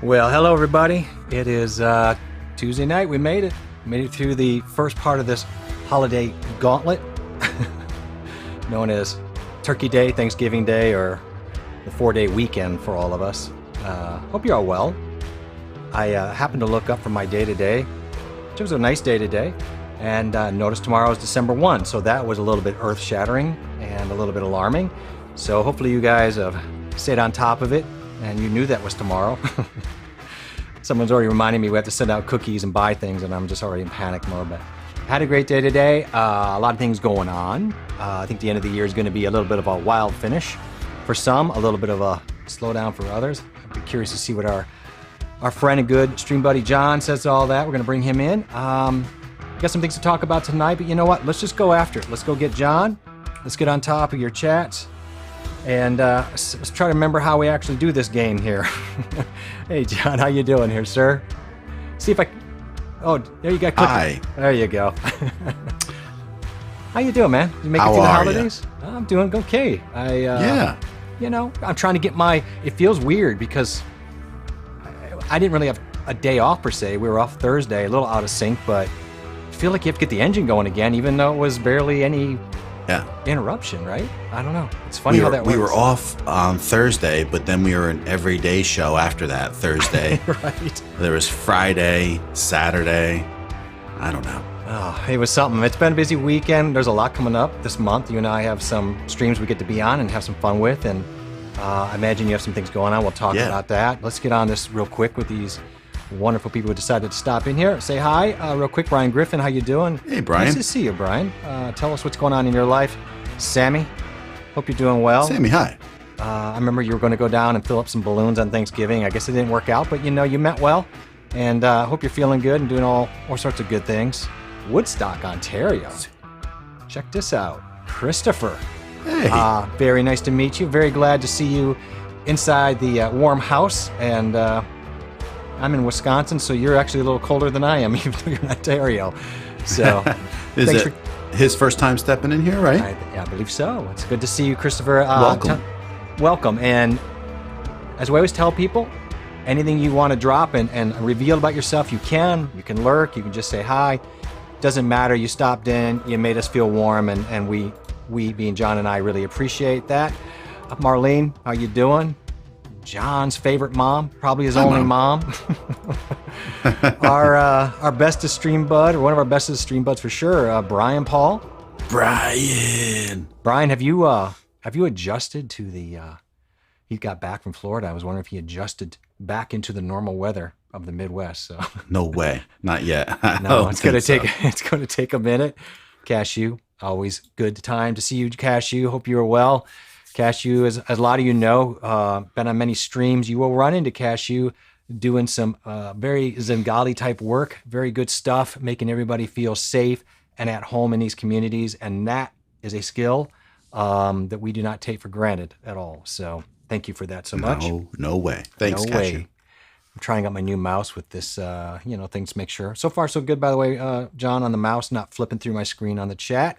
Well, hello everybody. It is Tuesday night. We made it. Made it through the first part of this holiday gauntlet, known as Turkey Day, Thanksgiving Day, or the 4-day weekend for all of us. Hope you're all well. I happened to look up from my day-to-day, which was a nice day today, and noticed tomorrow is December 1, so that was a little bit earth-shattering and a little bit alarming. So hopefully you guys have stayed on top of it, and you knew that was tomorrow. Someone's already reminding me we have to send out cookies and buy things, and I'm just already in panic mode. But had a great day today. A lot of things going on. I think the end of the year is going to be a little bit of a wild finish for some, a little bit of a slowdown for others. I'd be curious to see what our friend and good stream buddy John says to all that. We're going to bring him in. Got some things to talk about tonight, but you know what? Let's just go after it. Let's go get John. Let's get on top of your chats. And let's try to remember how we actually do this game here. Hey, John, how you doing here, sir? See if I... Oh, there you got cookie. Hi. There you go. How you doing, man? You make it through the holidays? You? I'm doing okay. Yeah. You know, I'm trying to get my... It feels weird because I didn't really have a day off, per se. We were off Thursday, a little out of sync, but I feel like you have to get the engine going again, even though it was barely any... interruption, right? I don't know. It's funny how that works. We were off on Thursday, but then we were an everyday show after that Thursday. Right. There was Friday, Saturday. I don't know. Oh, it was something. It's been a busy weekend. There's a lot coming up this month. You and I have some streams we get to be on and have some fun with, and I imagine you have some things going on. We'll talk about that. Let's get on this real quick with these wonderful people who decided to stop in here. Say hi real quick. Brian Griffin, how you doing? Hey, Brian. Nice to see you, Brian. Tell us what's going on in your life. Sammy, hope you're doing well. Sammy, hi. I remember you were going to go down and fill up some balloons on Thanksgiving. I guess it didn't work out, but you know, you meant well. And hope you're feeling good and doing all sorts of good things. Woodstock, Ontario. Check this out. Christopher. Hey. Very nice to meet you. Very glad to see you inside the warm house. And I'm in Wisconsin, so you're actually a little colder than I am, even though you're in Ontario. So, Is it his first time stepping in here, right? I believe so. It's good to see you, Christopher. Welcome. Welcome. And as we always tell people, anything you want to drop and reveal about yourself, you can. You can lurk. You can just say hi. Doesn't matter. You stopped in. You made us feel warm, and we being John and I, really appreciate that. Marlene, how you doing? John's favorite mom, probably his only mom. Our bestest stream bud, or one of our bestest stream buds for sure, Brian Paul. Brian, have you adjusted to the? He got back from Florida. I was wondering if he adjusted back into the normal weather of the Midwest. So no way, not yet. No, it's gonna take a minute. Cashew, always good time to see you, Cashew. Hope you are well. Cashew, as a lot of you know, been on many streams. You will run into Cashew doing some very Zengali type work, very good stuff, making everybody feel safe and at home in these communities. And that is a skill that we do not take for granted at all. So thank you for that so much. No way. Thanks, no Cashew. way. I'm trying out my new mouse with this, things to make sure. So far, so good, by the way, John, on the mouse, not flipping through my screen on the chat.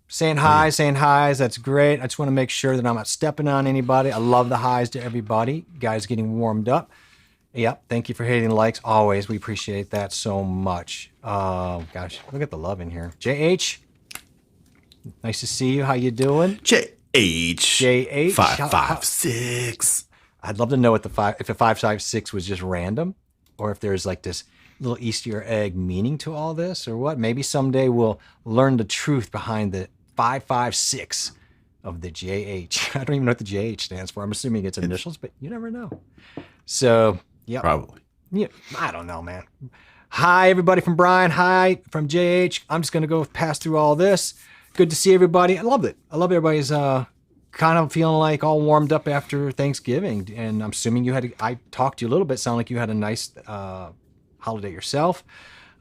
Saying highs, that's great. I just want to make sure that I'm not stepping on anybody. I love the highs to everybody. Guys getting warmed up. Yep, thank you for hitting likes. Always, we appreciate that so much. Oh, gosh, look at the love in here. JH, nice to see you. How you doing? JH 556. I'd love to know if a 556 was just random, or if there's like this little Easter egg meaning to all this, or what. Maybe someday we'll learn the truth behind the 556 of the JH. I don't even know what the JH stands for. I'm assuming it's initials, but you never know. So, yeah. Probably. Yeah, I don't know, man. Hi, everybody from Brian. Hi from JH. I'm just going to go pass through all this. Good to see everybody. I love it. I love everybody's kind of feeling like all warmed up after Thanksgiving. And I'm assuming I talked to you a little bit. Sound like you had a nice holiday yourself.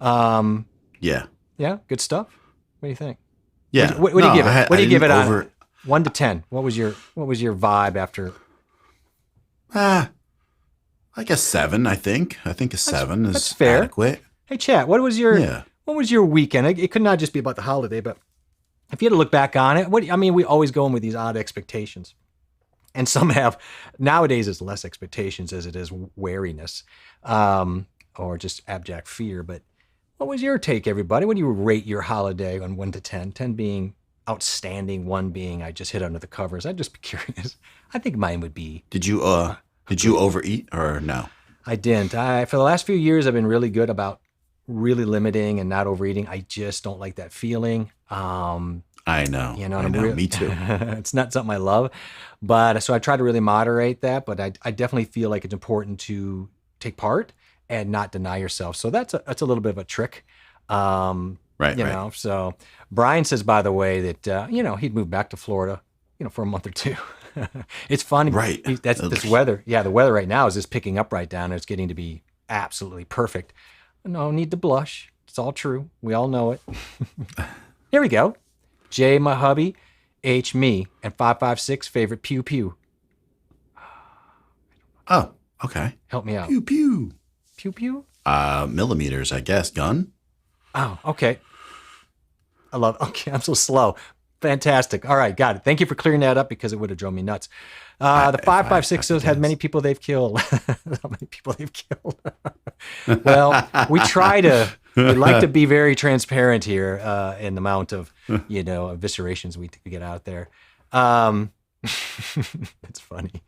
Yeah. Yeah, good stuff. What do you think? Yeah. What do you give it? What do you give it on 1 to 10? What was your vibe after? I guess 7. I think a 7 is fair. Adequate. Hey, chat. What was your weekend? It could not just be about the holiday, but if you had to look back on it, we always go in with these odd expectations. And some have, nowadays it's less expectations as it is wariness, or just abject fear. But what was your take, everybody? What do you rate your holiday on 1 to 10? 10 being outstanding, 1 being I just hit under the covers. I'd just be curious. I think mine would be. Did you overeat or no? I didn't. For the last few years, I've been really good about really limiting and not overeating. I just don't like that feeling. I know. Me too. It's not something I love, but so I try to really moderate that. But I definitely feel like it's important to take part and not deny yourself. So that's a little bit of a trick. Right. So Brian says, by the way, that he'd move back to Florida, for a month or two. It's funny. Right. That's this weather. Yeah, the weather right now is just picking up right down. It's getting to be absolutely perfect. No need to blush. It's all true. We all know it. Here we go. J, my hubby, H, me, and 556 favorite pew pew. Oh, okay. Help me out. Pew pew. Pew pew? Millimeters, I guess. Gun. Oh, okay. Okay, I'm so slow. Fantastic. All right, got it. Thank you for clearing that up because it would have drove me nuts. The 556 had many people they've killed. How many people they've killed? Well, we like to be very transparent here in the amount of, eviscerations we get out there. It's funny.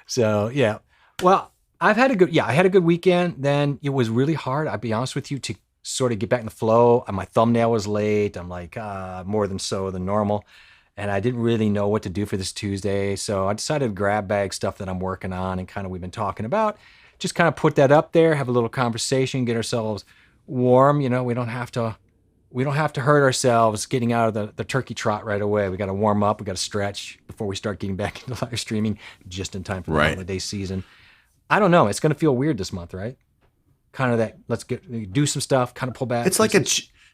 So, yeah. Well, I had a good weekend. Then it was really hard, I'll be honest with you, to sort of get back in the flow. My thumbnail was late. I'm like, more than normal. And I didn't really know what to do for this Tuesday. So I decided to grab bag stuff that I'm working on and kind of we've been talking about. Just kind of put that up there, have a little conversation, get ourselves warm. We don't have to hurt ourselves getting out of the turkey trot right away. We got to warm up. We got to stretch before we start getting back into live streaming just in time for the holiday season. I don't know. It's going to feel weird this month, right? Kind of that, let's do some stuff, kind of pull back. It's like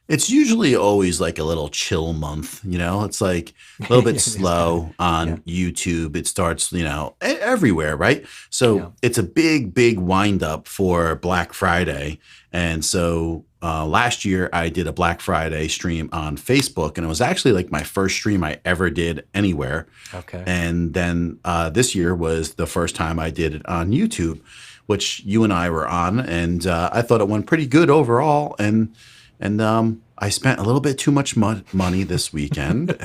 it's usually always like a little chill month, It's like a little bit slow on YouTube. It starts, everywhere, right? So it's a big wind up for Black Friday. And so last year I did a Black Friday stream on Facebook, and it was actually like my first stream I ever did anywhere. Okay. And then this year was the first time I did it on YouTube, which you and I were on, and I thought it went pretty good overall. And I spent a little bit too much money this weekend,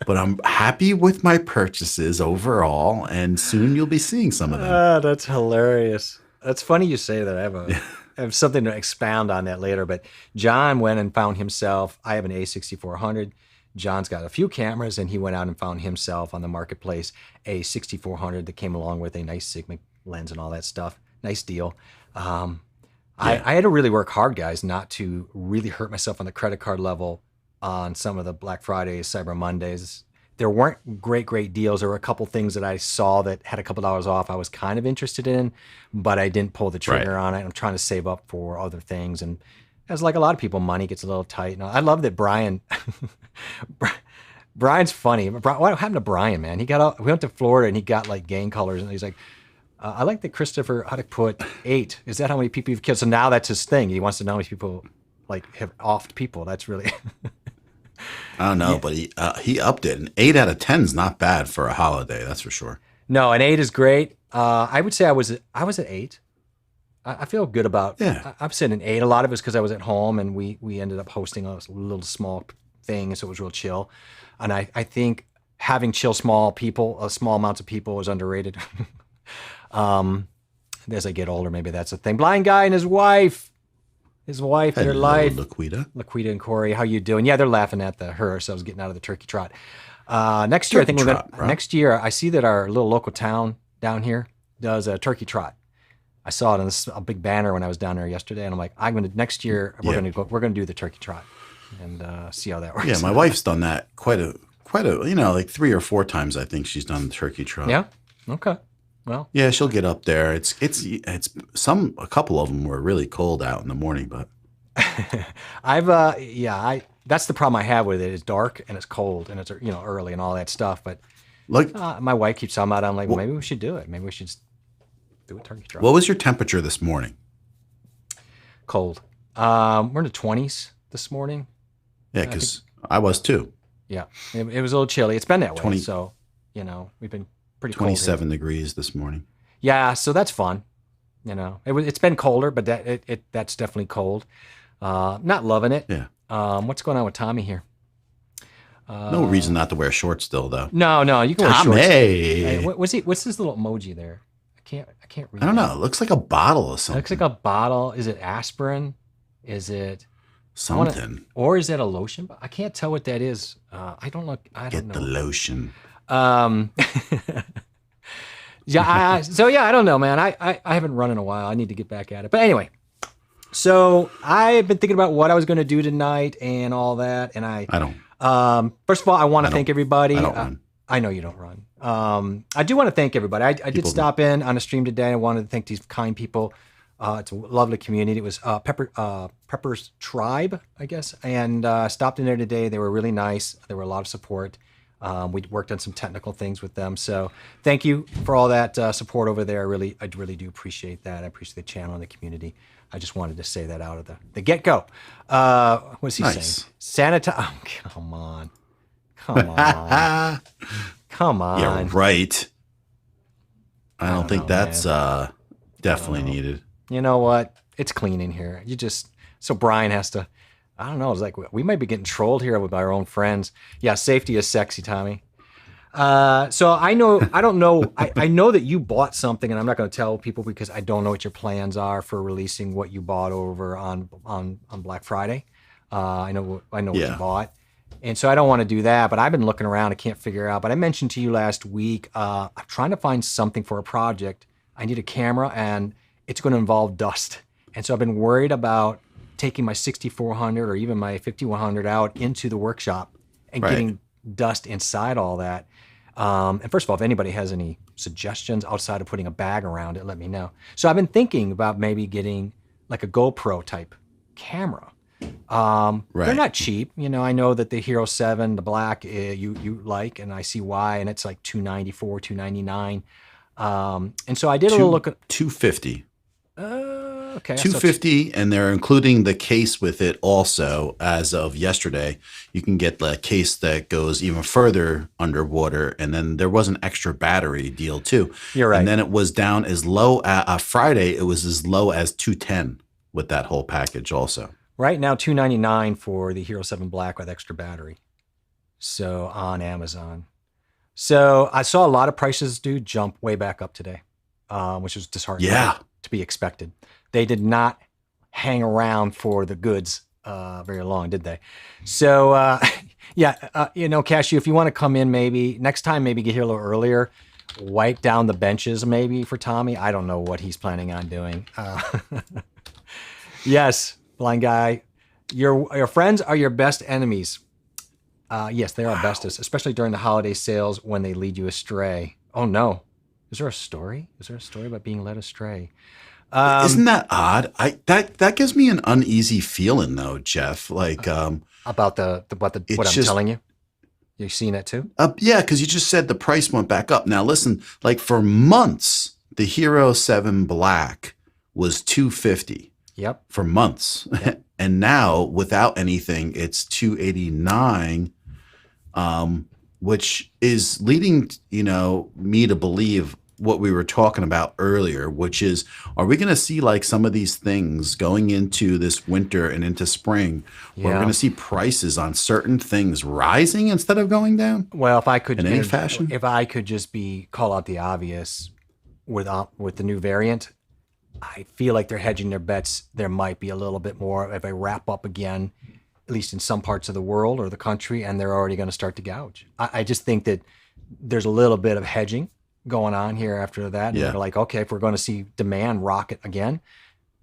but I'm happy with my purchases overall, and soon you'll be seeing some of them. That's hilarious. That's funny you say that. I have something to expound on that later, but John went and found himself, I have an A6400. John's got a few cameras, and he went out and found himself on the marketplace a 6400 that came along with a nice Sigma lens and all that stuff. Nice deal. I had to really work hard, guys, not to really hurt myself on the credit card level on some of the Black Fridays, Cyber Mondays. There weren't great deals. There were a couple things that I saw that had a couple dollars off I was kind of interested in, but I didn't pull the trigger on it. I'm trying to save up for other things. And as like a lot of people, money gets a little tight. And I love that Brian's funny. What happened to Brian, man? We went to Florida and he got like gang colors, and he's like, I like that Christopher Huddock put 8. Is that how many people you've killed? So now that's his thing. He wants to know how many people like have offed people. That's really. I don't know, but he upped it. An 8 out of 10 is not bad for a holiday. That's for sure. No, an 8 is great. I would say I was at 8. I feel good about. Yeah. I'm sitting an 8. A lot of it was because I was at home and we ended up hosting a little small thing, so it was real chill. And I think having small amounts of people is underrated. As I get older, maybe that's a thing. Blind guy and his wife and their life. Laquita and Corey, how you doing? Yeah, they're laughing at ourselves getting out of the turkey trot. Next year, next year, I see that our little local town down here does a turkey trot. I saw it on a big banner when I was down there yesterday, and I'm like, next year we're gonna do the turkey trot and see how that works. Yeah, my wife's done that quite a like 3 or 4 times. I think she's done the turkey trot. Yeah. Okay. Well, yeah, she'll get up there. It's a couple of them were really cold out in the morning, but that's the problem I have with it. It's dark and it's cold and it's early and all that stuff. But like my wife keeps talking about it. I'm like, well, maybe we should do it. Maybe we should just do a turkey trot. What was your temperature this morning? Cold. We're in the 20s this morning. Yeah, because I was too. Yeah, it was a little chilly. It's been that way. So we've been pretty cold. 27 degrees this morning. Yeah, so that's fun. You know, it's been colder, but that's definitely cold. Not loving it. Yeah. What's going on with Tommy here? No reason not to wear shorts still, though. No, you can wear Tommy. shorts. Hey, what's this little emoji there? I can't read. I don't know. It looks like a bottle or something. It looks like a bottle. Is it aspirin? Is it something? Or is it a lotion? I can't tell what that is. I don't know. Get the lotion. Yeah. I don't know, man. I haven't run in a while. I need to get back at it. But anyway, so I've been thinking about what I was going to do tonight and all that. And I don't. First of all, I want to thank everybody. I don't run. I know you don't run. I do want to thank everybody. I did stop in on a stream today. I wanted to thank these kind people. It's a lovely community. It was Pepper's Tribe, I guess, and stopped in there today. They were really nice. There were a lot of support. We worked on some technical things with them. So thank you for all that support over there. I really do appreciate that. I appreciate the channel and the community. I just wanted to say that out of the get-go. What's he saying? Oh, come on. Come on. Yeah, right. I don't think that's definitely needed. You know what? It's clean in here. So Brian has to, I don't know. It's like we might be getting trolled here with our own friends. Yeah, safety is sexy, Tommy. So I know that you bought something, and I'm not going to tell people because I don't know what your plans are for releasing what you bought over on Black Friday. I know what you bought. And so I don't want to do that, but I've been looking around. I can't figure out. But I mentioned to you last week, I'm trying to find something for a project. I need a camera, and it's going to involve dust. And so I've been worried about taking my 6400 or even my 5100 out into the workshop and getting dust inside all that. And first of all, if anybody has any suggestions outside of putting a bag around it, let me know. So I've been thinking about maybe getting like a GoPro type camera. They're not cheap. You know, I know that the Hero 7, the black, you like, and I see why, and it's like $294, $299. And so I did a little look at $250. Okay. $250, and they're including the case with it also. As of yesterday, you can get the case that goes even further underwater, and then there was an extra battery deal too. You're right. And then it was down as low Friday. It was as low as $210 with that whole package also. Right now, $299 for the Hero 7 Black with extra battery. So on Amazon. So I saw a lot of prices, jump way back up today, which was disheartening. Yeah. To be expected. They did not hang around for the goods very long, did they? So Cashew, if you want to come in, maybe next time, maybe get here a little earlier. Wipe down the benches, maybe for Tommy. I don't know what he's planning on doing. Yes. Blind guy, your friends are your best enemies. Yes, they are bestest, especially during the holiday sales when they lead you astray. Oh no, is there a story? Is there a story about being led astray? Isn't that odd? That gives me an uneasy feeling though, Jeff. Like about what I'm telling you. You've seen it too? Yeah, because you just said the price went back up. Now listen, like for months, the Hero 7 Black was $250. Yep. For months. Yep. And now without anything, it's $289, which is leading, me to believe what we were talking about earlier, which is, are we going to see like some of these things going into this winter and into spring where we're going to see prices on certain things rising instead of going down? Well, if I could, in any fashion, if I could just call out the obvious with the new variant, I feel like they're hedging their bets. There might be a little bit more if I wrap up again, at least in some parts of the world or the country, and they're already going to start to gouge. I just think that there's a little bit of hedging going on here after that. And they're like, okay, if we're going to see demand rocket again,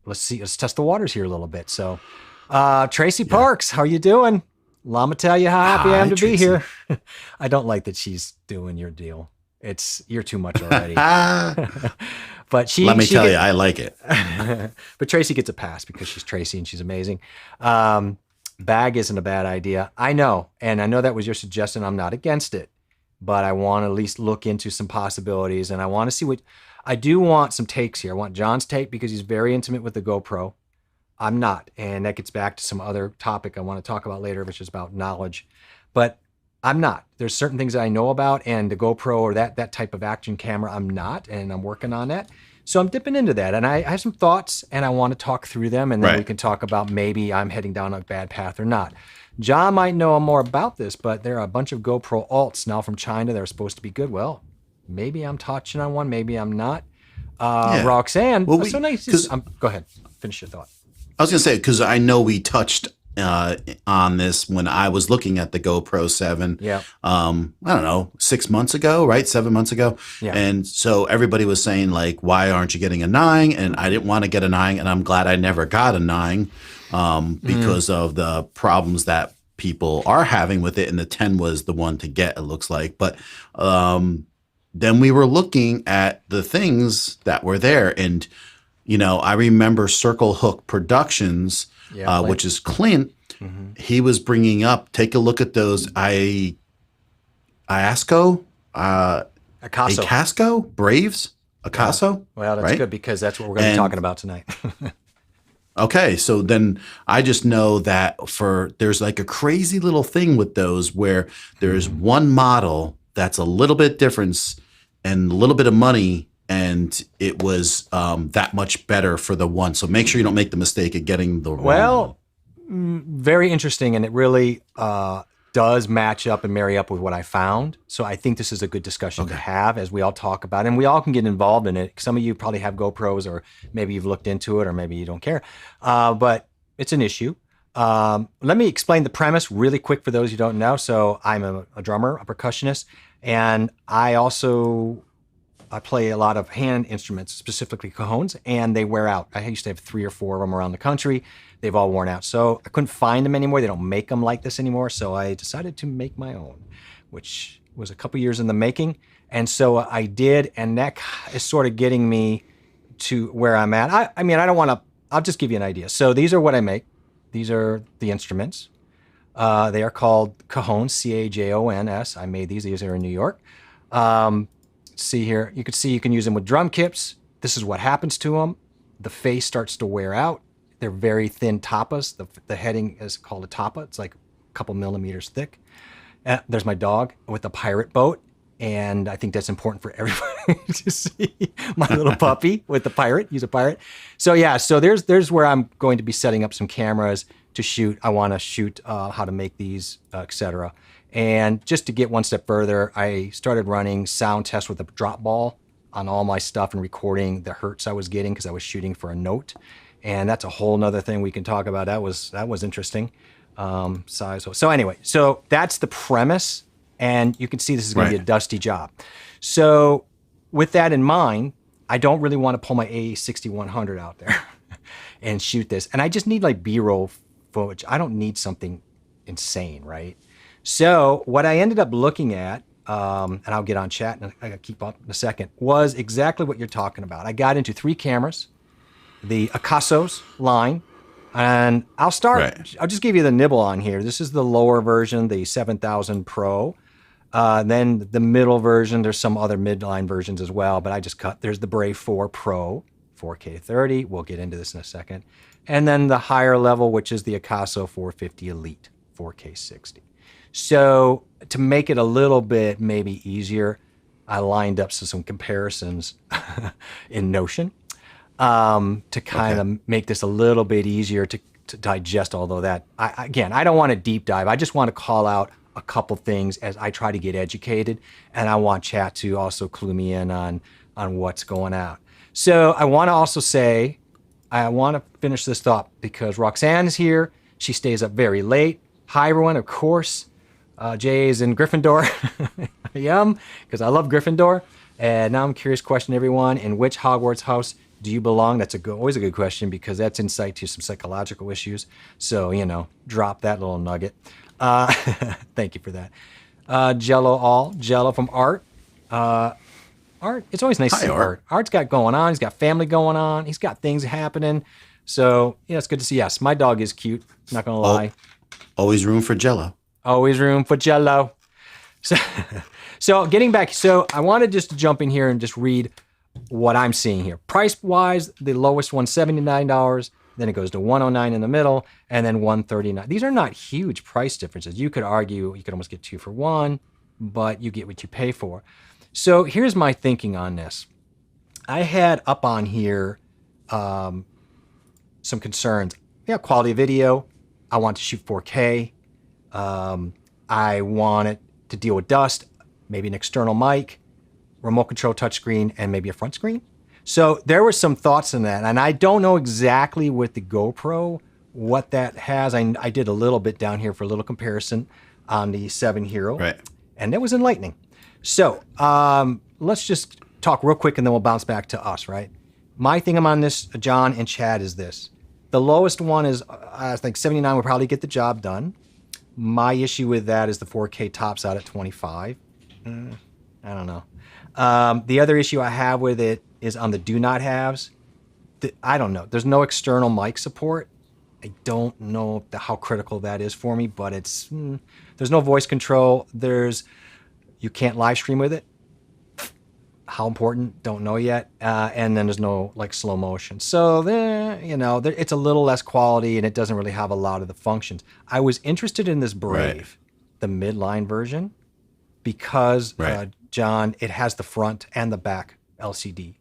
let's test the waters here a little bit. So, Tracy Parks, how are you doing? Llama tell you how happy I am to be here. I don't like that she's doing your deal. You're too much already. But let me tell you, I like it. But Tracy gets a pass because she's Tracy and she's amazing. Bag isn't a bad idea. I know. And I know that was your suggestion. I'm not against it, but I want to at least look into some possibilities. And I want to see I do want some takes here. I want John's take because he's very intimate with the GoPro. I'm not. And that gets back to some other topic I want to talk about later, which is about knowledge. But I'm not. There's certain things that I know about, and the GoPro or that type of action camera, I'm not, and I'm working on that. So I'm dipping into that, and I have some thoughts, and I want to talk through them, and then we can talk about maybe I'm heading down a bad path or not. John might know more about this, but there are a bunch of GoPro alts now from China that are supposed to be good. Well, maybe I'm touching on one, maybe I'm not. Roxanne, well, so nice. Go ahead, finish your thought. I was going to say, because I know we touched on this when I was looking at the GoPro 7. Yeah. I don't know, 6 months ago, right? 7 months ago. Yeah. And so everybody was saying, like, why aren't you getting a 9? And I didn't want to get a 9, and I'm glad I never got a 9 because of the problems that people are having with it. And the 10 was the one to get, it looks like. But then we were looking at the things that were there. And, you know, I remember Circle Hook Productions, which is Clint. He was bringing up, take a look at those Iasco, Acasco Braves, Acaso. Well, that's good because that's what we're going to be talking about tonight. Okay, so then I just know that there's like a crazy little thing with those where there's one model that's a little bit different and a little bit of money, and it was that much better for the one. So make sure you don't make the mistake of getting the wrong one. Very interesting, and it really does match up and marry up with what I found. So I think this is a good discussion to have as we all talk about it, and we all can get involved in it. Some of you probably have GoPros, or maybe you've looked into it, or maybe you don't care. But it's an issue. Let me explain the premise really quick for those who don't know. So I'm a drummer, a percussionist, and I play a lot of hand instruments, specifically cajones, and they wear out. I used to have 3 or 4 of them around the country. They've all worn out. So I couldn't find them anymore. They don't make them like this anymore. So I decided to make my own, which was a couple years in the making. And so I did, and that is sort of getting me to where I'm at. I mean, I don't want to, I'll just give you an idea. So these are what I make. These are the instruments. They are called cajones, C-A-J-O-N-S. I made these. These are in New York. See here, you can see you can use them with drum kits. This is what happens to them. The face starts to wear out. They're very thin tapas. The heading is called a tapa. It's like a couple millimeters thick. There's my dog with the pirate boat. And I think that's important for everybody to see my little puppy with the pirate. He's a pirate. So yeah, so there's where I'm going to be setting up some cameras to shoot. I want to shoot how to make these, etc. And just to get one step further, I started running sound tests with a drop ball on all my stuff and recording the hertz I was getting because I was shooting for a note. And that's a whole nother thing we can talk about. That was interesting. Size. So anyway, so that's the premise. And you can see this is going to be a dusty job. So with that in mind, I don't really want to pull my A6100 out there and shoot this. And I just need like B-roll footage. I don't need something insane, right? So what I ended up looking at, and I'll get on chat and I'll keep up in a second, was exactly what you're talking about. I got into 3 cameras, the Acasos line, and I'll start, I'll just give you the nibble on here. This is the lower version, the 7000 Pro. Then the middle version, there's some other midline versions as well, but I just cut, there's the Brave 4 Pro, 4K 30. We'll get into this in a second. And then the higher level, which is the Acaso 450 Elite, 4K 60. So to make it a little bit maybe easier, I lined up some comparisons in Notion to kind of make this a little bit easier to digest, although that, again, I don't want to deep dive. I just want to call out a couple things as I try to get educated, and I want chat to also clue me in on what's going out. So I want to also say, I want to finish this thought because Roxanne is here. She stays up very late. Hi, everyone. Of course, Jay is in Gryffindor. I am, because I love Gryffindor. And now I'm curious, question everyone, in which Hogwarts house do you belong? That's always a good question because that's insight to some psychological issues. So, drop that little nugget. Thank you for that. Jello from Art. Art, it's always nice to see Art. Art's got going on. He's got family going on. He's got things happening. So, it's good to see. Yes, my dog is cute. Not going to lie. Always room for Jello. Always room for Jello. So getting back, so I wanted just to jump in here and just read what I'm seeing here. Price-wise, the lowest one, $79. then it goes to 109 in the middle, and then 139. These are not huge price differences. You could argue you could almost get 2 for 1, but you get what you pay for. So here's my thinking on this. I had up on here some concerns. Yeah, quality of video. I want to shoot 4K. I want it to deal with dust, maybe an external mic, remote control touchscreen, and maybe a front screen. So there were some thoughts in that, and I don't know exactly with the GoPro what that has. I did a little bit down here for a little comparison on the 7 Hero, Right. and it was enlightening. So let's just talk real quick, and then we'll bounce back to us, right? My thing on this, John and Chad, is this. The lowest one is, I think 79 would probably get the job done. My issue with that is the 4K tops out at 25. I don't know. The other issue I have with it is on the do not haves. I don't know. There's no external mic support. I don't know how critical that is for me, but it's there's no voice control. You can't live stream with it. How important? Don't know yet. And then there's no like slow motion. So it's a little less quality, and it doesn't really have a lot of the functions. I was interested in this Brave, the midline version, because John, it has the front and the back LCD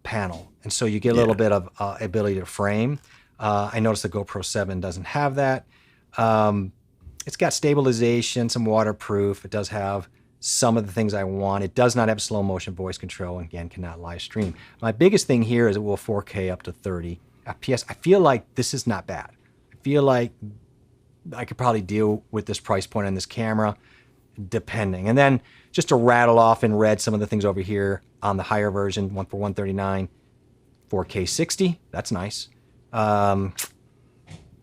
panel, and so you get a little bit of ability to frame. I noticed the GoPro 7 doesn't have that. It's got stabilization, some waterproof. It does have some of the things I want. It does not have slow motion voice control, and again, cannot live stream. My biggest thing here is it will 4K up to 30 FPS. I feel like this is not bad. I feel like I could probably deal with this price point on this camera, depending. And then just to rattle off in red some of the things over here on the higher version, one for 139, 4K 60. That's nice.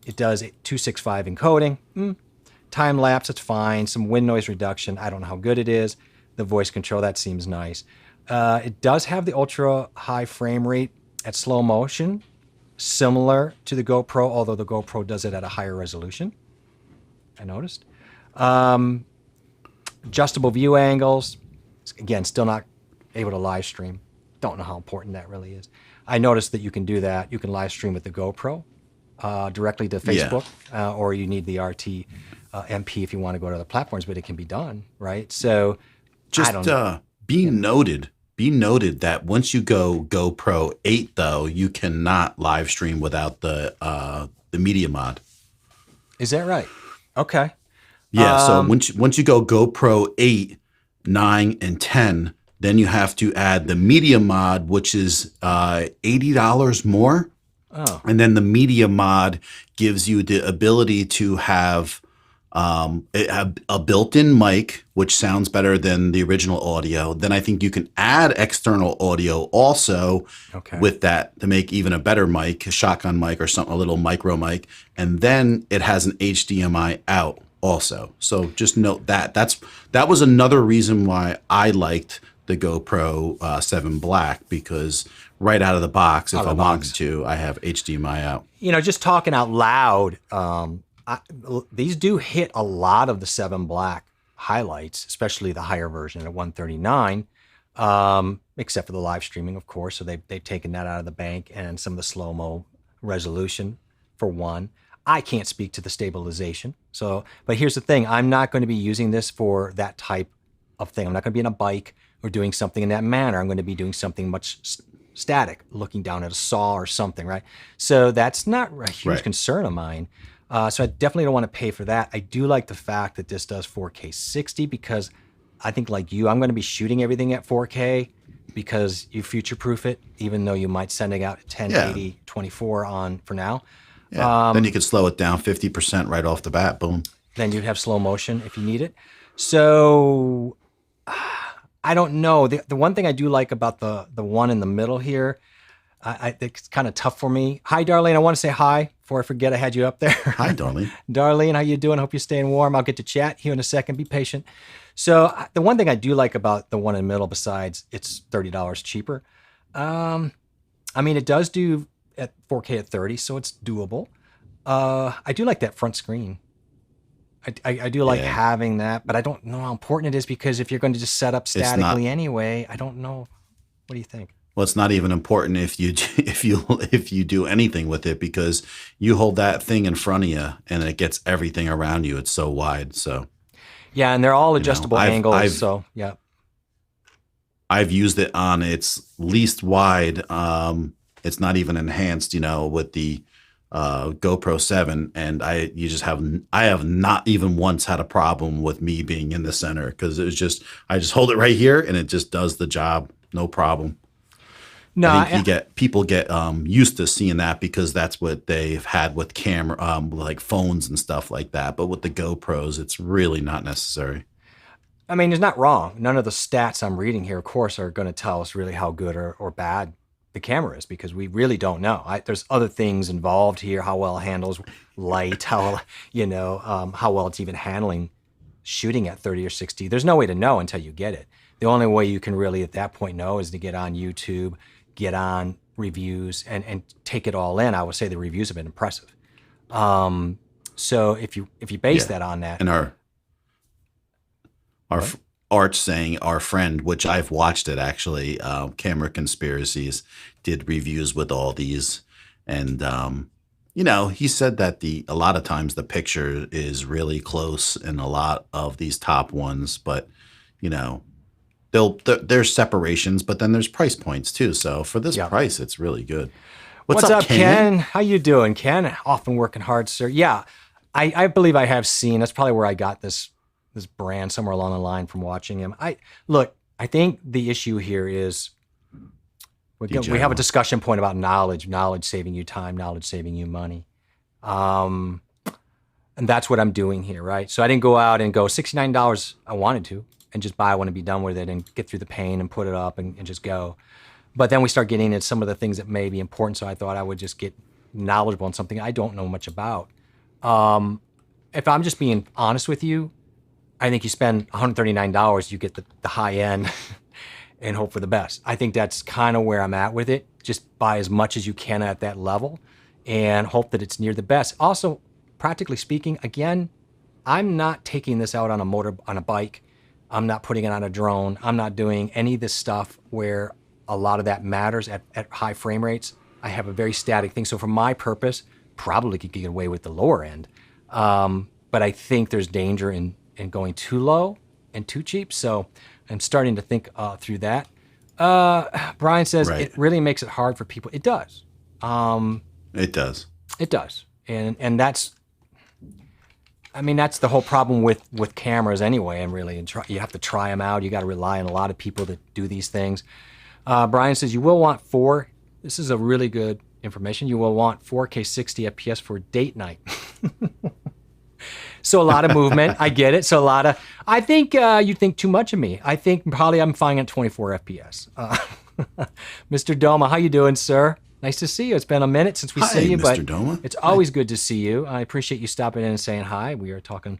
It does 265 encoding. Time lapse, it's fine. Some wind noise reduction. I don't know how good it is. The voice control, that seems nice. It does have the ultra high frame rate at slow motion, similar to the GoPro, although the GoPro does it at a higher resolution. I noticed. Adjustable view angles. Again, still not able to live stream. Don't know how important that really is. I noticed that you can do that. You can live stream with the GoPro directly to Facebook, or you need the RT MP if you want to go to other platforms, but it can be done, right? So just be noted that once you go GoPro 8, though, you cannot live stream without the media mod. Is that right? Okay. Yeah. So once you go GoPro 8, 9, and 10, then you have to add the media mod, which is $80 more. Oh. And then the media mod gives you the ability to have a built-in mic, which sounds better than the original audio. Then I think you can add external audio also with that to make even a better mic, a shotgun mic or something, a little micro mic. And then it has an HDMI out also. So just note that. That was another reason why I liked the GoPro 7 Black, because right out of the box, if I wanted to, I have HDMI out. Just talking out loud, these do hit a lot of the 7 Black highlights, especially the higher version at 139, except for the live streaming, of course. So they've taken that out of the bank, and some of the slow-mo resolution for one. I can't speak to the stabilization. But here's the thing. I'm not going to be using this for that type of thing. I'm not going to be in a bike or doing something in that manner. I'm going to be doing something much static, looking down at a saw or something, right? So that's not a huge concern of mine. So I definitely don't want to pay for that. I do like the fact that this does 4K 60, because I think, like you, I'm going to be shooting everything at 4K because you future-proof it, even though you might sending out 1080 24 on for now. Yeah. Then you could slow it down 50% right off the bat. Boom. Then you'd have slow motion if you need it. So I don't know. The one thing I do like about the one in the middle here, I think it's kind of tough for me. Hi, Darlene. I want to say hi before I forget I had you up there. Hi, Darlene. Darlene, how you doing? Hope you're staying warm. I'll get to chat here in a second. Be patient. So the one thing I do like about the one in the middle, besides it's $30 cheaper, it does do at 4K at 30, so it's doable. I do like that front screen. I do like having that, but I don't know how important it is, because if you're going to just set up statically anyway, I don't know. What do you think? Well, it's not even important if you if you do anything with it, because you hold that thing in front of you and it gets everything around you. It's so wide. So Yeah, and they're all you know, adjustable angles. So yeah. I've used it on its least wide. It's not even enhanced, with the GoPro 7, and I have not even once had a problem with me being in the center, because I just hold it right here and it just does the job, no problem. No, I think people get used to seeing that because that's what they've had with camera, like phones and stuff like that. But with the GoPros, it's really not necessary. I mean, it's not wrong. None of the stats I'm reading here, of course, are going to tell us really how good or bad the camera is, because we really don't know. There's other things involved here: how well it handles light, how well it's even handling shooting at 30 or 60. There's no way to know until you get it. The only way you can really at that point know is to get on YouTube, get on reviews, and take it all in. I would say the reviews have been impressive. So if you base that on that, and our Arch saying, our friend, which I've watched it actually, Camera Conspiracies, did reviews with all these, and he said that a lot of times the picture is really close in a lot of these top ones, but there's separations, but then there's price points too. So for this price, it's really good. What's up, Ken? How you doing, Ken? Often working hard, sir. Yeah, I believe I have seen. That's probably where I got this brand, somewhere along the line, from watching him. I think the issue here is we have a discussion point about knowledge saving you time, knowledge saving you money. And that's what I'm doing here, right? So I didn't go out and go $69. I wanted to, and just buy one and be done with it and get through the pain and put it up and just go. But then we start getting into some of the things that may be important. So I thought I would just get knowledgeable on something I don't know much about. If I'm just being honest with you, I think you spend $139, you get the high end and hope for the best. I think that's kind of where I'm at with it. Just buy as much as you can at that level and hope that it's near the best. Also, practically speaking, again, I'm not taking this out on a bike. I'm not putting it on a drone. I'm not doing any of this stuff where a lot of that matters at high frame rates. I have a very static thing. So for my purpose, probably could get away with the lower end. But I think there's danger in going too low and too cheap. So I'm starting to think through that. Brian says It really makes it hard for people. It does. It does. It does. And that's the whole problem with cameras anyway. And really, you have to try them out. You got to rely on a lot of people that do these things. Brian says you will want this is a really good information. You will want 4K 60 FPS for date night. So a lot of movement. I get it. So I think you think too much of me. I think probably I'm fine at 24 FPS. Mr. Doma, how you doing, sir? Nice to see you. It's been a minute since we see you, Mr. but Doma. It's always good to see you. I appreciate you stopping in and saying hi. We are talking.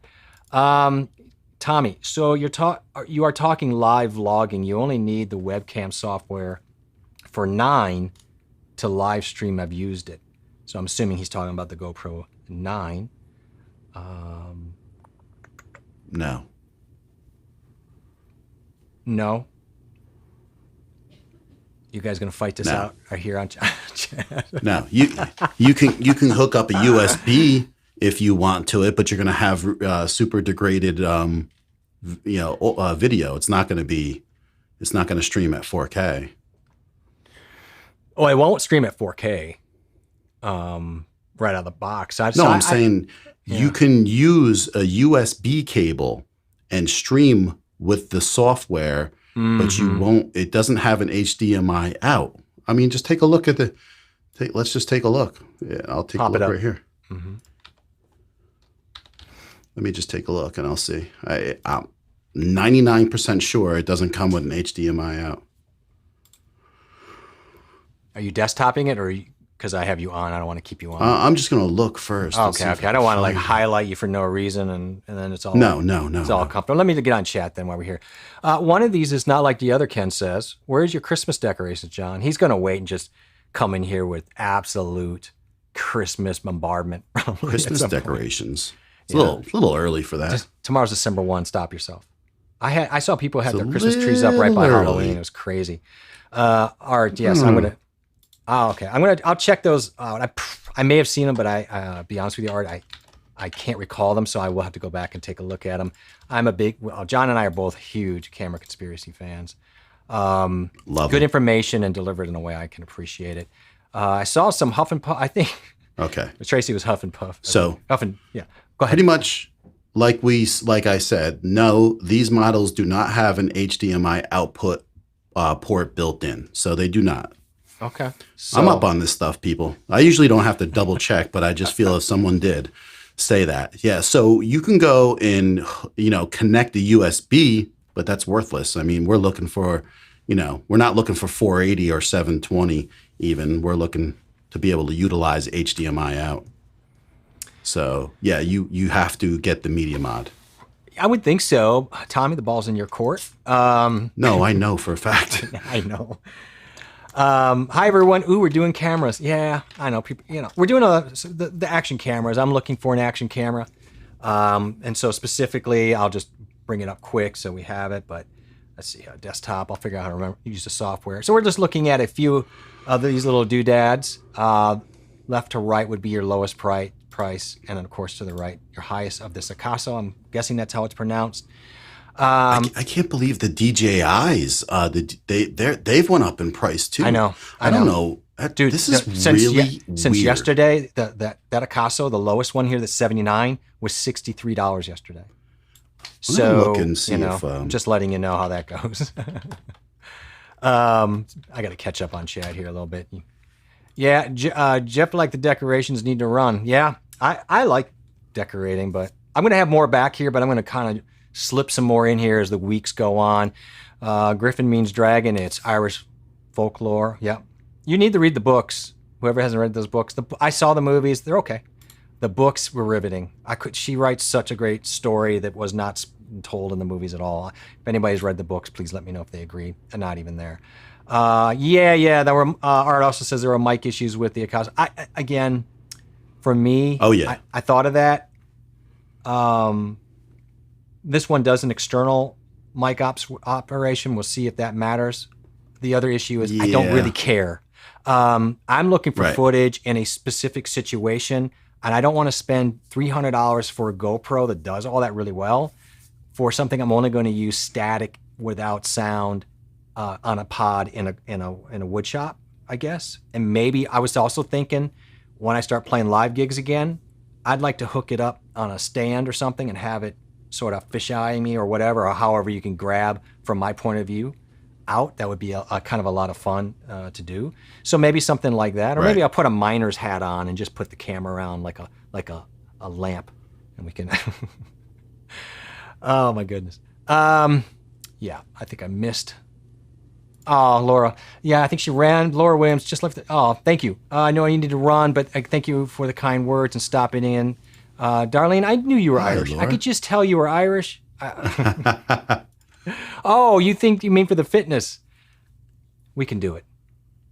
Tommy, so you are talking live vlogging. You only need the webcam software for 9 to live stream. I've used it. So I'm assuming he's talking about the GoPro 9. No. You guys gonna fight this out right here on chat? No, you can hook up a USB if you want to it, but you're gonna have super degraded video. It's not gonna stream at 4K. Oh, it won't stream at 4K. Right out of the box. I'm saying you can use a USB cable and stream with the software, but you won't. It doesn't have an HDMI out. I mean, just take a look at let's just take a look. Yeah, I'll take a look right here. Mm-hmm. Let me just take a look and I'll see. I'm 99% sure it doesn't come with an HDMI out. Are you desktoping it, or because I have you on, I don't want to keep you on? I'm just going to look first. Okay. I don't want to highlight you for no reason, and then it's all no. It's all comfortable. Let me get on chat then while we're here. One of these is not like the other. Ken says, "Where's your Christmas decorations, John?" He's going to wait and just come in here with absolute Christmas bombardment. Christmas decorations. It's a little early for that. Tomorrow's December 1. Stop yourself. I saw people had their Christmas trees up right by Halloween. It was crazy. Art, yes, I'm gonna. Oh, okay. I'll check those out. I may have seen them, but be honest with you, Art, I can't recall them, so I will have to go back and take a look at them. John and I are both huge camera conspiracy fans. Love good it. information and delivered in a way I can appreciate it. I saw some Huff and Puff. I think. Okay. Tracy was Huff and Puff. So Huff and yeah. Go ahead. Pretty much, like I said, no, these models do not have an HDMI output port built in, so they do not. Okay. So, I'm up on this stuff, people. I usually don't have to double check, but I just feel if someone did say that. Yeah, so you can go and, connect the USB, but that's worthless. I mean, we're looking for, we're not looking for 480 or 720 even. We're looking to be able to utilize HDMI out. So, yeah, you have to get the media mod. I would think so. Tommy, the ball's in your court. No, I know for a fact. I know. Hi everyone. Ooh, we're doing cameras. Yeah, I know. People, we're doing the action cameras. I'm looking for an action camera, and so specifically, I'll just bring it up quick so we have it. But let's see, desktop. I'll figure out how to use the software. So we're just looking at a few of these little doodads. Left to right would be your lowest price, and then of course to the right, your highest of this Akaso. I'm guessing that's how it's pronounced. I can't believe the DJIs. They've went up in price too. I know. I don't know. Dude, this is really weird. Since yesterday, that Akaso, the lowest one here, that's $79, was $63 yesterday. So look and see if, I'm just letting you know how that goes. I got to catch up on chat here a little bit. Yeah, Jeff, like the decorations need to run. Yeah, I like decorating, but I'm going to have more back here, but I'm going to kind of slip some more in here as the weeks go on. Griffin means dragon. It's Irish folklore. Yeah. You need to read the books. Whoever hasn't read those books. I saw the movies. They're okay. The books were riveting. She writes such a great story that was not told in the movies at all. If anybody's read the books, please let me know if they agree. And not even there. Yeah. There were, Art also says there were mic issues with the Akaso. Again, for me, oh yeah, I thought of that. This one does an external mic operation. We'll see if that matters. The other issue is I don't really care. I'm looking for footage in a specific situation, and I don't want to spend $300 for a GoPro that does all that really well for something I'm only going to use static without sound on a pod in a wood shop, I guess. And maybe I was also thinking when I start playing live gigs again, I'd like to hook it up on a stand or something and have it sort of fisheye me or whatever, or however you can grab from my point of view out. That would be a kind of a lot of fun to do. So maybe something like that, or maybe I'll put a miner's hat on and just put the camera around like a lamp, and we can. Oh my goodness. Yeah, I think I missed. Oh, Laura. Yeah, I think she ran. Laura Williams just left. Oh, thank you. I know I needed to run, but I thank you for the kind words and stopping in. Darlene, I knew you were Irish. Laura. I could just tell you were Irish. Oh, you mean for the fitness? We can do it,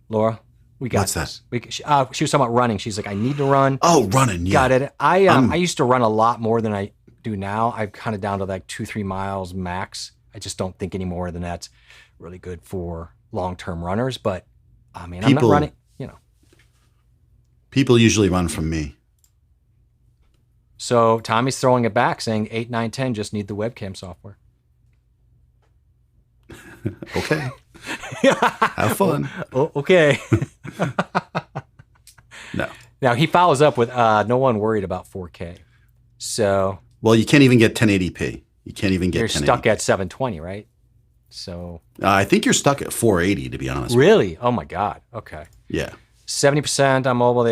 Laura. We got this. She was talking about running. She's like, I need to run. Oh, running. Yeah. Got it. I used to run a lot more than I do now. I'm kind of down to like 2-3 miles max. I just don't think any more than that's really good for long-term runners. But I mean, I'm not running. People usually run from me. So Tommy's throwing it back, saying 8, 9, 10 just need the webcam software. Okay. Have fun. Okay. No. Now he follows up with no one worried about 4K. So. Well, you can't even get 1080p. You can't even get. You're 1080p. stuck at 720, right? So. I think you're stuck at 480, to be honest. Really? Oh my God. Okay. Yeah. 70% on mobile.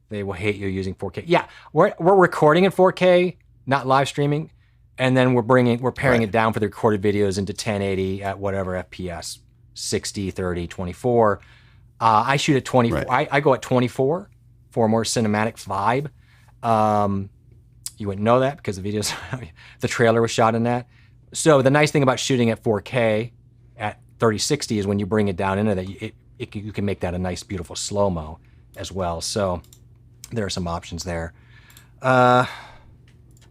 They will hate you using 4K. Yeah, we're recording in 4K, not live streaming, and then we're paring it down for the recorded videos into 1080 at whatever FPS, 60, 30, 24. I shoot at 24. Right. I go at 24 for a more cinematic vibe. You wouldn't know that because the trailer was shot in that. So the nice thing about shooting at 4K at 3060 is when you bring it down into that, you can make that a nice, beautiful slow-mo as well. So there are some options there.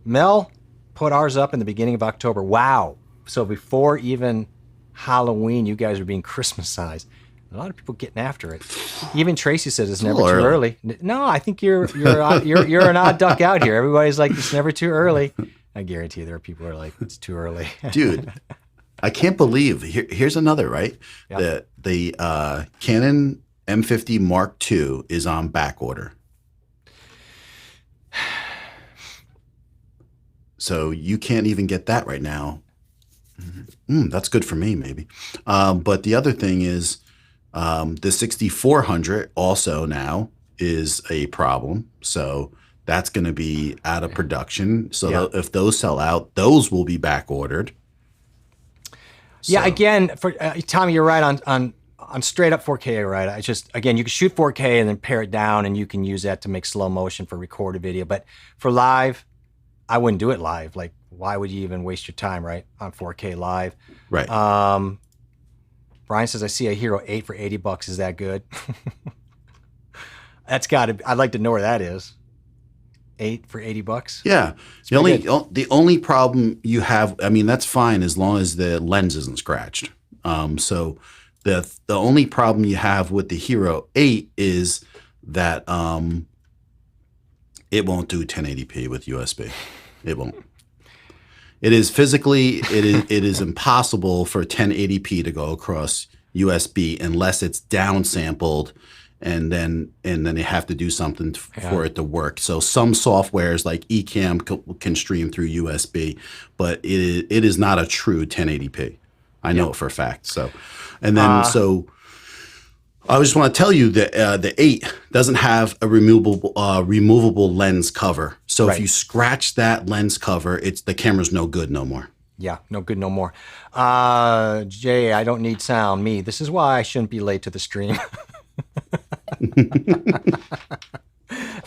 Mel put ours up in the beginning of October. Wow. So before even Halloween, you guys are being Christmas-sized. A lot of people getting after it. Even Tracy says it's never too early. No, I think you're an odd duck out here. Everybody's like, it's never too early. I guarantee you there are people who are like, it's too early. Dude, I can't believe. Here's another, right? Yep. The Canon M50 Mark II is on back order. So you can't even get that right now. That's good for me, maybe. But the other thing is the 6400 also now is a problem. So that's going to be out of production. So if those sell out, those will be back ordered. So. Yeah, again, for Tommy, you're right on straight up 4K, right? I just, again, you can shoot 4K and then pare it down, and you can use that to make slow motion for recorded video. But for live, I wouldn't do it live. Like, why would you even waste your time, right, on 4K live? Right. Brian says, I see a Hero 8 for $80. Is that good? That's got to. I'd like to know where that is. 8 for $80. Yeah. The only problem you have, I mean, that's fine as long as the lens isn't scratched. So the only problem you have with the Hero 8 is that it won't do 1080p with USB. It won't. It is physically, it is impossible for 1080p to go across USB unless it's downsampled, and then they have to do something for it to work. So some softwares like Ecamm can stream through USB, but it is not a true 1080p. I know it for a fact. So, and then so I just want to tell you that the 8 doesn't have a removable lens cover. So if you scratch that lens cover, the camera's no good no more. Yeah, no good no more. Jay, I don't need sound. Me, this is why I shouldn't be late to the stream.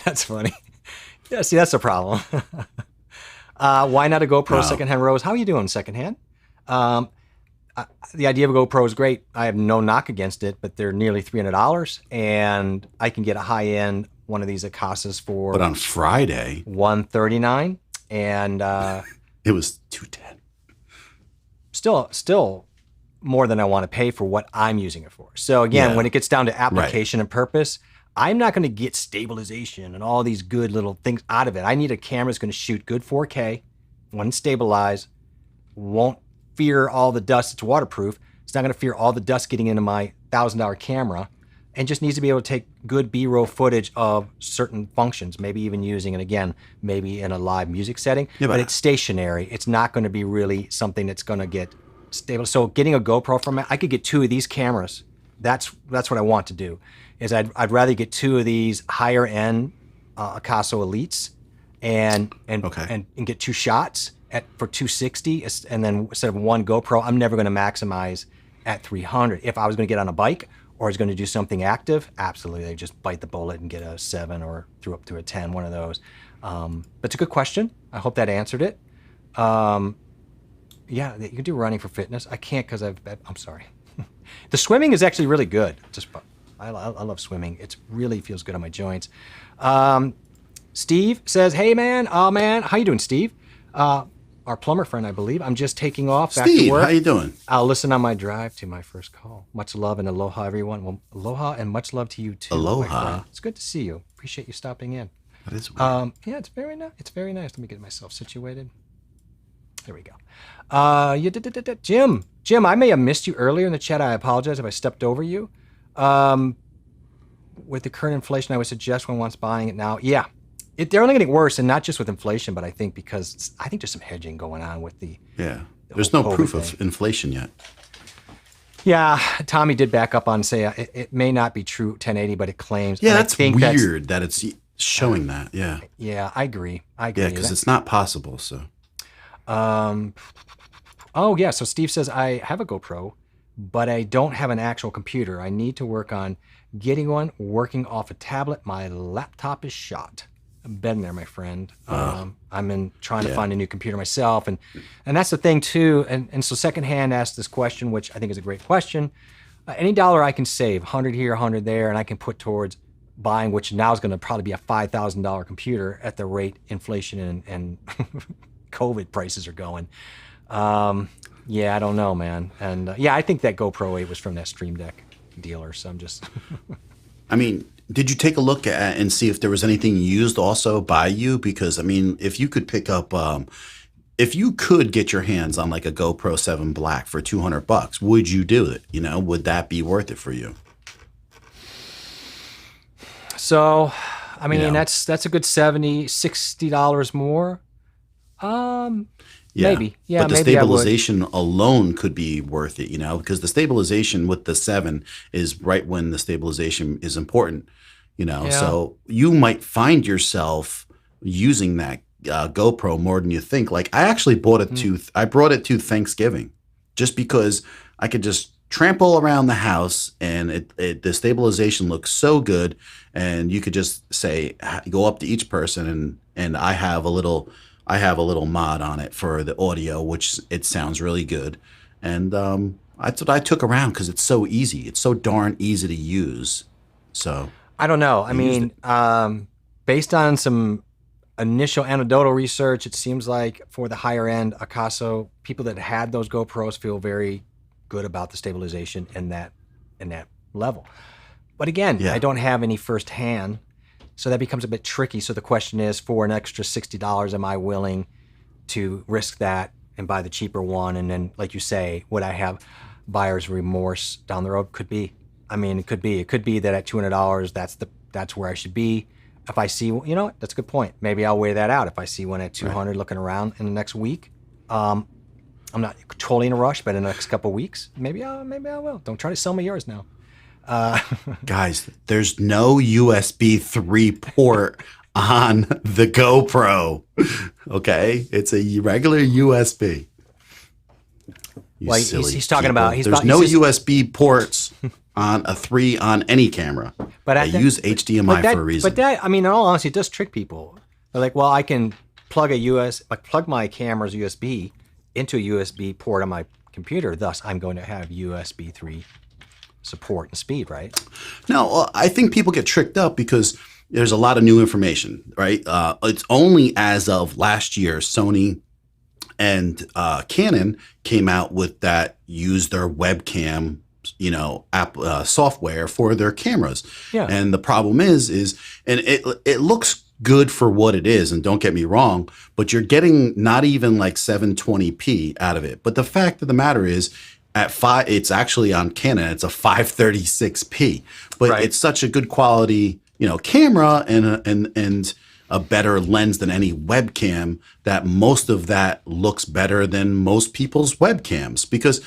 That's funny. Yeah, see, that's the problem. Why not a GoPro secondhand, Rose? How are you doing secondhand? The idea of a GoPro is great. I have no knock against it, but they're nearly $300, and I can get a high-end one of these at Casas for. But on Friday, $139, and it was $210. Still more than I want to pay for what I'm using it for. So again, when it gets down to application and purpose, I'm not going to get stabilization and all these good little things out of it. I need a camera that's going to shoot good 4K, when stabilized, won't fear all the dust. It's waterproof. It's not going to fear all the dust getting into my $1,000 camera, and just needs to be able to take good B-roll footage of certain functions, maybe even using it again, maybe in a live music setting, but it's stationary. It's not going to be really something that's going to get stable. So getting a GoPro from it, I could get 2 of these cameras. That's what I want to do, is I'd rather get 2 of these higher end Akaso Elites and get 2 shots for 260, and then instead of 1 GoPro, I'm never going to maximize at 300. If I was going to get on a bike or I was going to do something active, absolutely, just bite the bullet and get a 7 or through up to a 10, one of those. But it's a good question. I hope that answered it. Yeah, you can do running for fitness. I can't because I'm sorry. The swimming is actually really good. I love swimming. It really feels good on my joints. Steve says, hey man, how you doing, Steve? Our plumber friend, I believe. I'm just taking off back to work. How you doing? I'll listen on my drive to my first call. Much love and aloha, everyone. Well, aloha and much love to you too. Aloha. It's good to see you. Appreciate you stopping in. That is weird. Yeah, it's very nice. It's very nice. Let me get myself situated. There we go. Jim, I may have missed you earlier in the chat. I apologize if I stepped over you. With the current inflation, I would suggest one wants buying it now. Yeah. They're only getting worse, and not just with inflation, but I think because I think there's some hedging going on with the there's no proof of inflation yet. Yeah, Tommy did back up on say it may not be true 1080, but it claims. Yeah, that's weird that it's showing that. Yeah. Yeah, I agree. Yeah, because it's not possible. So. Oh yeah, so Steve says I have a GoPro, but I don't have an actual computer. I need to work on getting one working off a tablet. My laptop is shot. Been there, my friend. I'm trying to find a new computer myself, and that's the thing too. And so Secondhand asked this question, which I think is a great question. Any dollar I can save, 100 here, 100 there, and I can put towards buying, which now is going to probably be a $5,000 computer at the rate inflation and COVID prices are going. Yeah, I don't know, man. And yeah, I think that GoPro 8 was from that Stream Deck dealer. So I'm just. I mean, did you take a look at and see if there was anything used also by you? Because I mean, if you could pick up, if you could get your hands on like a GoPro 7 Black for $200, would you do it? You know, would that be worth it for you? So, I mean, You know? that's a good $60 more. Yeah. Maybe. Yeah, But the maybe I would. stabilization alone could be worth it, you know, because the stabilization with the 7 is right when the stabilization is important, you know. Yeah. So you might find yourself using that GoPro more than you think. Like I actually bought it I brought it to Thanksgiving just because I could just trample around the house and the stabilization looks so good, and you could just say go up to each person and I have a little mod on it for the audio, which it sounds really good. And that's what I took around because it's so easy. It's so darn easy to use. So I don't know. I mean, based on some initial anecdotal research, it seems like for the higher end Akaso, people that had those GoPros feel very good about the stabilization in that level. But again, I don't have any firsthand. So that becomes a bit tricky. So the question is, for an extra $60, am I willing to risk that and buy the cheaper one? And then, like you say, would I have buyer's remorse down the road? Could be. I mean, it could be. It could be that at $200, that's where I should be. If I see, you know what, that's a good point. Maybe I'll weigh that out. If I see one at 200 looking around in the next week, I'm not totally in a rush, but in the next couple of weeks, maybe I will. Don't try to sell me yours now. Guys, there's no USB 3 port on the GoPro. Okay, it's a regular USB. Well, he's talking about. There's no USB ports on a 3 on any camera. But I use HDMI for a reason. But that, I mean, in all honesty, it does trick people. They're like, well, I can plug my camera's USB into a USB port on my computer. Thus, I'm going to have USB 3 support and speed, right? No, I think people get tricked up because there's a lot of new information, right? It's only as of last year, Sony and Canon came out with that use their webcam, you know, software for their cameras. Yeah. And the problem is, and it looks good for what it is, and don't get me wrong, but you're getting not even like 720p out of it. But the fact of the matter is, it's actually on Canon. It's a 536p, but it's such a good quality, you know, camera and a better lens than any webcam that most of that looks better than most people's webcams, because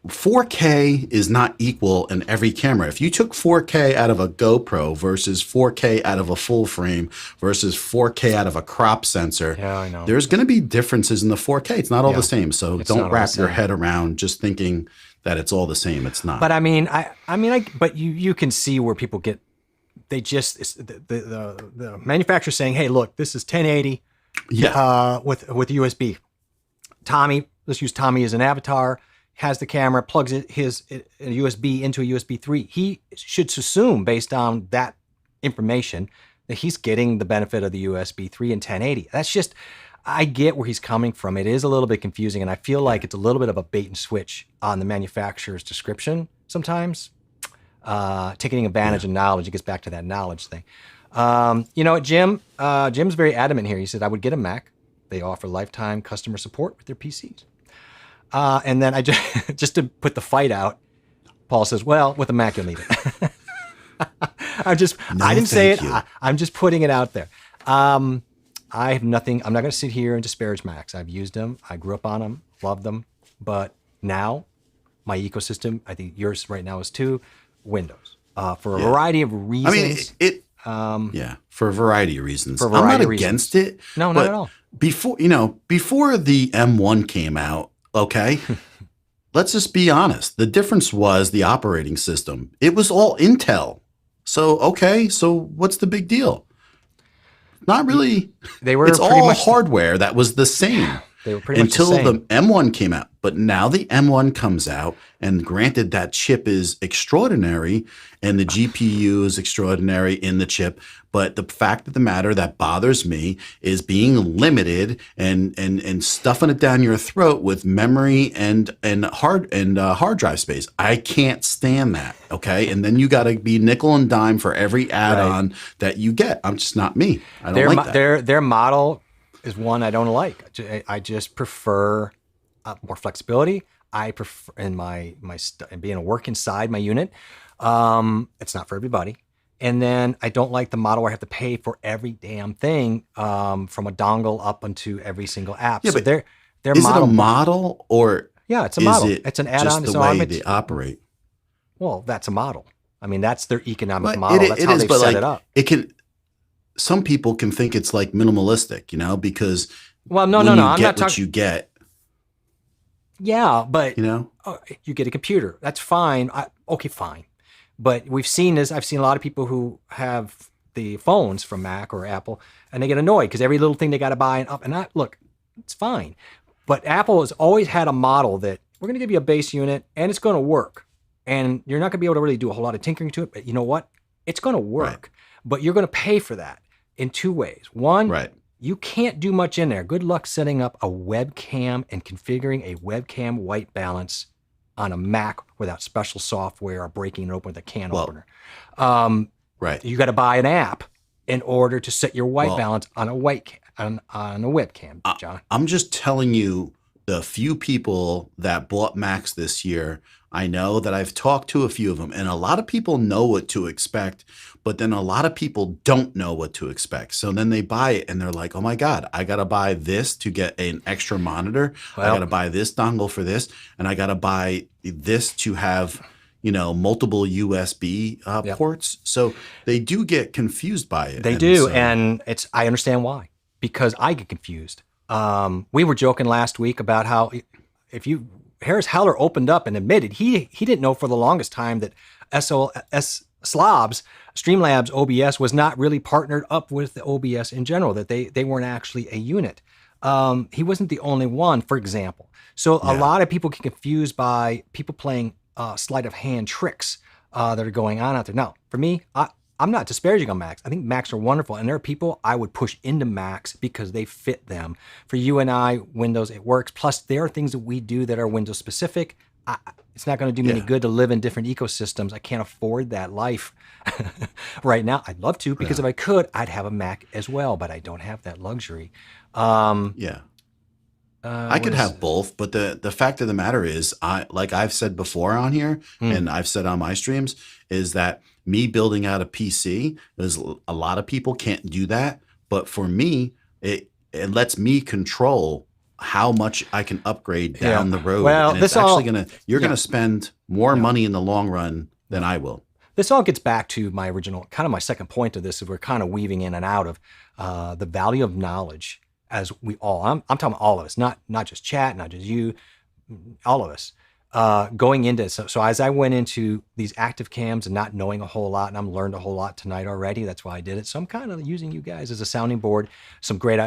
4K is not equal in every camera. If you took 4K out of a GoPro versus 4K out of a full frame versus 4K out of a crop sensor, I know. There's going to be differences in the 4K. It's not all the same. So don't wrap your head around just thinking that it's all the same. It's not. But I mean, but you can see where people get. They just the manufacturer saying, "Hey, look, this is 1080, with USB." Tommy, let's use Tommy as an avatar. Has the camera, plugs his USB into a USB 3. He should assume, based on that information, that he's getting the benefit of the USB 3 and 1080. That's just, I get where he's coming from. It is a little bit confusing, and I feel like it's a little bit of a bait and switch on the manufacturer's description sometimes. Taking advantage of knowledge. It gets back to that knowledge thing. You know what, Jim's very adamant here. He said, I would get a Mac. They offer lifetime customer support with their PCs. And then I just to put the fight out, Paul says, well, with a Mac you'll need it. I didn't say it. I'm just putting it out there. I have nothing. I'm not going to sit here and disparage Macs. I've used them. I grew up on them, loved them. But now my ecosystem, I think yours right now is too, Windows. For a variety of reasons. I mean, for a variety of reasons. I'm not against it. No, not at all. Before the M1 came out, okay, let's just be honest. The difference was the operating system. It was all Intel. So, okay, so what's the big deal? Not really. They were it's all hardware that was the same. They were pretty until much the the same. M1 came out. But now the M1 comes out, and granted, that chip is extraordinary, and the GPU is extraordinary in the chip. But the fact of the matter that bothers me is being limited and stuffing it down your throat with memory and hard drive space. I can't stand that. Okay, and then you got to be nickel and dime for every add-on that you get. I'm just not me. I don't like that. Their model is one I don't like. I just prefer more flexibility. I prefer in being able to work inside my unit. It's not for everybody. And then I don't like the model where I have to pay for every damn thing from a dongle up onto every single app. Yeah, so but their is model, it a model or yeah, it's a model. is it It's an add-on. just the way they operate? Well, that's a model. I mean, that's their economic But model. That's how they've set it up. It can. Some people can think it's like minimalistic, because no. I'm not talking what you get. Yeah, but you get a computer. That's fine. Okay, fine. But we've seen this. I've seen a lot of people who have the phones from Mac or Apple, and they get annoyed because every little thing they got to buy and up. And look, it's fine. But Apple has always had a model that we're going to give you a base unit and it's going to work. And you're not going to be able to really do a whole lot of tinkering to it. But you know what? It's going to work. Right. But you're going to pay for that in two ways. One, you can't do much in there. Good luck setting up a webcam and configuring a webcam white balance on a Mac without special software or breaking it open with a can opener. You got to buy an app in order to set your white balance on a on a webcam, John. I'm just telling you, the few people that bought Macs this year, I know that I've talked to a few of them, and a lot of people know what to expect, but then a lot of people don't know what to expect. So then they buy it and they're like, oh my God, I got to buy this to get an extra monitor. I got to buy this dongle for this. And I got to buy this to have, multiple USB ports. So they do get confused by it. They do. And I understand why, because I get confused. We were joking last week about how Harris Heller opened up and admitted he didn't know for the longest time that Streamlabs OBS was not really partnered up with the OBS in general, that they weren't actually a unit. He wasn't the only one, for example. So a lot of people get confused by people playing sleight of hand tricks that are going on out there. Now, for me, I'm not disparaging on Macs. I think Macs are wonderful. And there are people I would push into Macs because they fit them. For you and I, Windows, it works. Plus, there are things that we do that are Windows specific. It's not going to do me any good to live in different ecosystems. I can't afford that life right now. I'd love to, because if I could, I'd have a Mac as well, but I don't have that luxury. I could have both, but the fact of the matter is, like I've said before on here, and I've said on my streams, is that me building out a PC, is a lot of people can't do that, but for me, it lets me control how much I can upgrade down the road. Well, and it's actually you're gonna spend more money in the long run than I will. This all gets back to my original, kind of my second point of this, is we're kind of weaving in and out of the value of knowledge, as we all, I'm talking about all of us, not just chat, not just you, all of us, going into, so as I went into these active cams and not knowing a whole lot, and I've learned a whole lot tonight already, that's why I did it. So I'm kind of using you guys as a sounding board. Some great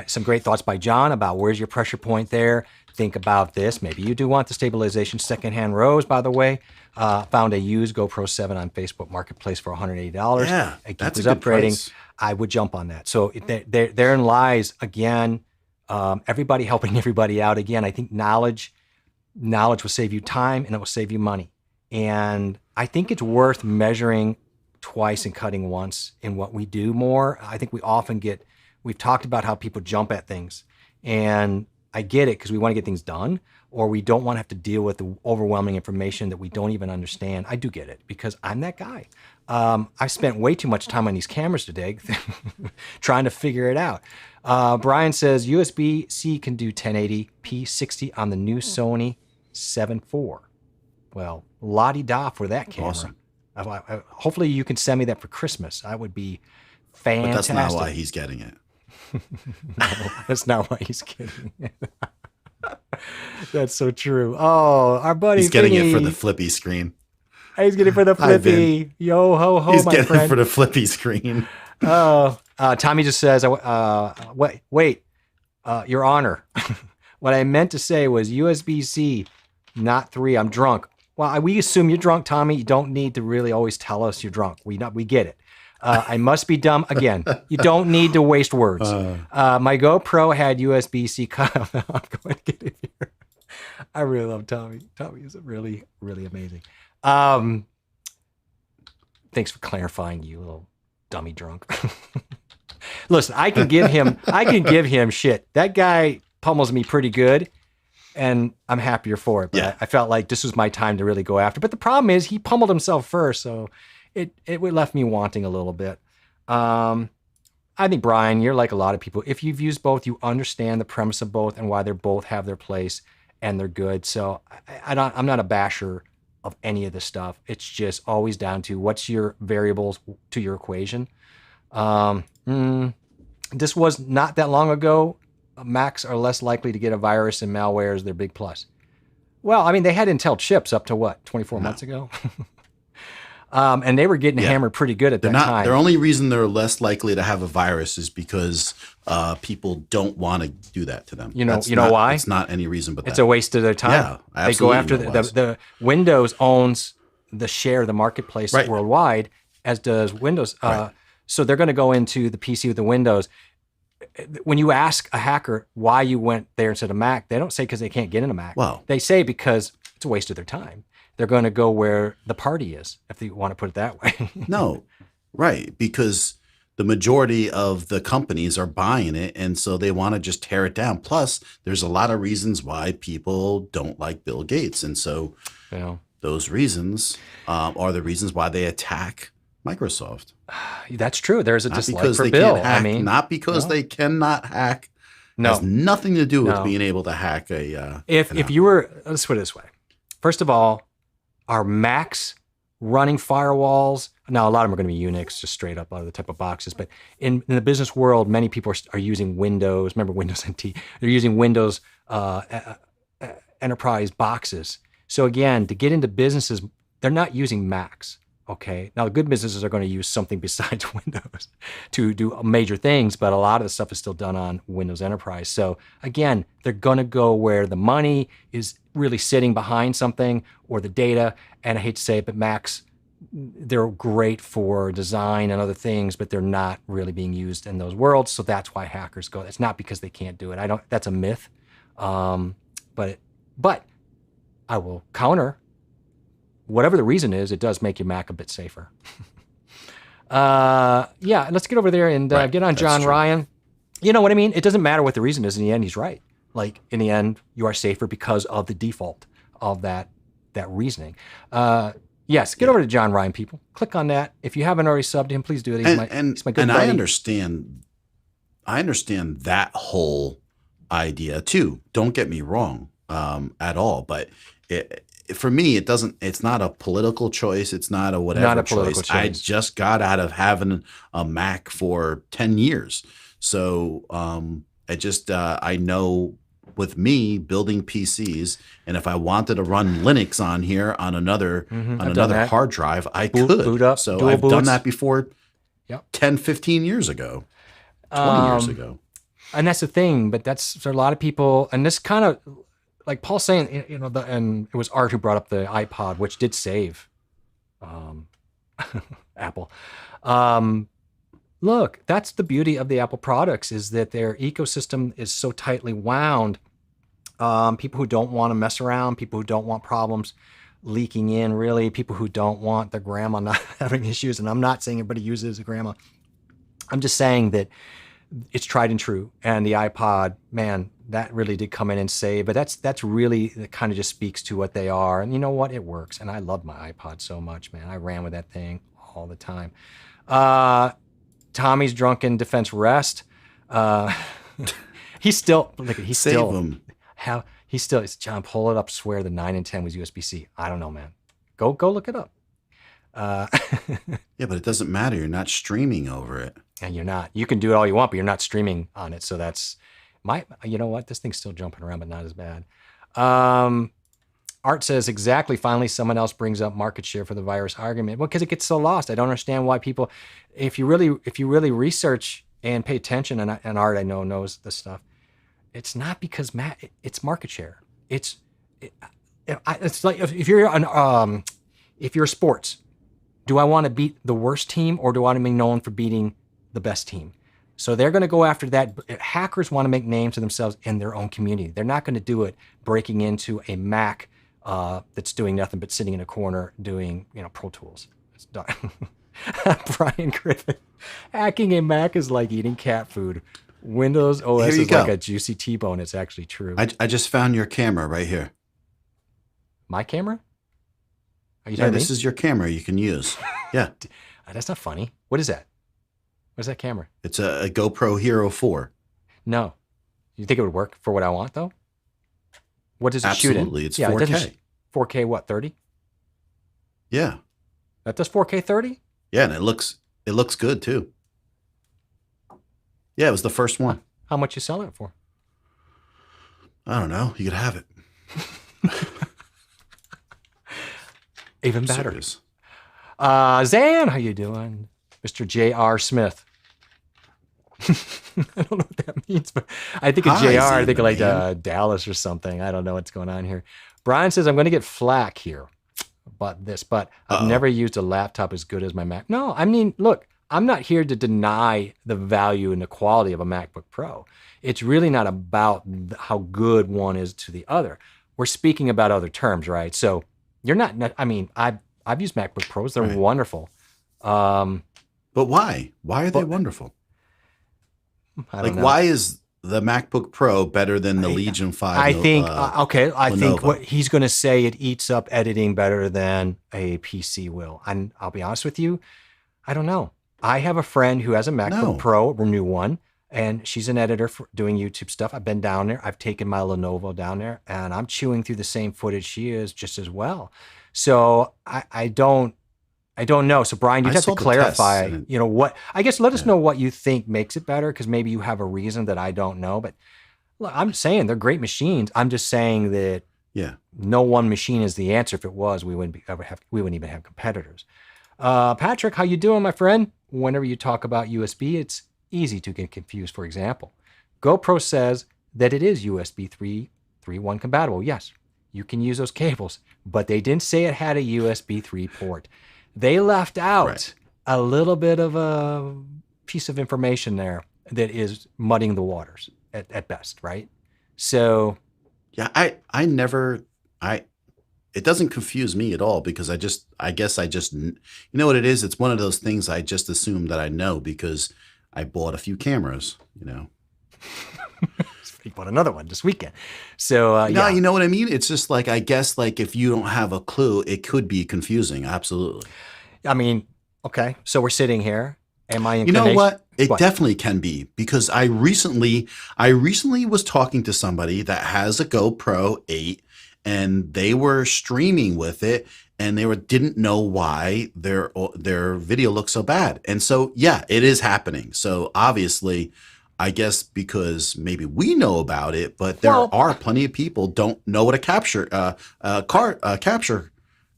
thoughts by John about where's your pressure point there. Think about this. Maybe you do want the stabilization. Secondhand rows, by the way. Found a used GoPro 7 on Facebook Marketplace for $180. Yeah, that's a good upgrading. price. I would jump on that. So therein lies, again, everybody helping everybody out. Again, I think knowledge will save you time and it will save you money. And I think it's worth measuring twice and cutting once in what we do more. I think we've talked about how people jump at things, and I get it, because we want to get things done, or we don't want to have to deal with the overwhelming information that we don't even understand. I do get it, because I'm that guy. I spent way too much time on these cameras today trying to figure it out. Brian says USB-C can do 1080p 60 on the new Sony 7 IV. Well, la-di-da for that camera. Awesome. Hopefully you can send me that for Christmas. That would be fantastic. But that's not why he's getting it. No, that's not why he's getting it. That's so true. Oh, our buddy He's getting Vinny. it for the flippy screen. He's getting it for the flippy. Yo ho ho, He's my getting friend. it for the flippy screen. Tommy just says, wait, Your Honor, What I meant to say was USB-C, not 3. I'm drunk. Well, we assume you're drunk, Tommy. You don't need to really always tell us you're drunk. We get it. I must be dumb. Again, you don't need to waste words. My GoPro had USB-C cut. I'm going to get it here. I really love Tommy. Tommy is really, really amazing. Thanks for clarifying, you little dummy drunk. Listen, I can give him shit. That guy pummels me pretty good, and I'm happier for it. But I felt like this was my time to really go after. But the problem is he pummeled himself first, so it left me wanting a little bit. I think, Brian, you're like a lot of people. If you've used both, you understand the premise of both and why they both have their place and they're good. So I'm not a basher of any of this stuff. It's just always down to what's your variables to your equation. This was not that long ago. Macs are less likely to get a virus and malware is their big plus. Well, I mean, they had Intel chips up to what, 24 months ago? And they were getting hammered pretty good at that time. The only reason they're less likely to have a virus is because people don't want to do that to them. You know why? It's not any reason but that. It's a waste of their time. Yeah, absolutely. They go after the Windows owns the share of the marketplace worldwide, as does Windows. So they're going to go into the PC with the Windows. When you ask a hacker why you went there instead of Mac, they don't say because they can't get into Mac. Well, they say because it's a waste of their time. They're going to go where the party is, if you want to put it that way. No, right. Because the majority of the companies are buying it, and so they want to just tear it down. Plus, there's a lot of reasons why people don't like Bill Gates. And so those reasons are the reasons why they attack Microsoft. That's true. There's a dislike for Bill. Not because they cannot hack. No. It has nothing to do with being able to hack a... If you were... Let's put it this way. First of all, are Macs running firewalls? Now, a lot of them are going to be Unix, just straight up out of the type of boxes. But in the business world, many people are using Windows. Remember Windows NT? They're using Windows enterprise boxes. So again, to get into businesses, they're not using Macs. Okay. Now, the good businesses are going to use something besides Windows to do major things, but a lot of the stuff is still done on Windows Enterprise. So again, they're going to go where the money is really sitting behind something or the data. And I hate to say it, but Macs, they're great for design and other things, but they're not really being used in those worlds. So that's why hackers go. It's not because they can't do it. That's a myth. But I will counter. Whatever the reason is, it does make your Mac a bit safer. Let's get over there and get on John Ryan. You know what I mean? It doesn't matter what the reason is. In the end, he's right. Like, in the end, you are safer because of the default of that reasoning. Yes, get over to John Ryan, people. Click on that. If you haven't already subbed him, please do it. He's my good buddy. I understand that whole idea too. Don't get me wrong at all. But for me, it's not a political choice. It's not a whatever choice. I just got out of having a Mac for 10 years. So I know with me building PCs, and if I wanted to run Linux on here on another hard drive, I could. Boot up, so I've done that before 10, 15 years ago, 20 years ago. And that's the thing, but that's a lot of people, and this kind of, like Paul's saying, and it was Art who brought up the iPod, which did save Apple. Look, that's the beauty of the Apple products, is that their ecosystem is so tightly wound. People who don't want to mess around, people who don't want problems leaking in, really, people who don't want their grandma not having issues. And I'm not saying everybody uses a grandma. I'm just saying that it's tried and true. And the iPod, man, that really did come in and save. But that's really, that kind of just speaks to what they are. And you know what? It works. And I love my iPod so much, man. I ran with that thing all the time. Tommy's drunken defense rest. He's still, it's John, pull it up, swear the 9 and 10 was USB-C. I don't know, man. Go look it up. Yeah, but it doesn't matter. You're not streaming over it. And you're not. You can do it all you want, but you're not streaming on it. So that's you know what? This thing's still jumping around, but not as bad. Art says, exactly, finally someone else brings up market share for the virus argument. Well, because it gets so lost. I don't understand why people, if you really research and pay attention, and Art I know knows this stuff, It's not because it's market share. It's like if you're sports, do I want to beat the worst team or do I want to be known for beating the best team? So they're going to go after that. Hackers want to make names for themselves in their own community. They're not going to do it breaking into a Mac that's doing nothing but sitting in a corner doing, Pro Tools. It's done. Brian Griffin, hacking a Mac is like eating cat food. Windows OS is like a juicy T-bone. It's actually true. I just found your camera right here. My camera? Are you talking this is your camera you can use. Yeah. That's not funny. What is that? What's that camera? It's a GoPro Hero 4. No. You think it would work for what I want, though? What does it shoot in? Absolutely. It's 4K. 4K what, 30? Yeah. That does 4K 30? Yeah, and it looks good, too. Yeah, it was the first one. How much you selling it for? I don't know. You could have it. Even better. Zan, how you doing? Mr. J.R. Smith. I don't know what that means, but I think of JR, I think of like Dallas or something. I don't know what's going on here. Brian says, I'm going to get flack here about this, but I've never used a laptop as good as my Mac. No, I mean, look, I'm not here to deny the value and the quality of a MacBook Pro. It's really not about how good one is to the other. We're speaking about other terms, right? So you're not, I mean, I've used MacBook Pros. They're wonderful. But why? Why are they wonderful? I don't know. Why is the MacBook Pro better than the Legion 5? I think, I think what he's going to say, it eats up editing better than a PC will. And I'll be honest with you, I don't know. I have a friend who has a MacBook Pro, a new one, and she's an editor for doing YouTube stuff. I've been down there. I've taken my Lenovo down there, and I'm chewing through the same footage she is just as well. So I don't know. So Brian, you'd have to clarify, what, I guess let us know what you think makes it better, because maybe you have a reason that I don't know. But look, I'm saying they're great machines. I'm just saying that no one machine is the answer. If it was, we wouldn't even have competitors. Patrick, how you doing, my friend? Whenever you talk about USB, it's easy to get confused. For example, GoPro says that it is USB 3.1 compatible. Yes, you can use those cables, but they didn't say it had a USB 3 port. They left out a little bit of a piece of information there that is muddying the waters at best, right? So, yeah, it doesn't confuse me at all, because I guess you know what it is? It's one of those things I just assume that I know because I bought a few cameras, You bought another one this weekend. So, no, you know what I mean? It's just like, I guess, like, if you don't have a clue, it could be confusing. Absolutely. I mean, okay. So we're sitting here. Am I You know what? It definitely can be, because I recently was talking to somebody that has a GoPro 8, and they were streaming with it, and they didn't know why their video looked so bad. And so, yeah, it is happening. So obviously, I guess because maybe we know about it, but there are plenty of people don't know what a capture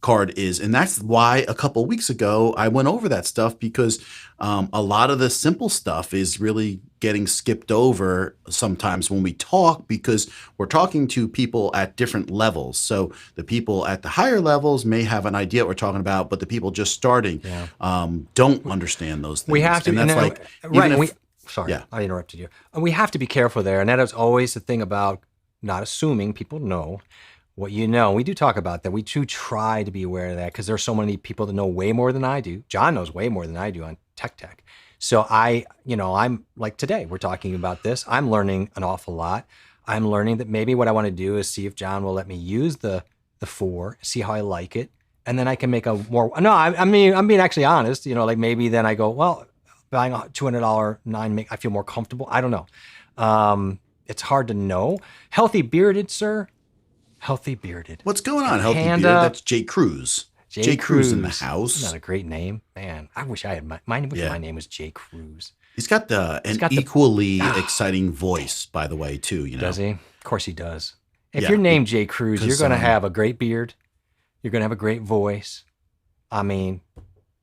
card is. And that's why a couple of weeks ago I went over that stuff, because a lot of the simple stuff is really getting skipped over sometimes when we talk, because we're talking to people at different levels. So the people at the higher levels may have an idea what we're talking about, but the people just starting don't understand those things. We have to, and that's like, sorry, I interrupted you. And we have to be careful there. And that is always the thing about not assuming people know what you know. We do talk about that. We do try to be aware of that, because there's so many people that know way more than I do. John knows way more than I do on tech. So I'm like, today we're talking about this. I'm learning an awful lot. I'm learning that maybe what I want to do is see if John will let me use the 4, see how I like it. And then I can make I'm being actually honest, like maybe then I go, well, buying a $200 9 I feel more comfortable. I don't know. It's hard to know. Healthy Bearded, sir. Healthy Bearded. What's going on, Healthy Bearded? That's Jay Cruz. Jay Cruz in the house. Isn't that a great name? Man, I wish I had my name was Jay Cruz. He's got an equally exciting voice, by the way, too. Does he? Of course he does. If you're named Jay Cruz, you're going to have a great beard. You're going to have a great voice. I mean,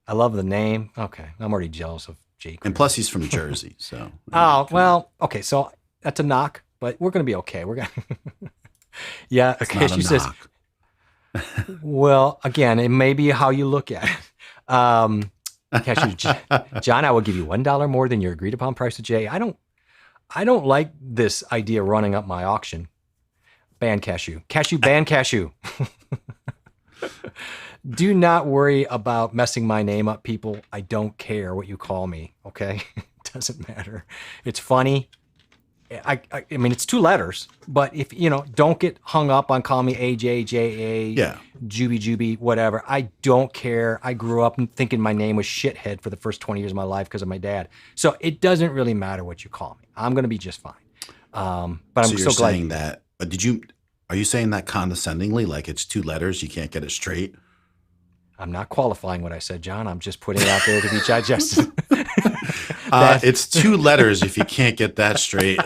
I love the name. Okay, I'm already jealous of Jay Cruz. And plus, he's from Jersey, so. Oh, well, okay, so that's a knock. but we're going to be okay. We're going to, yeah. It's Okay. not a She says, knock. well, again, it may be how you look at it. Cashew, John, I will give you $1 more than your agreed upon price to Jay. I don't like this idea running up my auction. Ban Cashew. Ban Cashew. Do not worry about messing my name up, people. I don't care what you call me, okay? It doesn't matter. It's funny. I mean, it's 2 letters, but if, don't get hung up on calling me AJ, JA, Juby, whatever. I don't care. I grew up thinking my name was Shithead for the first 20 years of my life because of my dad. So it doesn't really matter what you call me. I'm going to be just fine. But I'm you're so glad. saying that, are you saying that condescendingly? Like it's 2 letters, you can't get it straight? I'm not qualifying what I said, John. I'm just putting it out there to be digested. It's 2 letters. If you can't get that straight,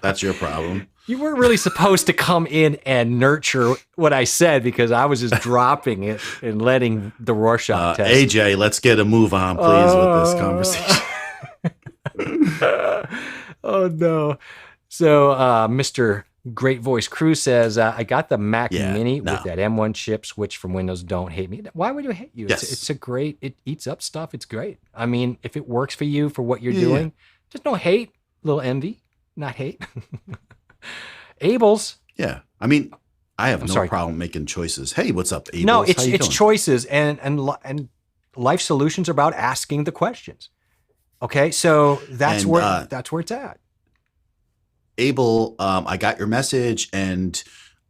that's your problem. You weren't really supposed to come in and nurture what I said because I was just dropping it and letting the Rorschach test. AJ, let's get a move on, please, with this conversation. Oh, no. So Mr. Great Voice Crew says, I got the Mac Mini with that M1 chip switch from Windows. Don't hate me. Why would you hate you? Yes. It's a great, it eats up stuff. It's great. I mean, if it works for you for what you're doing, just no hate, little envy, not hate. Abel's. Yeah. I mean, I have no problem making choices. Hey, what's up, Abel's? No, it's choices and life solutions are about asking the questions. Okay. So that's where it's at. Abel, I got your message and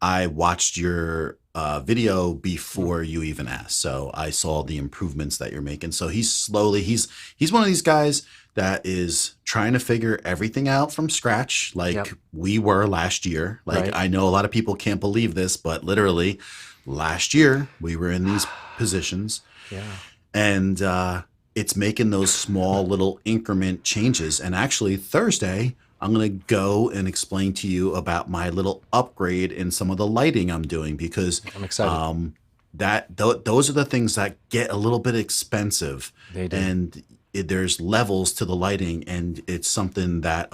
I watched your video before you even asked. So I saw the improvements that you're making. So he's one of these guys that is trying to figure everything out from scratch, like we were last year. Like I know a lot of people can't believe this, but literally last year we were in these positions. Yeah. And it's making those small little increment changes. And actually Thursday, I'm going to go and explain to you about my little upgrade in some of the lighting I'm doing because I'm excited. Those are the things that get a little bit expensive. They do. And there's levels to the lighting, and it's something that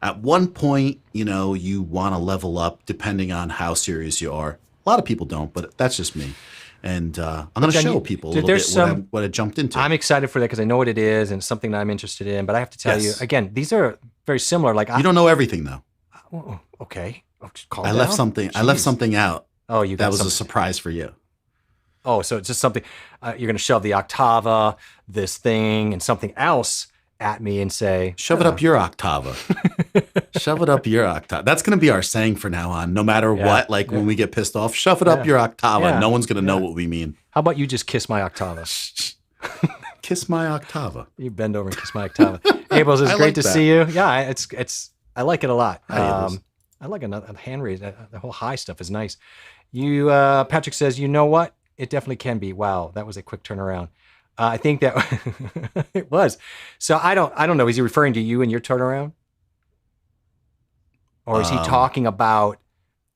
at one point, you want to level up depending on how serious you are. A lot of people don't, but that's just me. And I'm going to show people a little bit what I jumped into. I'm excited for that because I know what it is and it's something that I'm interested in. But I have to tell you, again, these are very similar. Like you don't know everything, though. Okay. I left something out. Oh, you got that was a surprise for you. Oh, so it's just something you're going to shove the Octava, this thing, and something else at me and say, shove it up your Octava. Shove it up your Octava. That's going to be our saying for now on, no matter what. Like when we get pissed off, shove it up your Octava. Yeah. No one's going to know what we mean. How about you just kiss my Octava? Kiss my Octava. You bend over and kiss my Octava. Abels, it's great to see you. Yeah, it's. I like it a lot. I like a hand raise. The whole high stuff is nice. You, Patrick says, you know what? It definitely can be. Wow, that was a quick turnaround. I think that it was. So I don't know. Is he referring to you and your turnaround, or is he talking about?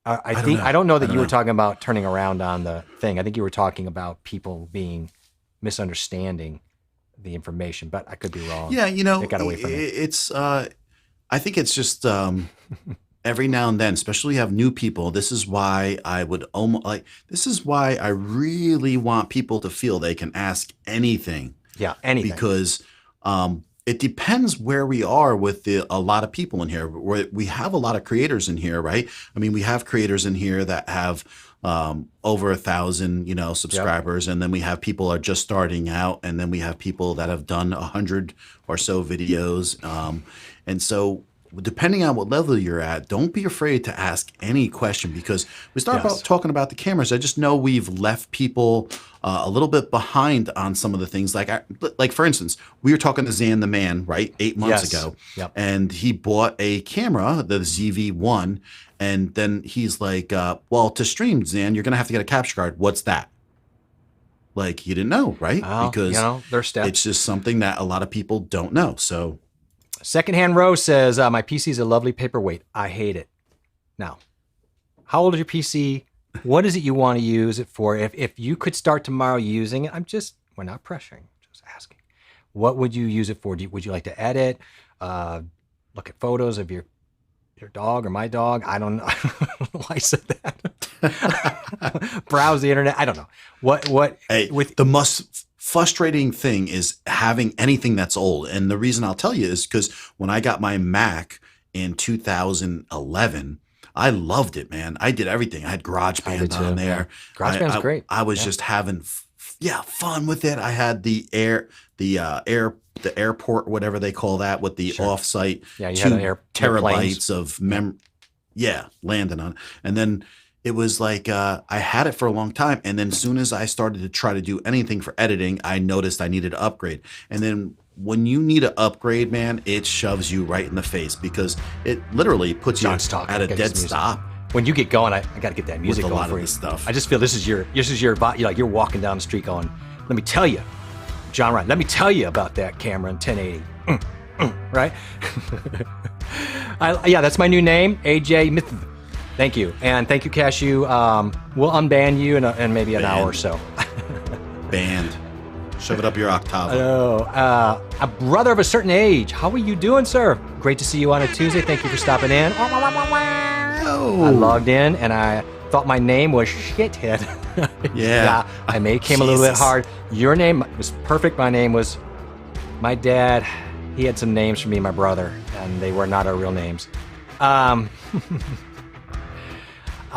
I don't know that you were talking about turning around on the thing. I think you were talking about people misunderstanding the information, but I could be wrong. Yeah, it got away from me. It's. I think it's just every now and then, especially you have new people. This is why I would this is why I really want people to feel they can ask anything. Yeah, anything. Because it depends where we are with a lot of people in here. We have a lot of creators in here, right? I mean, we have creators in here that have over 1,000, subscribers. Yep. And then we have people are just starting out. And then we have people that have done 100 or so videos. And so depending on what level you're at, don't be afraid to ask any question because we start about talking about the cameras. I just know we've left people a little bit behind on some of the things. Like for instance, we were talking to Zan the Man, right, 8 months ago, and he bought a camera, the ZV-1, and then he's like, well, to stream, Zan, you're going to have to get a capture card. What's that? Like, you didn't know, right? Because there's steps. It's just something that a lot of people don't know, so... Secondhand Rose says, my PC is a lovely paperweight. I hate it. Now, how old is your PC? What is it you want to use it for? If you could start tomorrow using it, we're not pressuring, just asking. What would you use it for? Would you like to edit, look at photos of your your dog or my dog. I don't know. I don't know why I said that. Browse the internet. I don't know. What Hey, the most frustrating thing is having anything that's old. And the reason I'll tell you is because when I got my Mac in 2011, I loved it, man. I did everything. I had GarageBand on there. GarageBand's great. I was just having fun with it. I had the airport, whatever they call that, with the offsite, you 2 had terabytes of mem. Yeah, landing on it. And then it was like I had it for a long time. And then as soon as I started to try to do anything for editing, I noticed I needed to upgrade. And then when you need an upgrade, man, it shoves you right in the face because it literally puts you at a dead stop. When you get going, I got to get that music with a going lot for of you. this stuff. I just feel this is your you're walking down the street going, let me tell you, John Ryan, let me tell you about that camera in 1080. Right? That's my new name, AJ Myth. Thank you. And thank you, Cashew. We'll unban you in maybe an hour or so. Banned. Shove it up your octave. A brother of a certain age. How are you doing, sir? Great to see you on a Tuesday. Thank you for stopping in. I logged in and I thought my name was Shithead. Yeah. I came a little bit hard. Your name was perfect. My name was my dad. He had some names for me and my brother, and they were not our real names. I'll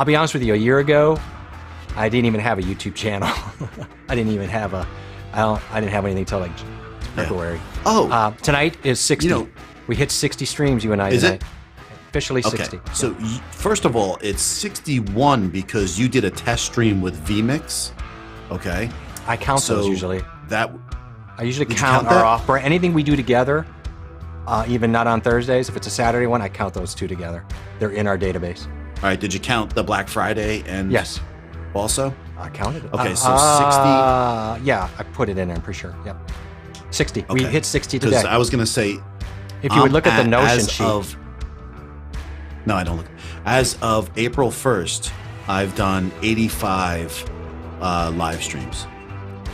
be honest with you. A year ago, I didn't even have a YouTube channel. I didn't have anything until like February. Oh. Tonight is 60. We hit 60 streams, you and I, tonight. Officially 60. Okay. So first of all, it's 61 because you did a test stream with vMix. Okay. I count those usually. I usually count our off-brand. Anything we do together, even not on Thursdays, if it's a Saturday one, I count those 2 together. They're in our database. All right. Did you count the Black Friday and yes, also? I counted it. Okay, so 60. Yeah, I put it in there, I'm pretty sure. Yep. 60. Okay. We hit 60 today. Because I was going to say, if you would look at the Notion sheet. No, I don't look. As of April 1st, I've done 85 live streams.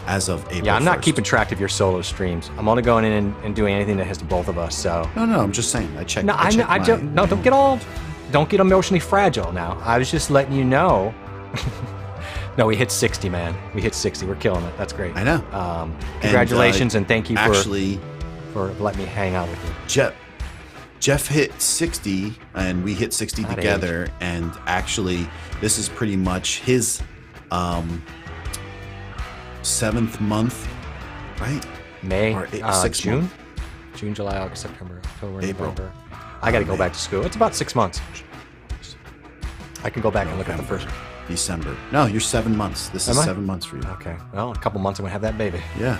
As of April 1st. Yeah, I'm not keeping track of your solo streams. I'm only going in and doing anything that has to both of us. So. No, I'm just saying. I checked. Don't get emotionally fragile now. I was just letting you know. No, we hit 60, man. We hit 60. We're killing it. That's great. I know. Congratulations and thank you for letting me hang out with you. Jeff hit 60 and we hit 60 together. And actually, this is pretty much his 7th month, right? May, or 6 June? month. June, July, August, September, October, April. November. I got to go back to school. It's about 6 months. I can go back and look at the first. December. No, you're 7 months. This is 7 months for you. Okay. Well, a couple months I'm going to have that baby. Yeah.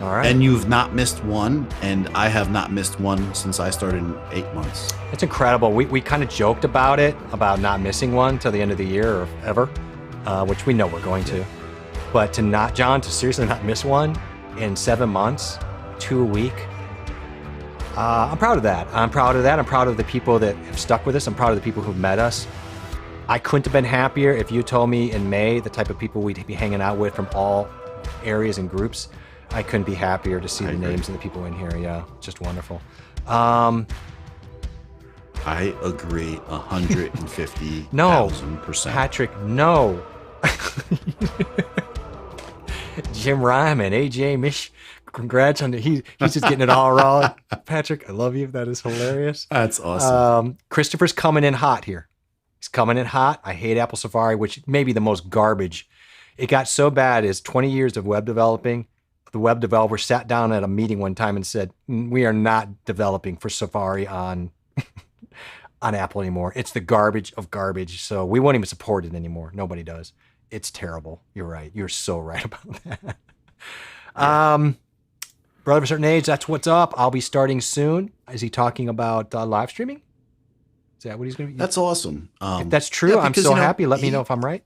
All right. And you've not missed one, and I have not missed one since I started in 8 months. It's incredible. We kind of joked about it, about not missing one till the end of the year or ever, which we know we're going to. But to seriously not miss one in 7 months, 2 a week, I'm proud of that. I'm proud of the people that have stuck with us. I'm proud of the people who've met us. I couldn't have been happier if you told me in May the type of people we'd be hanging out with from all areas and groups. I couldn't be happier to see the names of the people in here. Yeah, just wonderful. I agree 150,000%. No, Patrick, no. Jim Ryman, AJ Mish, congrats on he's just getting it all wrong. Patrick, I love you. That is hilarious. That's awesome. Christopher's coming in hot here. He's coming in hot. I hate Apple Safari, which may be the most garbage. It got so bad is 20 years of web developing. The web developer sat down at a meeting one time and said, we are not developing for Safari on Apple anymore. It's the garbage of garbage. So we won't even support it anymore. Nobody does. It's terrible. You're right. You're so right about that. Yeah. Brother of a certain age, that's what's up. I'll be starting soon. Is he talking about live streaming? Is that what he's going to be? That's awesome. If that's true, I'm so happy. Let me know if I'm right.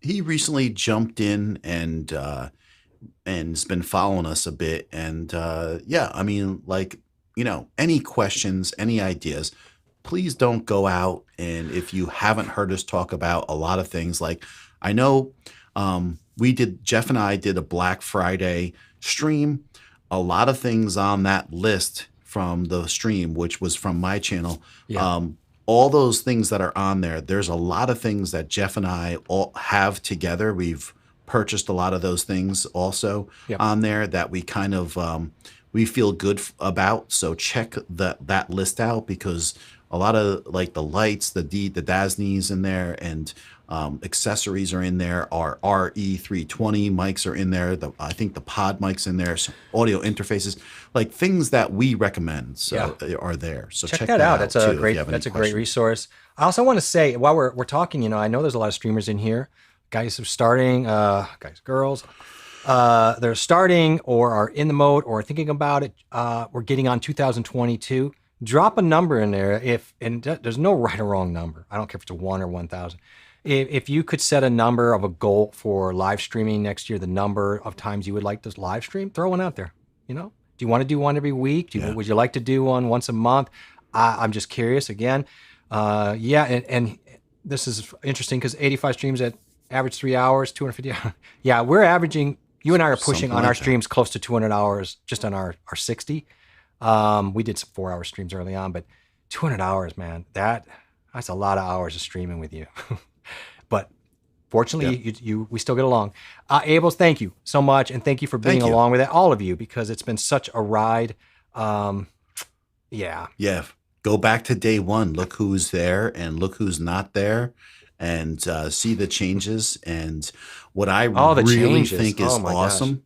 He recently jumped in and has been following us a bit. And I mean, like, any questions, any ideas, please don't go out. And if you haven't heard us talk about a lot of things, like I know Jeff and I did a Black Friday stream. A lot of things on that list from the stream, which was from my channel, all those things that are on there, there's a lot of things that Jeff and I all have together. We've purchased a lot of those things also Yep. on there that we kind of we feel good about. So check that list out, because a lot of like the lights, the DASNYs in there, and accessories are in there. Our RE320 mics are in there. I think the pod mics in there. Some audio interfaces, like things that we recommend, so are there. So check that out. That's a great resource. I also want to say, while we're talking, I know there's a lot of streamers in here, guys who are starting, girls. They're starting or are in the mode or thinking about it. We're getting on 2022. Drop a number in there there's no right or wrong number. I don't care if it's a 1 or 1,000. If you could set a number of a goal for live streaming next year, the number of times you would like to live stream, throw one out there. Do you want to do one every week? Would you like to do one once a month? I'm just curious again. And this is interesting because 85 streams at average 3 hours, 250 hours. Yeah, we're averaging, you and I are pushing on our streams close to 200 hours just on our 60. We did some 4-hour streams early on, but 200 hours, man, that's a lot of hours of streaming with you. But fortunately, we still get along. Abels, thank you so much. And thank you for being along with it, all of you, because it's been such a ride. Yeah. Go back to day one. Look who's there and look who's not there, and see the changes. And what I really think is awesome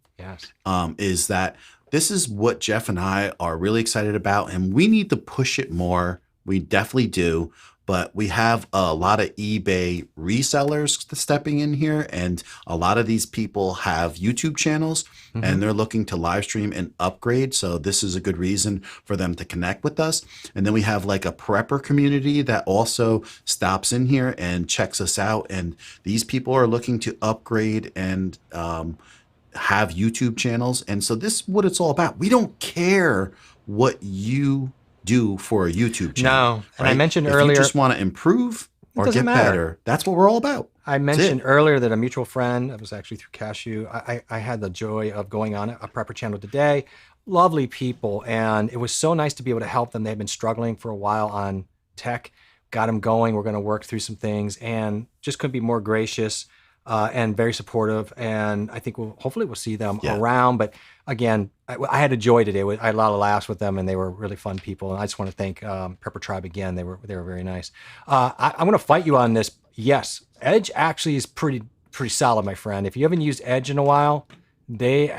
is that this is what Jeff and I are really excited about, and we need to push it more. We definitely do. But we have a lot of eBay resellers stepping in here, and a lot of these people have YouTube channels, and they're looking to live stream and upgrade. So this is a good reason for them to connect with us. And then we have like a prepper community that also stops in here and checks us out. And these people are looking to upgrade and have YouTube channels. And so this is what it's all about. We don't care what you do for a YouTube channel. No, and I mentioned earlier, if you just want to improve or get better, that's what we're all about. I mentioned earlier that a mutual friend, that was actually through Cashew, I had the joy of going on a prepper channel today. Lovely people, and it was so nice to be able to help them. They've been struggling for a while on tech, got them going. We're going to work through some things, and just couldn't be more gracious and very supportive. And I think hopefully we'll see them around. But again, I had a joy today. I had a lot of laughs with them, and they were really fun people. And I just want to thank Prepper Tribe again. They were very nice. I'm going to fight you on this. Yes, Edge actually is pretty solid, my friend. If you haven't used Edge in a while, they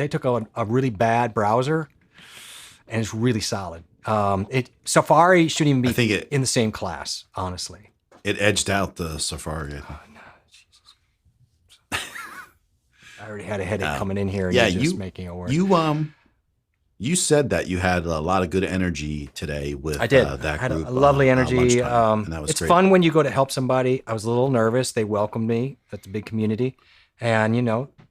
took a really bad browser, and it's really solid. Safari shouldn't even be in the same class, honestly. It edged out the Safari, I think. I already had a headache coming in here. And you're just making it work. You said that you had a lot of good energy today with I did. That I had group. A lovely energy. And that was it's great. fun when you go to help somebody. I was a little nervous. They welcomed me. That's a big community. And,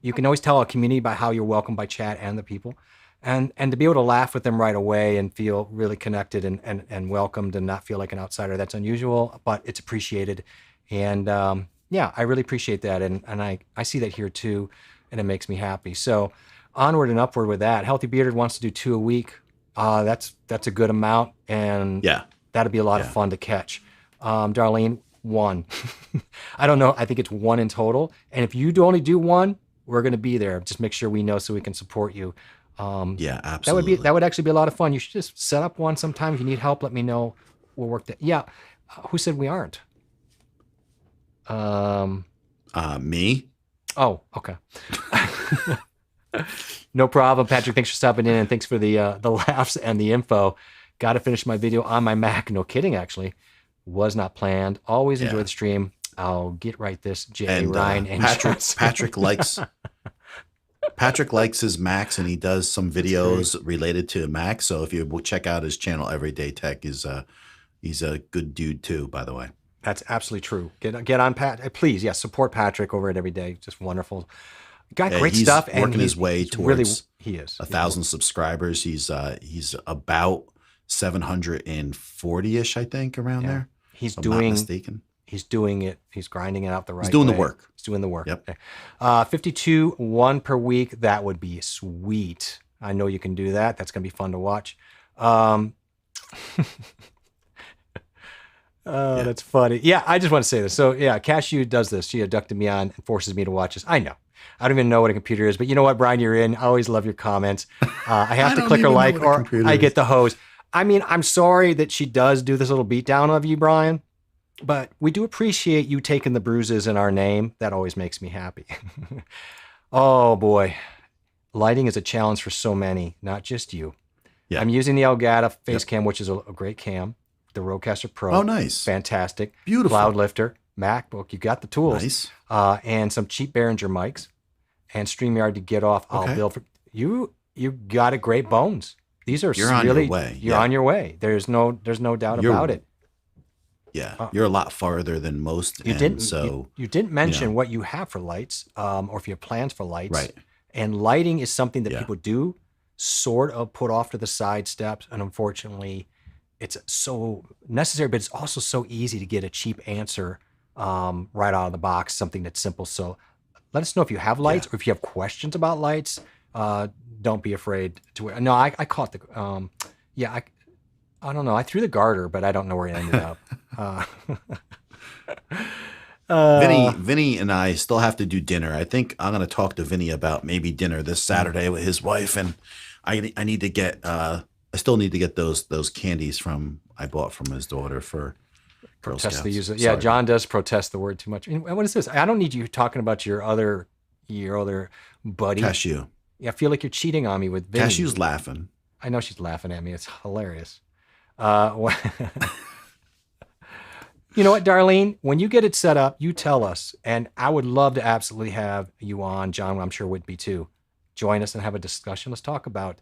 you can always tell a community by how you're welcomed by chat and the people. And to be able to laugh with them right away and feel really connected and welcomed and not feel like an outsider, that's unusual, but it's appreciated. And I really appreciate that. And I see that here too. And it makes me happy. So onward and upward with that. Healthy Bearded wants to do 2 a week. That's a good amount, and that'll be a lot of fun to catch. Darlene, 1. I don't know. I think it's 1 in total. And if you only do 1, we're going to be there. Just make sure we know so we can support you. Absolutely. That would actually be a lot of fun. You should just set up one sometime. If you need help, let me know. We'll work that. Yeah. Who said we aren't? Me. Oh, okay. No problem, Patrick. Thanks for stopping in, and thanks for the laughs and the info. Got to finish my video on my Mac. No kidding, actually. Was not planned. Always enjoy the stream. I'll get right this. Jay, Ryan, and Patrick likes his Macs, and he does some videos related to Mac. So if you check out his channel, Everyday Tech, he's a good dude too, by the way. That's absolutely true. Get on Pat. Please, support Patrick over at Everyday. Just wonderful. Got great stuff. He's working his way towards he is 1,000 subscribers. He's about 740-ish, I think, around there. He's I'm not mistaken. He's doing it. He's grinding it out the right way. He's doing the work. He's doing the work. Yep. Okay. 52, 1 per week. That would be sweet. I know you can do that. That's going to be fun to watch. Oh, Yeah. that's funny. Yeah, I just want to say this. So, yeah, Cashew does this. She abducted me on and forces me to watch this. I know. I don't even know what a computer is, but you know what, Brian? You're in. I always love your comments. I have I to don't click or even know like, what a or computer I is. get the hose. I mean, I'm sorry that she does do this little beatdown of you, Brian, but we do appreciate you taking the bruises in our name. That always makes me happy. Oh, boy. Lighting is a challenge for so many, not just you. Yeah. I'm using the Elgato face Yep. cam, which is a great cam. The Rodecaster Pro. Oh, nice. Fantastic. Beautiful. Cloud Lifter, MacBook. You got the tools. Nice. And some cheap Behringer mics and StreamYard to get off. I'll Okay. build for you. You got a great bones. These are You're on really your way. You're Yeah. on your way. There's no doubt You're- about it. Yeah. You're a lot farther than most. You and didn't. So You didn't mention know. what you have for lights, or if you have plans for lights. Right. And lighting is something that Yeah. people do sort of put off to the side steps, and unfortunately, it's so necessary, but it's also so easy to get a cheap answer right out of the box. Something that's simple. So let us know if you have lights or if you have questions about lights. Don't be afraid to. No, I caught the. Yeah, I don't know. I threw the garter, but I don't know where it ended up. Vinny and I still have to do dinner. I think I'm going to talk to Vinny about maybe dinner this Saturday with his wife, and I need to get. I still need to get those candies I bought from his daughter for Girl Protest Scouts. the use of, yeah, Sorry. John does protest the word too much. And what is this? I don't need you talking about your other buddy. Cashew. Yeah, I feel like you're cheating on me with Vinny. Cashew's laughing. I know she's laughing at me. It's hilarious. You know what, Darlene? When you get it set up, you tell us. And I would love to absolutely have you on. John, I'm sure would be too. Join us and have a discussion. Let's talk about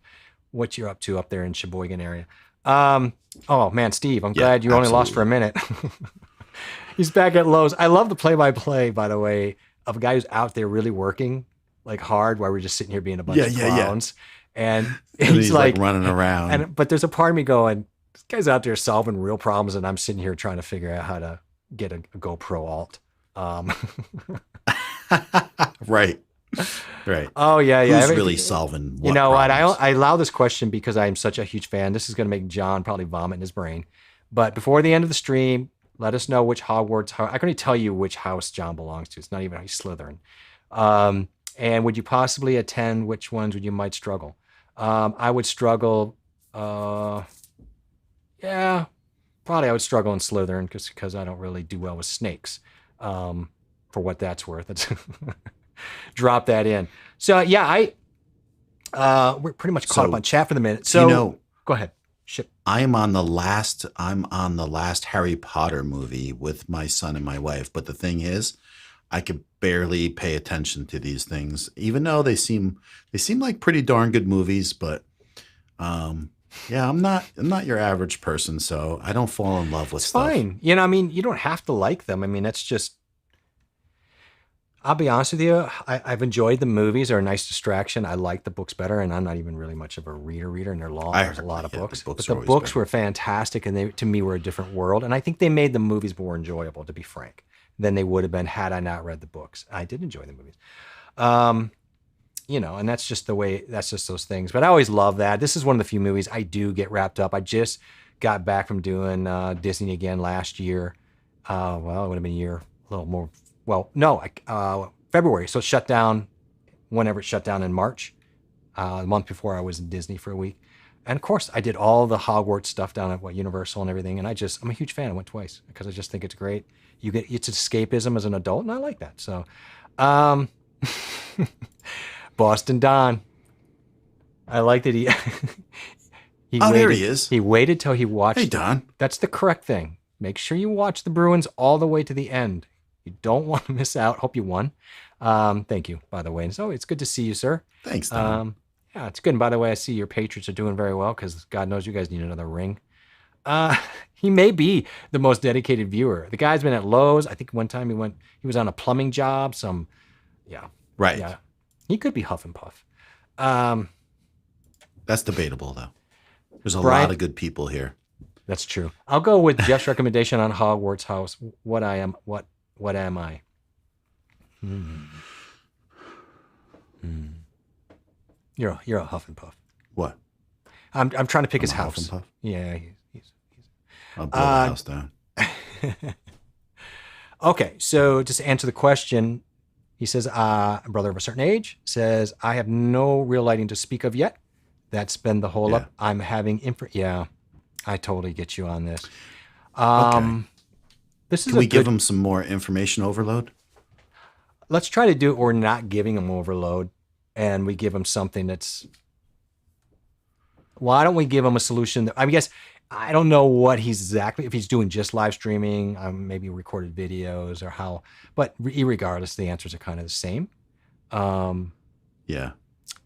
what you're up to up there in Sheboygan area. Oh, man, Steve, I'm glad you only lost for a minute. He's back at Lowe's. I love the play-by-play, by the way, of a guy who's out there really working like hard while we're just sitting here being a bunch of clowns. And He's like running around. But there's a part of me going, this guy's out there solving real problems, and I'm sitting here trying to figure out how to get a GoPro alt. Right. Oh, yeah. Who's really solving what You know problems? what? I allow this question because I am such a huge fan. This is going to make John probably vomit in his brain. But before the end of the stream, let us know which Hogwarts house. I can only tell you which house John belongs to. It's not even he's Slytherin. And would you possibly attend? Which ones would you might struggle? I would struggle. Yeah, probably I would struggle in Slytherin because I don't really do well with snakes. For what that's worth. It's drop that in. So yeah, we're pretty much caught up on chat for the minute. So go ahead. Ship. I'm on the last Harry Potter movie with my son and my wife. But the thing is, I could barely pay attention to these things, even though they seem like pretty darn good movies. But yeah, I'm not your average person, so I don't fall in love with stuff. Fine. You know, I mean, you don't have to like them. I mean, that's just. I'll be honest with you. I've enjoyed the movies. They're a nice distraction. I like the books better, and I'm not even really much of a reader, and they're long. There's a lot of books. But the books were fantastic, and they, to me, were a different world. And I think they made the movies more enjoyable, to be frank, than they would have been had I not read the books. I did enjoy the movies. You know, and that's just the way, that's just those things. But I always love that. This is one of the few movies I do get wrapped up. I just got back from doing Disney again last year. Well, it would have been a year, a little more. Well, no, February. So it shut down whenever it shut down in March, the month before I was in Disney for a week. And of course, I did all the Hogwarts stuff down at Universal and everything. And I'm a huge fan. I went twice because I just think it's great. It's escapism as an adult, and I like that. So, Boston Don. I like that he. There he is. He waited till he watched. Hey, Don. That's the correct thing. Make sure you watch the Bruins all the way to the end. You don't want to miss out. Hope you won. Thank you, by the way. And so it's good to see you, sir. Thanks, Don. Yeah, it's good. And by the way, I see your Patriots are doing very well because God knows you guys need another ring. He may be the most dedicated viewer. The guy's been at Lowe's. I think one time he was on a plumbing job. Right. Yeah. He could be Huff and Puff. That's debatable, though. There's a Brian, lot of good people here. That's true. I'll go with Jeff's recommendation on Hogwarts House. What am I? You're a Huff and Puff. What? I'm trying to pick his a Huff house. and Puff? Yeah, he's I'll blow the house down. Okay, so just to answer the question, he says, a brother of a certain age says, I have no real lighting to speak of yet. That's been the whole Yeah. up. I'm having Yeah, I totally get you on this. Okay. This is Can a we give good, them some more information overload? let's try to do it. We're not giving them overload and we give them something that's, why don't we give him a solution that, I guess, I don't know what he's exactly, if he's doing just live streaming, maybe recorded videos or how, but regardless, the answers are kind of the same. Yeah.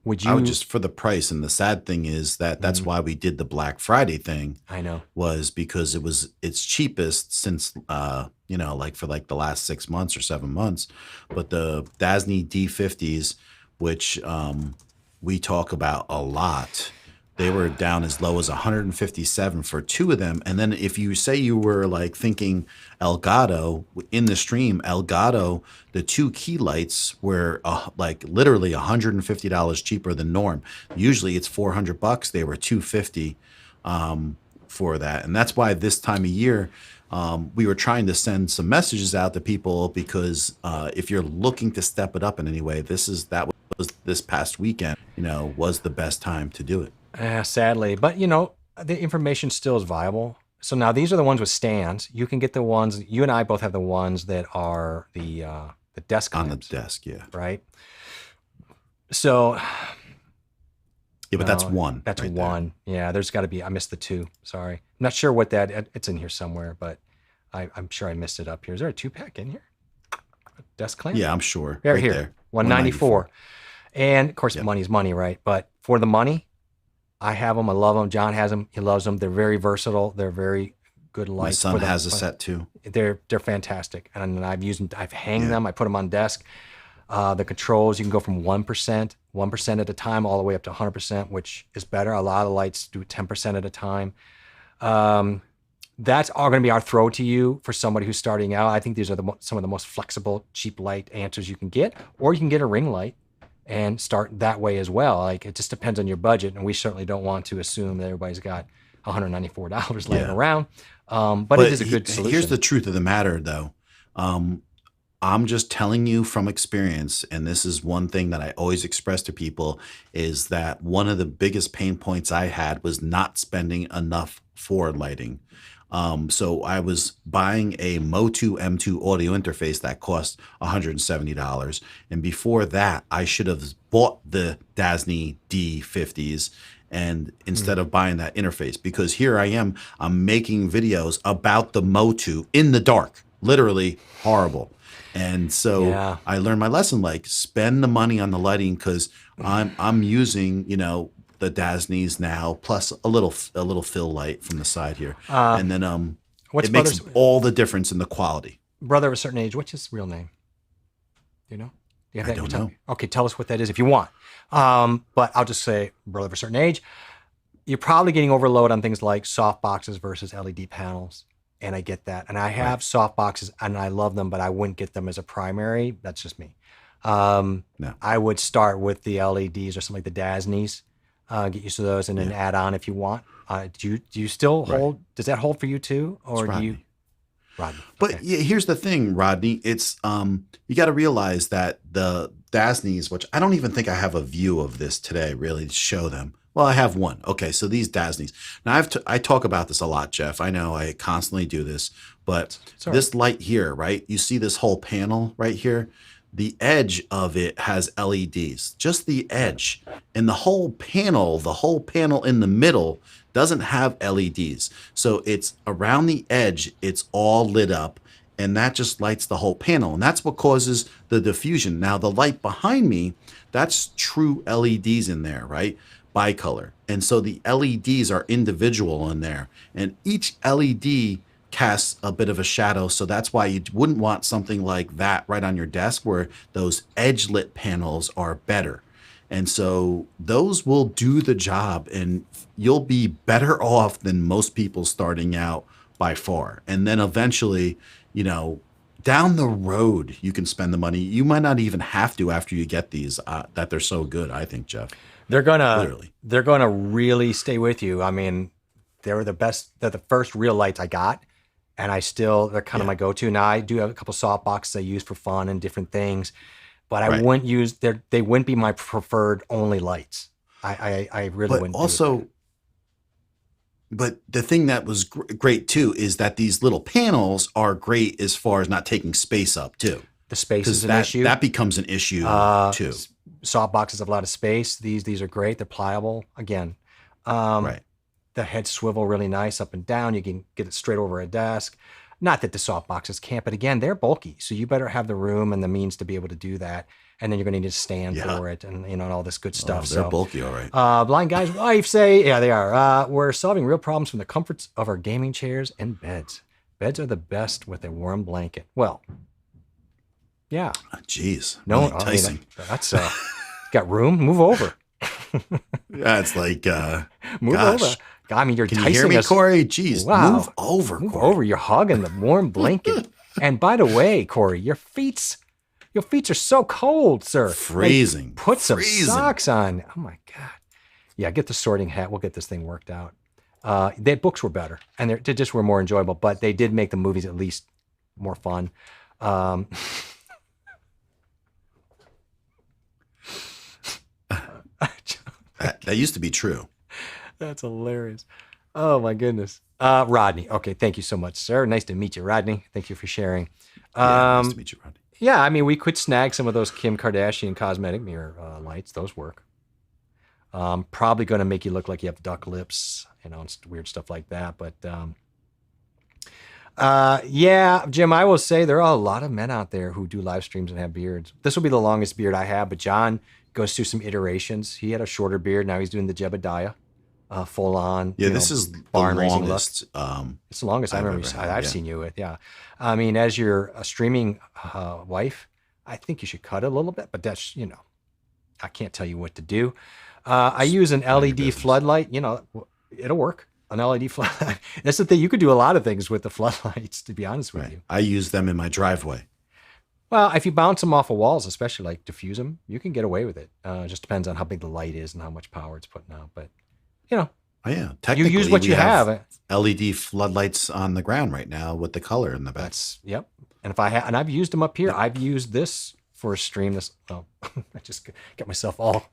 Would I would you, just for the price. And the sad thing is that that's why we did the Black Friday thing, I know. was because it's cheapest since like for like the last 6 months or 7 months. But the Dasny D50s, which we talk about a lot, they were down as low as 157 for two of them. And then if you say you were like thinking Elgato in the stream, Elgato, the two key lights were like literally $150 cheaper than norm. Usually it's $400. They were $250 for that. And that's why this time of year, we were trying to send some messages out to people because if you're looking to step it up in any way, that was this past weekend, was the best time to do it. Sadly, but the information still is viable. So now these are the ones with stands. You can get the ones, you and I both have the ones that are the desk On the lamps, desk, yeah. right? So Yeah, but that's one. That's right one. there. Yeah, there's got to be, I missed the two. Sorry. I'm not sure what it's in here somewhere, but I'm sure I missed it up here. Is there a 2-pack in here? A desk lamp? Yeah, I'm sure. Right Right here. there. 194. And of course, Yep. money's money, right? But for the money, I have them. I love them. John has them. He loves them. They're very versatile. They're very good lights. My son for them. has a set too. They're fantastic, and I've used them. I've hanged Yeah. them. I put them on desk. The controls, you can go from 1% at a time, all the way up to 100%, which is better. A lot of lights do 10% at a time. That's all going to be our throw to you for somebody who's starting out. I think these are some of the most flexible, cheap light answers you can get, or you can get a ring light and start that way as well. Like, it just depends on your budget, and we certainly don't want to assume that everybody's got $194 laying Yeah. around. But it is a good solution. Here's the truth of the matter, though. I'm just telling you from experience, and this is one thing that I always express to people, is that one of the biggest pain points I had was not spending enough for lighting. So I was buying a Motu M2 audio interface that cost $170. And before that, I should have bought the Dasny D50s and instead of buying that interface, because here I am, I'm making videos about the Motu in the dark, literally horrible. And so Yeah. I learned my lesson, like spend the money on the lighting, because I'm using, the Dasnys now, plus a little fill light from the side here. And then what's it makes brother's- all the difference in the quality. Brother of a certain age, what's his real name? Do you know? Do you have I that? don't Tell know. me. Okay, tell us what that is if you want. But I'll just say, brother of a certain age, you're probably getting overload on things like soft boxes versus LED panels. And I get that. And I have soft boxes and I love them, but I wouldn't get them as a primary. That's just me. No. I would start with the LEDs or something like the Dasnys. Get used to those and then add on if you want. Do you still hold? Does that hold for you too? Or do you? Rodney. But Okay. yeah, here's the thing, Rodney. It's you got to realize that the Dasnys, which I don't even think I have a view of this today, really to show them. Well, I have one. Okay, so these Dasnys. Now I talk about this a lot, Jeff. I know I constantly do this, but all this light here, right? You see this whole panel right here? The edge of it has LEDs, just the edge. And the whole panel in the middle doesn't have LEDs. So it's around the edge, it's all lit up, and that just lights the whole panel. And that's what causes the diffusion. Now, the light behind me, that's true LEDs in there, right? Bicolor. And so the LEDs are individual in there. And each LED casts a bit of a shadow. So that's why you wouldn't want something like that right on your desk, where those edge lit panels are better. And so those will do the job, and you'll be better off than most people starting out by far. And then eventually, down the road, you can spend the money. You might not even have to after you get these, that they're so good, I think, Jeff. They're Literally. gonna really stay with you. I mean, they were the best. They're the first real lights I got, and they're kind of my go-to. Now I do have a couple soft boxes I use for fun and different things, but I wouldn't use they wouldn't be my preferred only lights. I really wouldn't. Also, but the thing that was great too is that these little panels are great as far as not taking space up too. The space is an issue. That becomes an issue too. Soft boxes have a lot of space. These are great. They're pliable. Again, the heads swivel really nice up and down. You can get it straight over a desk. Not that the soft boxes can't, but again, they're bulky. So you better have the room and the means to be able to do that. And then you're going to need a stand for it and, and all this good stuff. They're bulky, all right. Blind Guy's wife say, yeah, they are. We're solving real problems from the comforts of our gaming chairs and beds. Beds are the best with a warm blanket. Well, yeah. Jeez. No, really enticing. That's got room. Move over. Yeah, it's like move over. God, I mean, you're Can enticing you hear me, us. Corey? Jeez, Wow. move over, Move Corey. over. You're hugging the warm blanket. And by the way, Corey, your feet are so cold, sir. Freezing. Like, put some Freezing. socks on. Oh my God. Yeah, get the sorting hat. We'll get this thing worked out. The books were better and they just were more enjoyable, but they did make the movies at least more fun. That used to be true. That's hilarious. Oh my goodness. Rodney. Okay. Thank you so much, sir. Nice to meet you, Rodney. Thank you for sharing. Nice to meet you, Rodney. Yeah. I mean, we could snag some of those Kim Kardashian cosmetic mirror lights. Those work. Probably going to make you look like you have duck lips, and weird stuff like that. But, yeah, Jim, I will say there are a lot of men out there who do live streams and have beards. This will be the longest beard I have, but John goes through some iterations. He had a shorter beard. Now he's doing the Jebediah, full on. Yeah, this is the longest. It's the longest I've seen you with. Yeah. I mean, as your streaming wife, I think you should cut it a little bit, but that's, I can't tell you what to do. I use an LED floodlight. It'll work. An LED floodlight. That's the thing. You could do a lot of things with the floodlights, to be honest with you. I use them in my driveway. Well, if you bounce them off of walls, especially like diffuse them, you can get away with it. It just depends on how big the light is and how much power it's putting out. But, Oh, yeah. Technically, you use what you have. LED floodlights on the ground right now with the color in the back. Yep. And I've used them up here. I've used this for a stream. I just got myself all.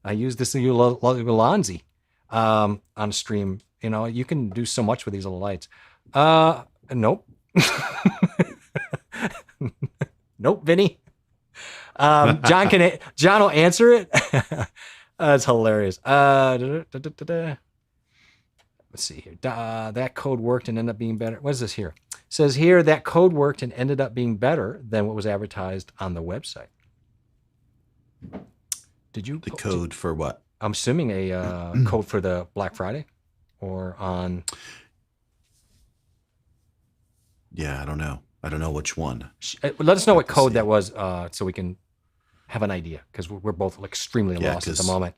I use this Ulanzi on a stream. You can do so much with these little lights. Nope. Nope, Vinny. John will answer it. That's hilarious. Let's see here. That code worked and ended up being better. What is this here? It says here that code worked and ended up being better than what was advertised on the website. Did you? The code for what? I'm assuming a code for the Black Friday or on. Yeah, I don't know. I don't know which one. Let us know what code that was so we can have an idea, because we're both extremely lost at the moment.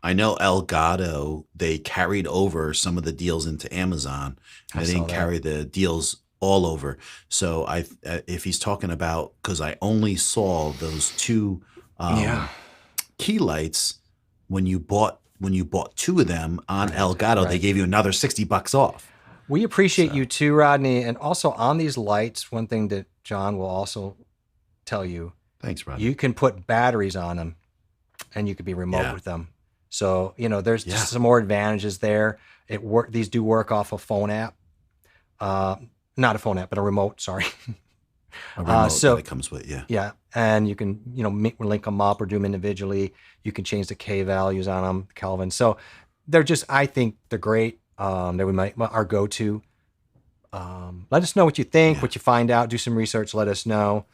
I know Elgato, they carried over some of the deals into Amazon. They didn't carry the deals all over. So if he's talking about, because I only saw those two key lights when you bought two of them on Elgato, they gave you another $60 off. We appreciate you too, Rodney. And also on these lights, one thing that John will also tell you. Thanks, Rodney. You can put batteries on them and you could be remote with them. So, there's just some more advantages there. These do work off a phone app. Not a phone app, but a remote, sorry. A remote that it comes with, Yeah. And you can, link them up or do them individually. You can change the K values on them, Kelvin. So I think they're great. That we might our go-to. Let us know what you think, what you find out. Do some research. Let us know.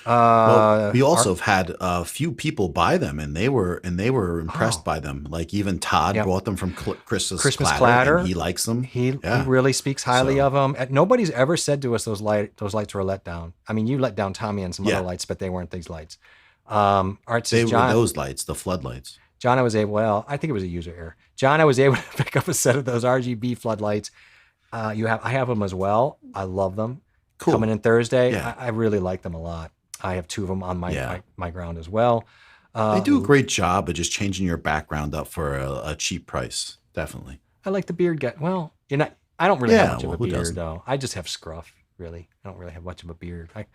Well, we also have had a few people buy them, and they were impressed by them. Like even Todd bought them from Christmas Platter. And he likes them. He really speaks highly of them. Nobody's ever said to us those lights were a letdown. I mean, you let down Tommy on some other lights, but they weren't these lights. Art says, they were those lights, the floodlights. John, I think it was a user error. John, I was able to pick up a set of those RGB floodlights. I have them as well. I love them. Cool. Coming in Thursday. Yeah. I really like them a lot. I have two of them on my ground as well. They do a great job of just changing your background up for a cheap price. Definitely. I like the beard guy. Well, I don't really have much well, of a who beard, doesn't? though. I just have scruff, really. I don't really have much of a beard. I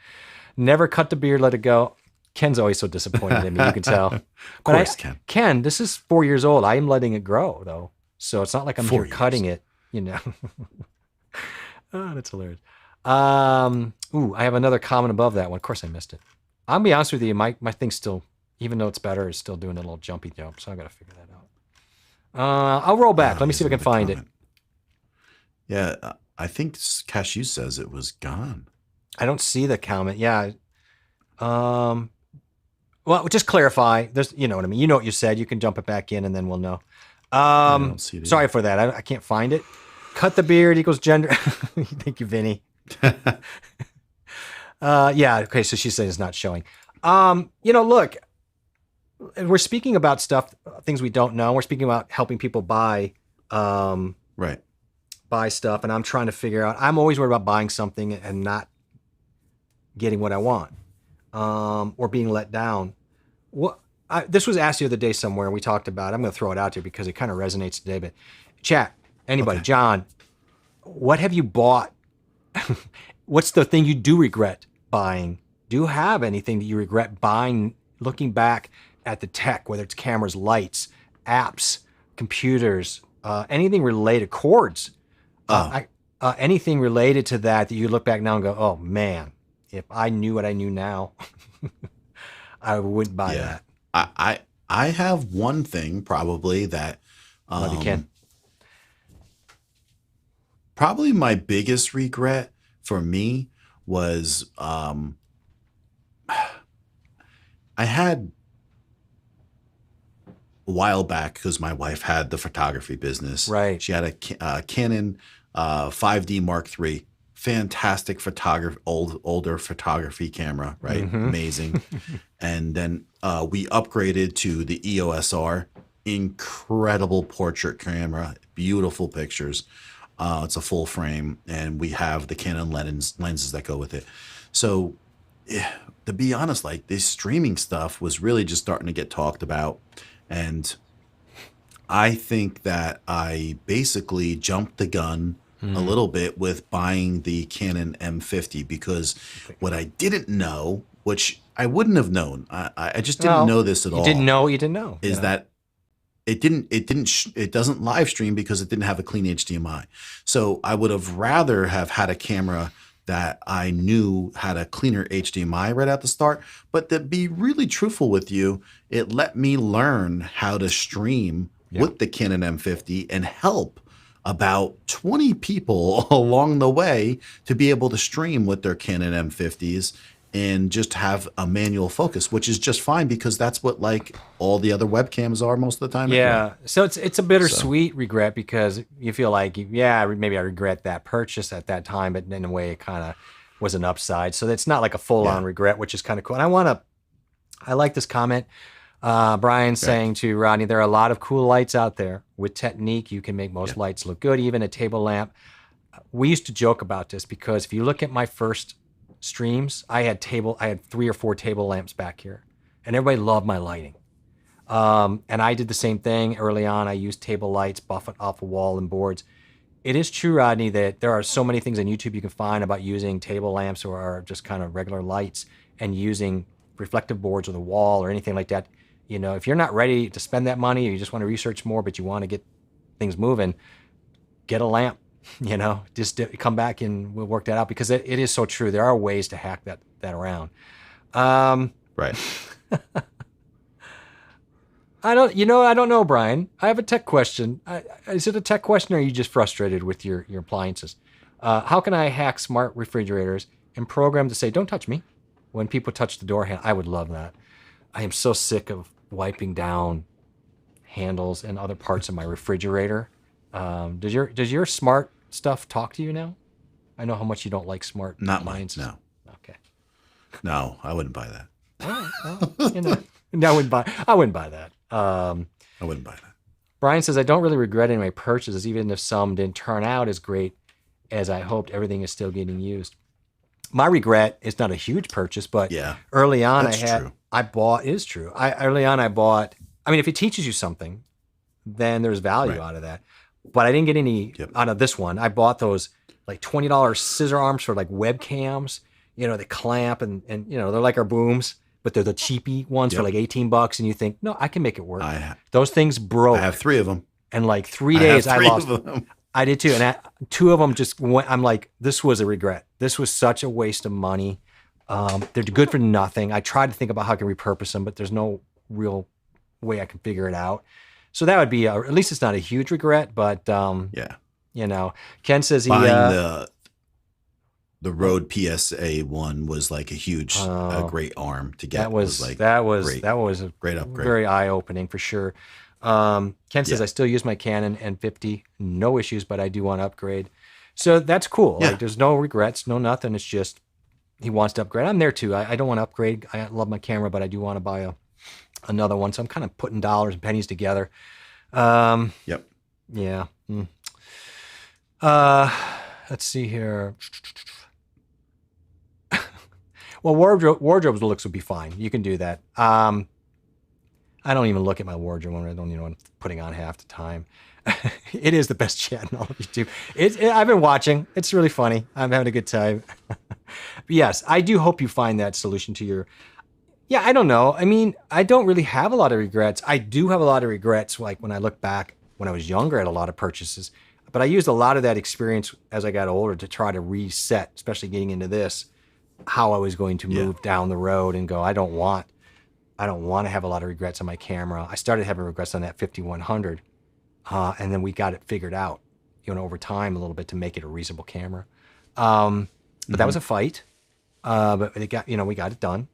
never cut the beard, let it go. Ken's always so disappointed in me, you can tell. Of But course, Ken. Ken, this is 4 years old. I am letting it grow, though. So it's not like I'm 4 here cutting years. it, you know. Oh, that's hilarious. I have another comment above that one. Of course I missed it. I'll be honest with you, my thing's still, even though it's better, it's still doing a little jumpy jump, so I got to figure that out. I'll roll back. Let me see if I can find it. Yeah, I think Cashew says it was gone. I don't see the comment. Yeah. Well, just clarify. There's, you know what I mean. You know what you said. You can jump it back in, and then we'll know. I don't see it Sorry for that. I can't find it. Cut the beard equals gender. Thank you, Vinny. Yeah. Okay. So she said it's not showing. Look, we're speaking about things we don't know. We're speaking about helping people buy, Right. buy stuff, and I'm trying to figure out. I'm always worried about buying something and not getting what I want, or being let down. This was asked the other day somewhere, and we talked about it. I'm going to throw it out there because it kind of resonates today. But chat, anybody, Okay. John, what have you bought? What's the thing you do regret buying? Do you have anything that you regret buying, looking back at the tech, whether it's cameras, lights, apps, computers, anything related, cords, anything related to that you look back now and go, oh man, if I knew what I knew now, I wouldn't buy that. I have one thing probably that Love you, Ken. probably my biggest regret for me was I had a while back, because my wife had the photography business. Right. She had a Canon 5D Mark III, fantastic older photography camera, right? Mm-hmm. Amazing. And then we upgraded to the EOS R, incredible portrait camera, beautiful pictures. It's a full frame, and we have the Canon lenses that go with it. So, to be honest, like, this streaming stuff was really just starting to get talked about, and I think that I basically jumped the gun a little bit with buying the Canon M50, because what I didn't know, which I wouldn't have known, I just didn't know this at all. You didn't know. You didn't know. Is that it doesn't live stream because it didn't have a clean HDMI. So I would have rather have had a camera that I knew had a cleaner HDMI right at the start. But to be really truthful with you, it let me learn how to stream with the Canon M50 and help about 20 people along the way to be able to stream with their Canon M50s and just have a manual focus, which is just fine, because that's what, like, all the other webcams are most of the time. Yeah. Anyway. So it's a bittersweet regret, because you feel like, yeah, maybe I regret that purchase at that time, but in a way it kind of was an upside. So it's not like a full-on regret, which is kind of cool. And I like this comment. Brian saying to Rodney, there are a lot of cool lights out there. With technique, you can make most lights look good, even a table lamp. We used to joke about this, because if you look at my first streams, I had 3 or 4 table lamps back here, and everybody loved my lighting. And I did the same thing early on. I used table lights, buffing off a wall and boards. It is true, Rodney, that there are so many things on YouTube you can find about using table lamps or just kind of regular lights and using reflective boards on the wall or anything like that. You know, if you're not ready to spend that money, or you just want to research more, but you want to get things moving, get a lamp. You know, just come back and we'll work that out, because it is so true. There are ways to hack that around. Right. I don't know, Brian. I have a tech question. Is it a tech question, or are you just frustrated with your appliances? How can I hack smart refrigerators and program to say, don't touch me when people touch the door handle? I would love that. I am so sick of wiping down handles and other parts of my refrigerator. Does your smart stuff talk to you now? I know how much you don't like smart appliances. No. Okay. No, I wouldn't buy that. All right. Well, I wouldn't buy that. I wouldn't buy that. Brian says, I don't really regret any of my purchases, even if some didn't turn out as great as I hoped. Everything is still getting used. My regret is not a huge purchase, but early on early on I bought, I mean, if it teaches you something, then there's value out of that. but I didn't get any out of this one. I bought those like $20 scissor arms for like webcams, they clamp and they're like our booms, but they're the cheapy ones for like $18. And you think, no, I can make it work. Those things broke. I have 3 of them. And like 3 days I lost them. I did too. And 2 of them just went, I'm like, this was a regret. This was such a waste of money. They're good for nothing. I tried to think about how I can repurpose them, but there's no real way I can figure it out. So that would be, at least it's not a huge regret, but Ken says he buying the Rode PSA one was like a huge, a great arm to get. That was a great upgrade. Very eye opening for sure. Ken says I still use my Canon N50, no issues, but I do want to upgrade. So that's cool. Yeah. Like there's no regrets, no nothing. It's just he wants to upgrade. I'm there too. I don't want to upgrade. I love my camera, but I do want to buy another one. So I'm kind of putting dollars and pennies together. Yep. Yeah. Let's see here. Well, wardrobe looks would be fine. You can do that. I don't even look at my wardrobe when I don't even know what I'm putting on half the time. It is the best chat in all of YouTube. I've been watching. It's really funny. I'm having a good time. But yes, I do hope you find that solution to your... Yeah, I don't know. I mean, I don't really have a lot of regrets. I do have a lot of regrets, like when I look back when I was younger at a lot of purchases. But I used a lot of that experience as I got older to try to reset, especially getting into this, how I was going to move down the road and go, I don't want to have a lot of regrets on my camera. I started having regrets on that 5100. And then we got it figured out, over time a little bit to make it a reasonable camera. But that was a fight. But we got it done.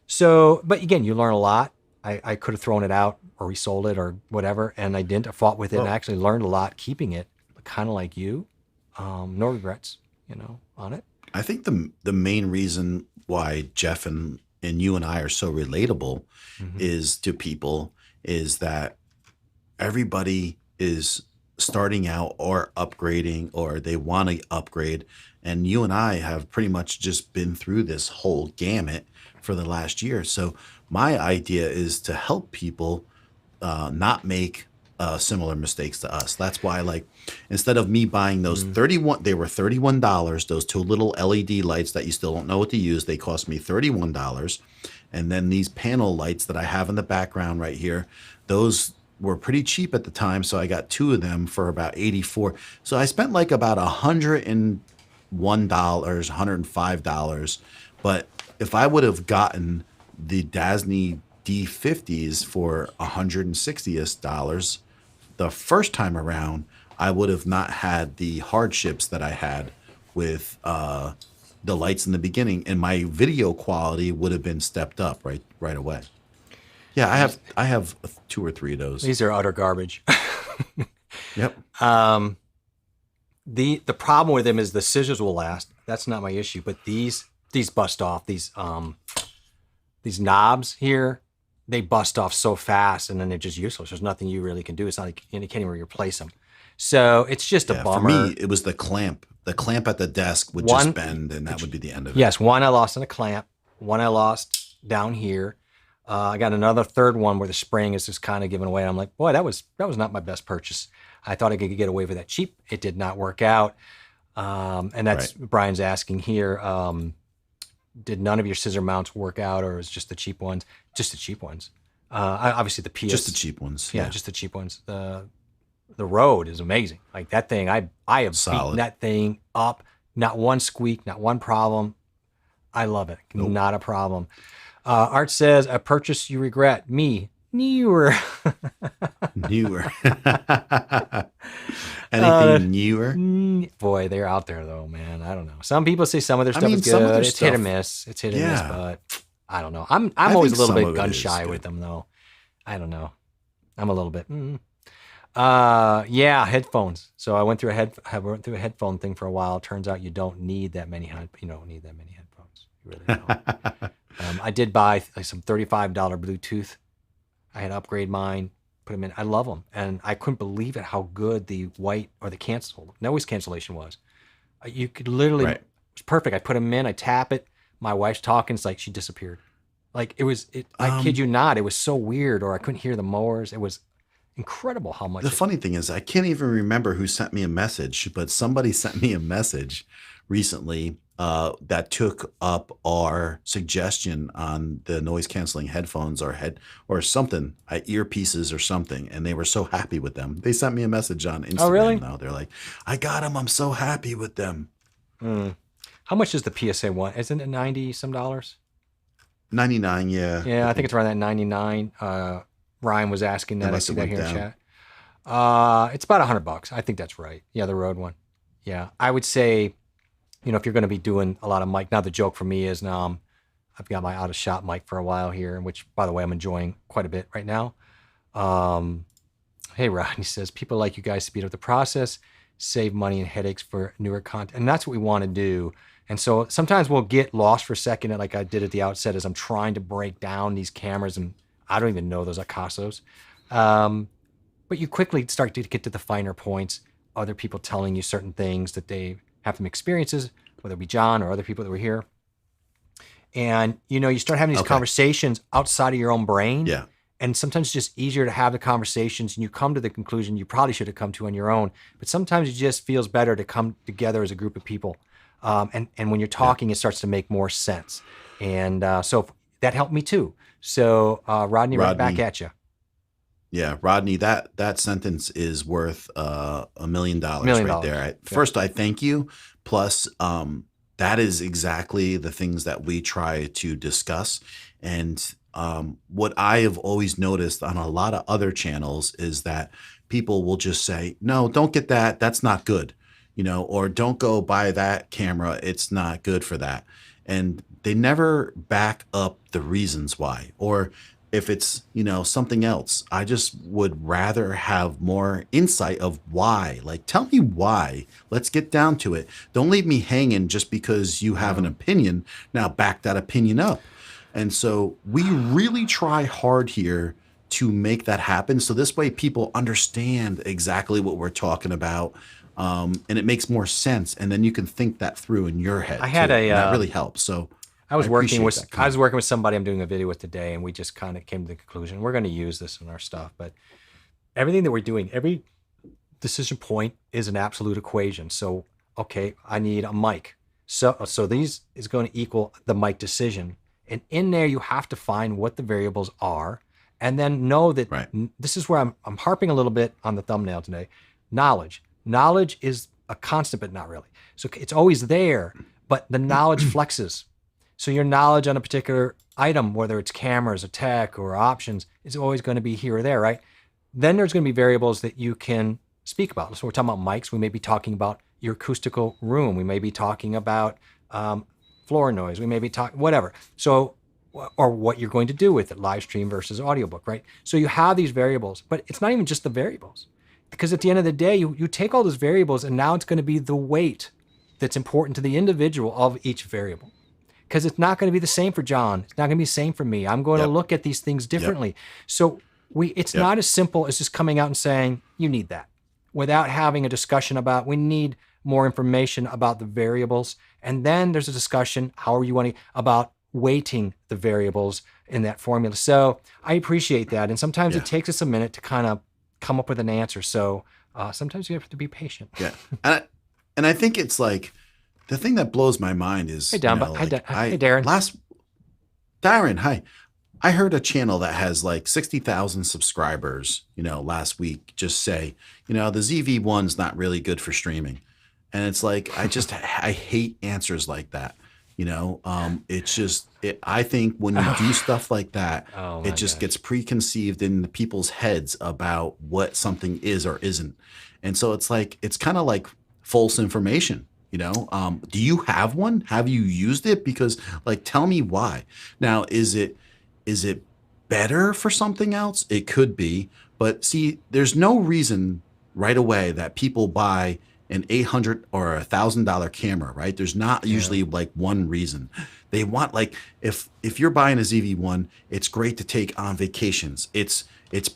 So, but again, you learn a lot. I could have thrown it out or resold it or whatever, and I didn't. I fought with it and actually learned a lot keeping it, kind of like you. No regrets, on it. I think the main reason why Jeff and you and I are so relatable is to people is that everybody is starting out or upgrading or they want to upgrade. And you and I have pretty much just been through this whole gamut for the last year. So my idea is to help people not make similar mistakes to us. That's why, like, instead of me buying those they were $31, those 2 little LED lights that you still don't know what to use, they cost me $31. And then these panel lights that I have in the background right here, those were pretty cheap at the time. So I got 2 of them for about $84. So I spent like about $101, $105. But if I would have gotten the Dasny D50s for $160 the first time around, I would have not had the hardships that I had with the lights in the beginning, and my video quality would have been stepped up right away. Yeah, I have 2 or 3 of those. These are utter garbage. Yep. The problem with them is the scissors will last. That's not my issue, but these bust off. These knobs here, they bust off so fast, and then they're just useless. There's nothing you really can do. It's not like you can't even replace them. So it's just a bummer. For me, it was the clamp. The clamp at the desk would just bend, and that would be the end of it. Yes, one I lost on a clamp. One I lost down here. I got another third one where the spring is just kind of giving away. I'm like, boy, that was not my best purchase. I thought I could get away with that cheap. It did not work out. And that's Brian's asking here. Did none of your scissor mounts work out, or is just the cheap ones? Just the cheap ones. Obviously the PS. Just the cheap ones. Yeah, just the cheap ones. The Rode is amazing. Like that thing, I have beaten that thing up. Not one squeak, not one problem. I love it. Nope. Not a problem. Art says, a purchase you regret. Me. Newer. Newer. Anything newer? Boy, they're out there though, man. I don't know. Some people say some of their stuff is good. It's hit or miss. It's hit and miss, but I don't know. I'm always a little bit gun shy with them though. I don't know. I'm a little bit. Headphones. So I went through a headphone thing for a while. Turns out you don't need that many headphones. You really don't. I did buy like some $35 Bluetooth. I had to upgrade mine, put them in. I love them. And I couldn't believe it how good the white or the noise cancellation was. You could literally, it's perfect. I put them in, I tap it. My wife's talking. It's like she disappeared. Like I kid you not. It was so weird, or I couldn't hear the mowers. It was incredible how much. The funny thing is, I can't even remember who sent me a message, but somebody sent me a message recently that took up our suggestion on the noise canceling headphones or something, earpieces or something, and they were so happy with them. They sent me a message on Instagram. Oh, really? Now they're like, "I got them. I'm so happy with them." How much is the PSA one? Isn't it $90 some? $99, yeah. Yeah, I think it's around that 99. Ryan was asking that. I see that here in chat. It's about $100. I think that's right. Yeah, the Rode one. Yeah, I would say, if you're going to be doing a lot of mic. Now the joke for me is now I've got my out of shot mic for a while here, which by the way I'm enjoying quite a bit right now. Hey, Rodney says people like you guys speed up the process, save money and headaches for newer content, and that's what we want to do. And so sometimes we'll get lost for a second, like I did at the outset, as I'm trying to break down these cameras, and I don't even know those Acasos. But you quickly start to get to the finer points. Other people telling you certain things that they have from experiences, whether it be John or other people that were here. And, you start having these conversations outside of your own brain. Yeah. And sometimes it's just easier to have the conversations and you come to the conclusion you probably should have come to on your own. But sometimes it just feels better to come together as a group of people. And when you're talking, it starts to make more sense. And so that helped me too. So Rodney, right back at you. Yeah, Rodney, that sentence is worth $1 million right there. First, I thank you. Plus, that is exactly the things that we try to discuss. And what I have always noticed on a lot of other channels is that people will just say, no, don't get that. That's not good. Or don't go buy that camera. It's not good for that. And they never back up the reasons why. Or if it's, something else, I just would rather have more insight of why. Like, tell me why. Let's get down to it. Don't leave me hanging just because you have an opinion. Now back that opinion up. And so we really try hard here to make that happen. So this way people understand exactly what we're talking about. And it makes more sense. And then you can think that through in your head. That really helps. So I was working with somebody I'm doing a video with today, and we just kind of came to the conclusion we're going to use this in our stuff. But everything that we're doing, every decision point is an absolute equation. So, okay, I need a mic. So these is going to equal the mic decision. And in there, you have to find what the variables are, and then know that this is where I'm harping a little bit on the thumbnail today. Knowledge is a constant, but not really. So it's always there, but the knowledge flexes. So your knowledge on a particular item, whether it's cameras or tech or options, is always going to be here or there, right? Then there's going to be variables that you can speak about. So we're talking about mics. We may be talking about your acoustical room. We may be talking about floor noise. We may be talking whatever. So, or what you're going to do with it, live stream versus audiobook, right? So you have these variables, but it's not even just the variables. Because at the end of the day, you take all those variables and now it's going to be the weight that's important to the individual of each variable. Because it's not going to be the same for John. It's not going to be the same for me. I'm going to look at these things differently. So it's not as simple as just coming out and saying, you need that, without having a discussion about, we need more information about the variables. And then there's a discussion, however you want to, about weighting the variables in that formula. So I appreciate that. And sometimes it takes us a minute to kind of come up with an answer. So sometimes you have to be patient. Yeah. And I think it's like, the thing that blows my mind is, hey, Darren. Darren, hi. I heard a channel that has like 60,000 subscribers, last week just say, the ZV-1's not really good for streaming. And it's like, I hate answers like that. It's just, I think when you do stuff like that, it just gets preconceived in the people's heads about what something is or isn't. And so it's like, it's kind of like false information. Do you have one? Have you used it? Because tell me why. Now, is it better for something else? It could be, but see, there's no reason right away that people buy an $800 or $1,000 camera, right? There's not usually one reason. They want if you're buying a ZV-1, it's great to take on vacations. It's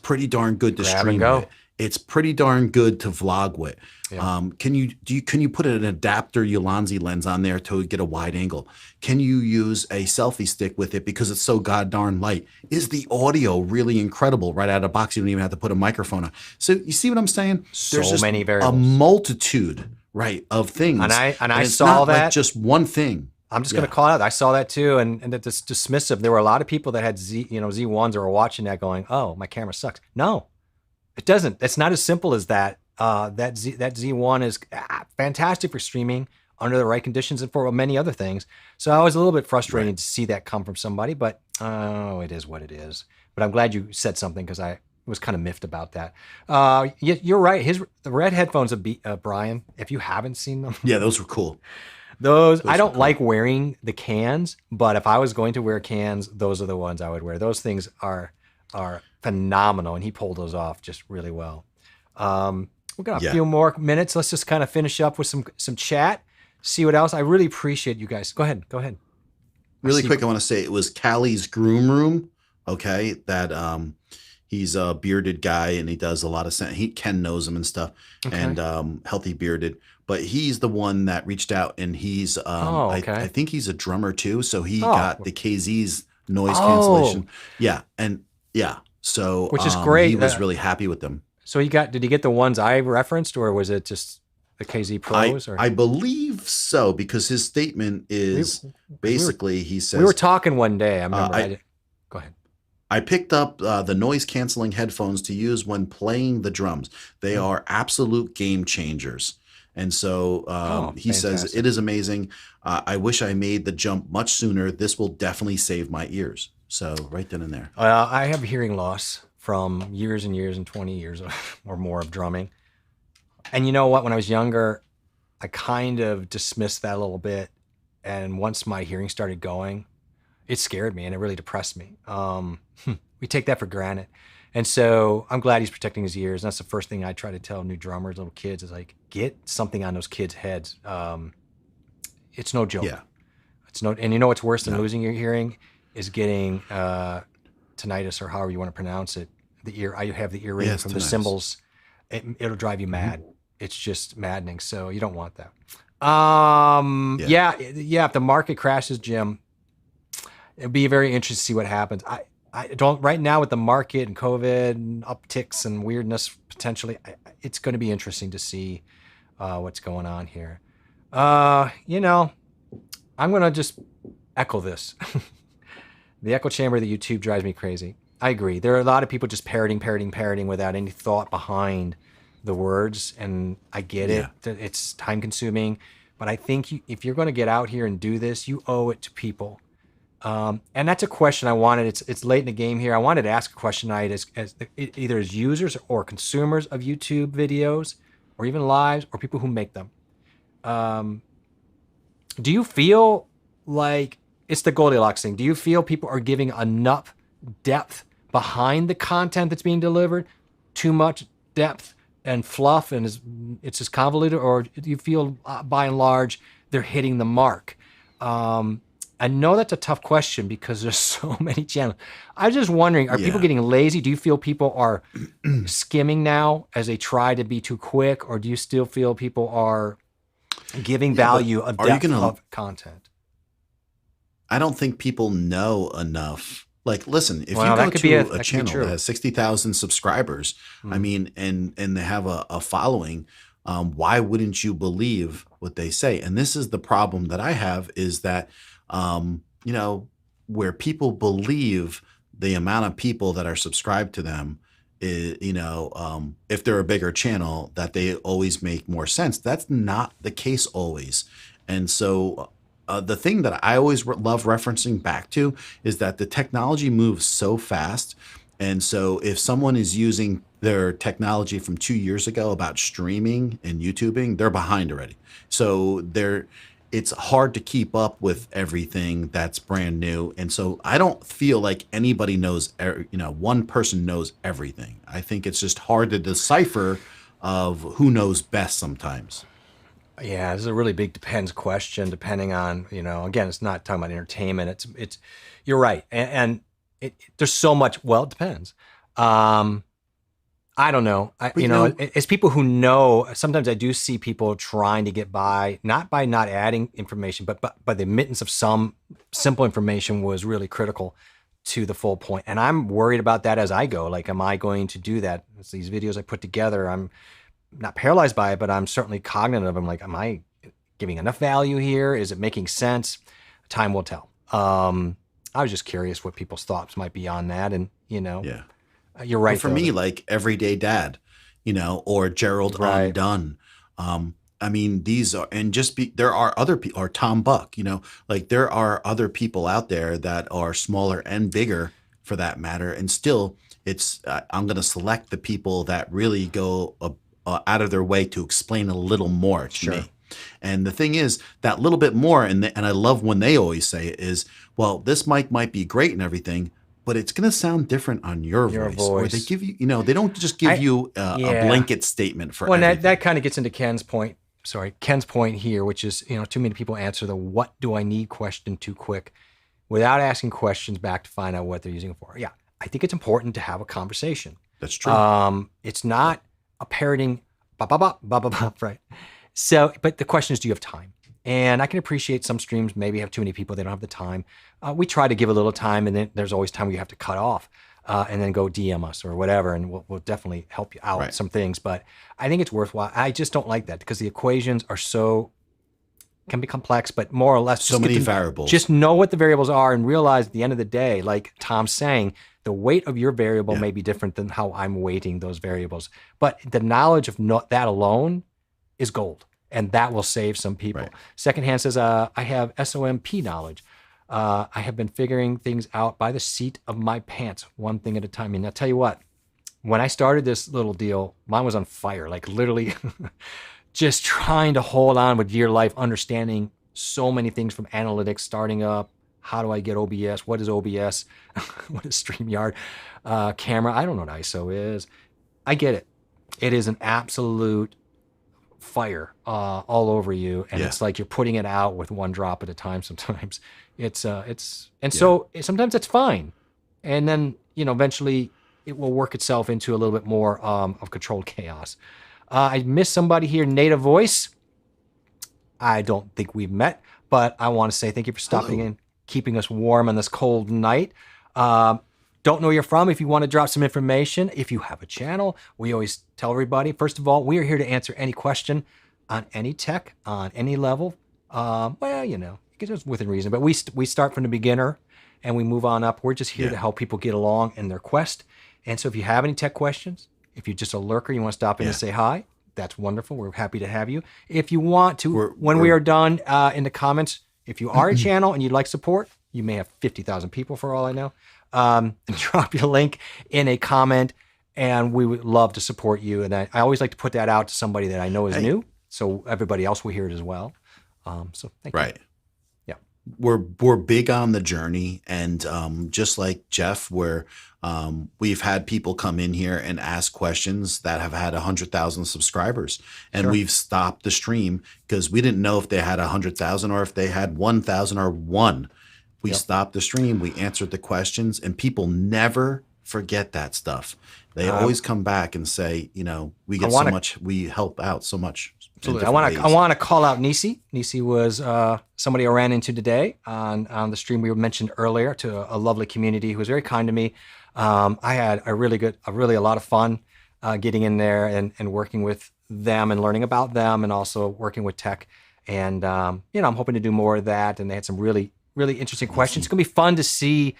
pretty darn good to stream it. it's pretty darn good to vlog with. Yeah. Can you put an adapter Ulanzi lens on there to get a wide angle? Can you use a selfie stick with it because it's so god darn light? Is the audio really incredible right out of the box? You don't even have to put a microphone on. So you see what I'm saying? So There's just many variables. a multitude, right, of things. And I it's saw not that. like just one thing. I'm just going to call it out. I saw that too, and that this dismissive. There were a lot of people that had Z1s that were watching that, going, "Oh, my camera sucks." No, it doesn't. It's not as simple as that. That Z1 is fantastic for streaming under the right conditions and for many other things. So I was a little bit frustrated to see that come from somebody, but it is what it is. But I'm glad you said something because I was kind of miffed about that. You're right. The red headphones of Brian. If you haven't seen them, yeah, those were cool. Those I don't like wearing the cans, but if I was going to wear cans, those are the ones I would wear. Those things are phenomenal, and he pulled those off just really well. We've got a few more minutes. Let's just kind of finish up with some chat, see what else. I really appreciate you guys. Go ahead. Really quick, I want to say it was Callie's Groom Room. Okay, that he's a bearded guy and he does a lot of Ken knows him and stuff, and healthy bearded. But he's the one that reached out, and he's I think he's a drummer too. So he got the KZ's noise cancellation. Yeah, so which is great. He was really happy with them. So did he get the ones I referenced, or was it just the KZ Pros? I believe so, because his statement is he says, we were talking one day. I remember. Go ahead. I picked up the noise canceling headphones to use when playing the drums. They are absolute game changers. And so he says, it is amazing. I wish I made the jump much sooner. This will definitely save my ears. So right then and there. I have hearing loss from years and years and 20 years or more of drumming. And you know what? When I was younger, I kind of dismissed that a little bit. And once my hearing started going, it scared me and it really depressed me. We take that for granted. And so I'm glad he's protecting his ears. And that's the first thing I try to tell new drummers, little kids, is like, get something on those kids' heads. It's no joke. Yeah. And you know what's worse than losing your hearing is getting tinnitus, or however you want to pronounce it. I have the ear ring from the cymbals. It'll drive you mad. It's just maddening. So you don't want that. If the market crashes, Jim, it'd be very interesting to see what happens. I don't right now with the market and COVID and upticks and weirdness potentially. It's going to be interesting to see what's going on here. I'm going to just echo this. The echo chamber of the YouTube drives me crazy. I agree. There are a lot of people just parroting without any thought behind the words, and I get it. It's time consuming, but I think if you're going to get out here and do this, you owe it to people. And that's a question I wanted. It's late in the game here. I wanted to ask a question tonight either as users or consumers of YouTube videos, or even lives, or people who make them. Do you feel like it's the Goldilocks thing? Do you feel people are giving enough depth behind the content that's being delivered? Too much depth and fluff, and it's just convoluted, or do you feel by and large they're hitting the mark? I know that's a tough question because there's so many channels. I was just wondering, are people getting lazy? Do you feel people are skimming now as they try to be too quick, or do you still feel people are giving value of depth of content? I don't think people know enough. Like, listen, if you go to a channel that has 60,000 subscribers, I mean, and they have a following, why wouldn't you believe what they say? And this is the problem that I have, is that, where people believe the amount of people that are subscribed to them, if they're a bigger channel, that they always make more sense. That's not the case always. And so the thing that I always love referencing back to is that the technology moves so fast. And so if someone is using their technology from 2 years ago about streaming and YouTubing, they're behind already. So it's hard to keep up with everything that's brand new. And so I don't feel like anybody knows, one person knows everything. I think it's just hard to decipher of who knows best sometimes. Yeah, this is a really big depends question, depending on, again, it's not talking about entertainment. It's you're right. And there's so much, well, it depends. I I don't know. As people who know, sometimes I do see people trying to get by, not by not adding information, but by the omittance of some simple information was really critical to the full point. And I'm worried about that as I go. Like, am I going to do that? It's these videos I put together, I'm not paralyzed by it, but I'm certainly cognizant. I'm like, am I giving enough value here? Is it making sense? Time will tell. I was just curious what people's thoughts might be on that. And, Yeah. You're right. But for me, like Everyday Dad, or Gerald Undone. I mean, these are, and there are other people, or Tom Buck, like there are other people out there that are smaller and bigger for that matter. And still, I'm going to select the people that really go out of their way to explain a little more to me. And the thing is, that little bit more, and I love when they always say it is, well, this mic might be great and everything, but it's going to sound different on your voice. Or they give you, they don't just give you a blanket statement for everything. That kind of gets into Ken's point here, which is, too many people answer the what do I need question too quick without asking questions back to find out what they're using it for. Yeah, I think it's important to have a conversation. That's true. It's not a parroting, right? So, but the question is, do you have time? And I can appreciate some streams maybe have too many people, they don't have the time. We try to give a little time, and then there's always time where you have to cut off and then go DM us or whatever, and we'll definitely help you out with some things. But I think it's worthwhile. I just don't like that because the equations can be complex, but more or less so many variables. Just know what the variables are and realize at the end of the day, like Tom's saying, the weight of your variable may be different than how I'm weighting those variables. But the knowledge of that alone is gold. And that will save some people. Right. Secondhand says, I have SOMP knowledge. I have been figuring things out by the seat of my pants, one thing at a time. And I'll tell you what, when I started this little deal, mine was on fire, like literally just trying to hold on with dear life, understanding so many things from analytics, starting up. How do I get OBS? What is OBS? What is StreamYard? Camera. I don't know what ISO is. I get it. It is an absolute fire all over you, and it's like you're putting it out with one drop at a time. Sometimes so sometimes it's fine, and then eventually it will work itself into a little bit more of controlled chaos. I missed somebody here, Native Voice. I don't think we've met, but I want to say thank you for stopping in, keeping us warm on this cold night. Don't know where you're from. If you want to drop some information, if you have a channel, we always tell everybody, first of all, we are here to answer any question on any tech, on any level. It's within reason, but we start from the beginner and we move on up. We're just here to help people get along in their quest. And so if you have any tech questions, if you're just a lurker, you want to stop in and say hi, that's wonderful. We're happy to have you. If you want to, when we are done in the comments, if you are a channel and you'd like support, you may have 50,000 people for all I know. Drop your link in a comment, and we would love to support you. And I always like to put that out to somebody that I know is new, so everybody else will hear it as well. So thank you. Right. Yeah. We're big on the journey, and just like Jeff, we've had people come in here and ask questions that have had 100,000 subscribers, and we've stopped the stream because we didn't know if they had 100,000 or if they had 1,000 or one. We stopped the stream, we answered the questions, and people never forget that stuff. They always come back and say, we get so much, we help out so much. Absolutely. I want to call out Nisi. Nisi was somebody I ran into today on the stream we mentioned earlier, to a lovely community who was very kind to me. I had a lot of fun getting in there and working with them and learning about them, and also working with tech. And, I'm hoping to do more of that. And they had some really interesting questions. It's going to be fun to see.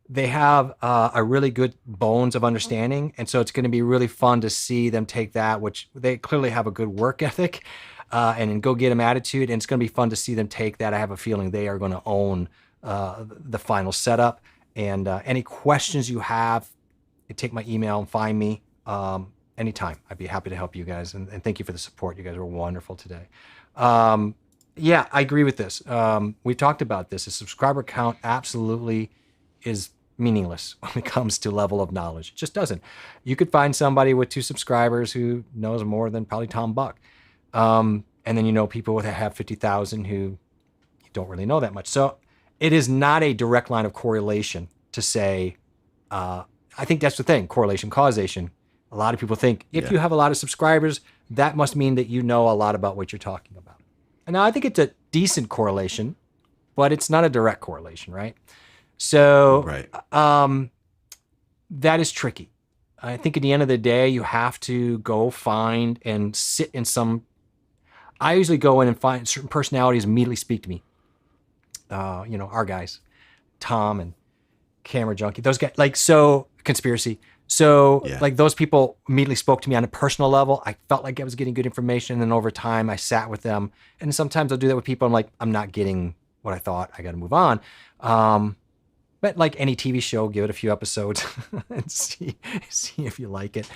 They have a really good bones of understanding. And so it's going to be really fun to see them take that, which they clearly have a good work ethic and go get them attitude. And it's going to be fun to see them take that. I have a feeling they are going to own the final setup. And any questions you have, take my email and find me anytime. I'd be happy to help you guys. And thank you for the support. You guys were wonderful today. Yeah, I agree with this. We talked about this. A subscriber count absolutely is meaningless when it comes to level of knowledge. It just doesn't. You could find somebody with 2 subscribers who knows more than probably Tom Buck. And then people that have 50,000 who you don't really know that much. So it is not a direct line of correlation to say, I think that's the thing, correlation, causation. A lot of people think if you have a lot of subscribers, that must mean that you know a lot about what you're talking about. And now I think it's a decent correlation, but it's not a direct correlation, right? So that is tricky. I think at the end of the day, you have to go find and sit in some. I usually go in and find certain personalities immediately speak to me. Our guys, Tom and Camera Junkie, those guys, Conspiracy. So those people immediately spoke to me on a personal level. I felt like I was getting good information. And then over time I sat with them. And sometimes I'll do that with people. I'm like, I'm not getting what I thought. I got to move on. But like any TV show, give it a few episodes and see if you like it.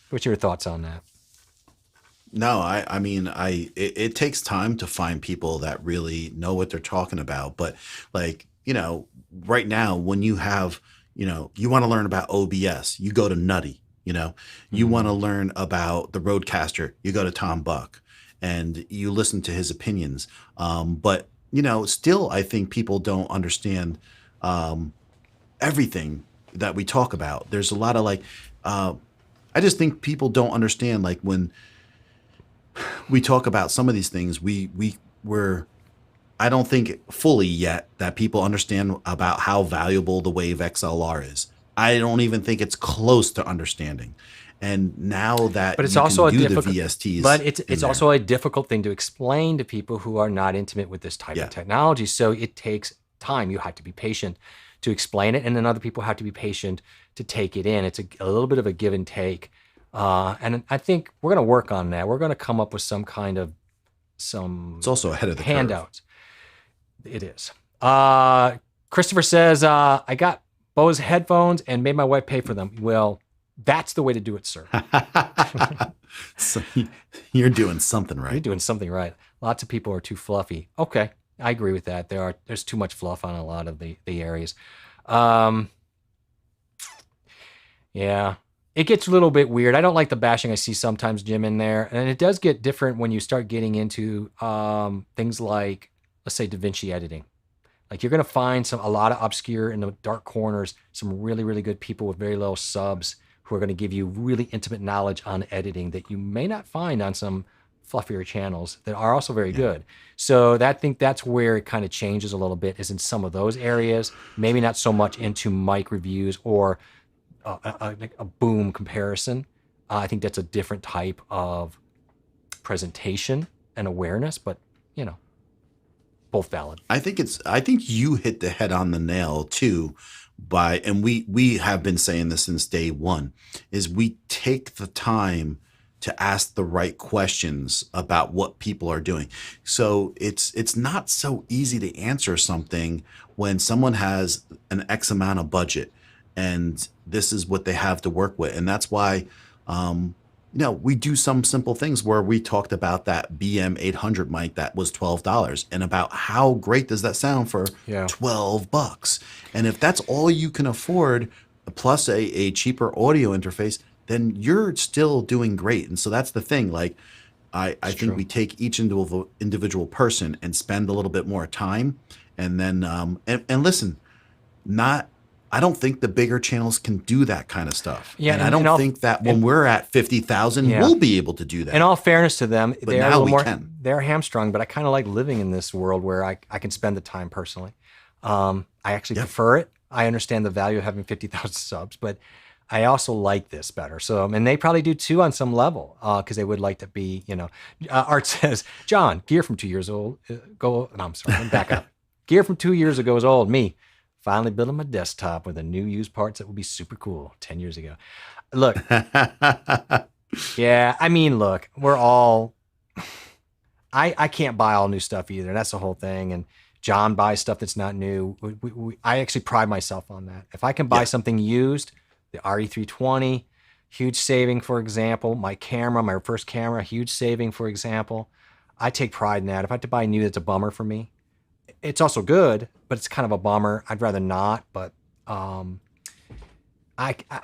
What's your thoughts on that? No, it takes time to find people that really know what they're talking about. But right now, when you have, you want to learn about OBS, you go to Nutty, you want to learn about the Rodecaster, you go to Tom Buck and you listen to his opinions. But still, I think people don't understand everything that we talk about. There's a lot of I just think people don't understand, when we talk about some of these things, I don't think fully yet that people understand about how valuable the Wave XLR is. I don't even think it's close to understanding. And now that but it's also can do the VSTs, but it's also a difficult thing to explain to people who are not intimate with this type of technology. So it takes time. You have to be patient to explain it, and then other people have to be patient to take it in. It's a little bit of a give and take. And I think we're going to work on that. We're going to come up with some kind of It's also ahead of the handouts. Curve. It is. Christopher says, I got Bose headphones and made my wife pay for them. Well, that's the way to do it, sir. So you're doing something right. You're doing something right. Lots of people are too fluffy. Okay, I agree with that. There's too much fluff on a lot of the areas. Yeah. It gets a little bit weird. I don't like the bashing I see sometimes, Jim, in there. And it does get different when you start getting into things like, let's say, DaVinci editing. Like, you're going to find a lot of obscure in the dark corners, some really, really good people with very low subs who are going to give you really intimate knowledge on editing that you may not find on some fluffier channels that are also very good. So I think that's where it kind of changes a little bit, is in some of those areas, maybe not so much into mic reviews or a boom comparison. I think that's a different type of presentation and awareness, but both valid. I think you hit the head on the nail too, and we have been saying this since day one, is we take the time to ask the right questions about what people are doing. So it's not so easy to answer something when someone has an X amount of budget and this is what they have to work with. And that's why, we do some simple things where we talked about that BM 800 mic that was $12 and about how great does that sound for $12. And if that's all you can afford, plus a cheaper audio interface, then you're still doing great. And so that's the thing. I think we take each individual person and spend a little bit more time, and then and listen, I don't think the bigger channels can do that kind of stuff. Yeah, and I don't think that when we're at 50,000, we'll be able to do that. In all fairness to them, but now we can. They're hamstrung, but I kind of like living in this world where I can spend the time personally. I actually prefer it. I understand the value of having 50,000 subs, but I also like this better. So, and they probably do too on some level, because they would like to be, Art says, John, gear from 2 years old, I'm back up. Gear from 2 years ago is old. Me. Finally building my desktop with a new used parts that would be super cool 10 years ago. Look, look, we're all, I can't buy all new stuff either. That's the whole thing. And John buys stuff that's not new. I actually pride myself on that. If I can buy something used, the RE320, huge saving, for example. My first camera, huge saving, for example. I take pride in that. If I have to buy new, that's a bummer for me. It's also good, but it's kind of a bummer. I'd rather not, but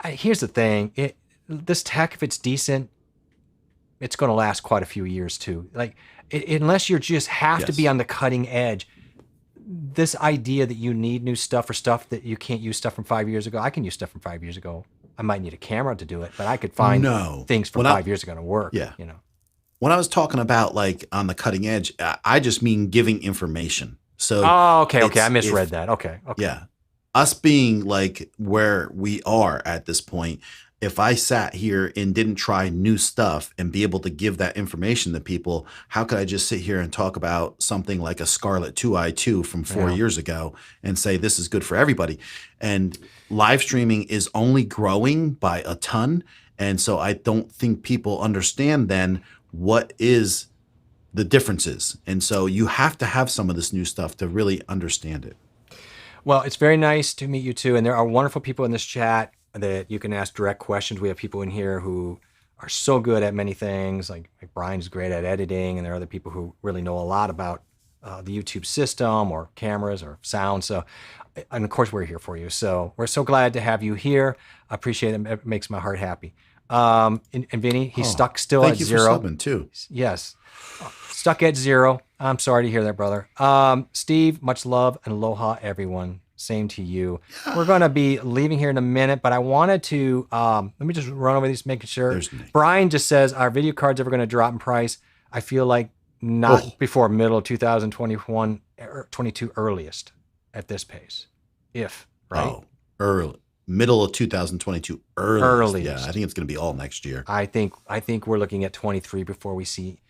here's the thing. This tech, if it's decent, it's going to last quite a few years too. Unless you just have to be on the cutting edge, this idea that you need new stuff or stuff that you can't use stuff from 5 years ago, I can use stuff from 5 years ago I might need a camera to do it, but I could find things from 5 years ago to work. Yeah. You know. When I was talking about like on the cutting edge, I just mean giving information. So okay. I misread that. Okay. Yeah. Us being like where we are at this point, if I sat here and didn't try new stuff and be able to give that information to people, how could I just sit here and talk about something like a Scarlett 2i2 from 4 years ago and say this is good for everybody? And live streaming is only growing by a ton. And so I don't think people understand then what is the differences. And so you have to have some of this new stuff to really understand it. Well, it's very nice to meet you too. And there are wonderful people in this chat that you can ask direct questions. We have people in here who are so good at many things. Like Brian's great at editing, and there are other people who really know a lot about the YouTube system or cameras or sound. So, and of course, we're here for you. So we're so glad to have you here. I appreciate it. It makes my heart happy. And Vinny, he's stuck still at 0. Thank you for subbing too. Yes. Stuck at 0. I'm sorry to hear that, brother. Steve, much love and aloha, everyone. Same to you. We're going to be leaving here in a minute, but I wanted to, let me just run over these, making sure. Brian just says, are video cards ever going to drop in price? I feel like not before middle of 2021 or 22 earliest at this pace. Right? Middle of 2022 earliest. Yeah, I think it's going to be all next year. I think we're looking at 23 before we see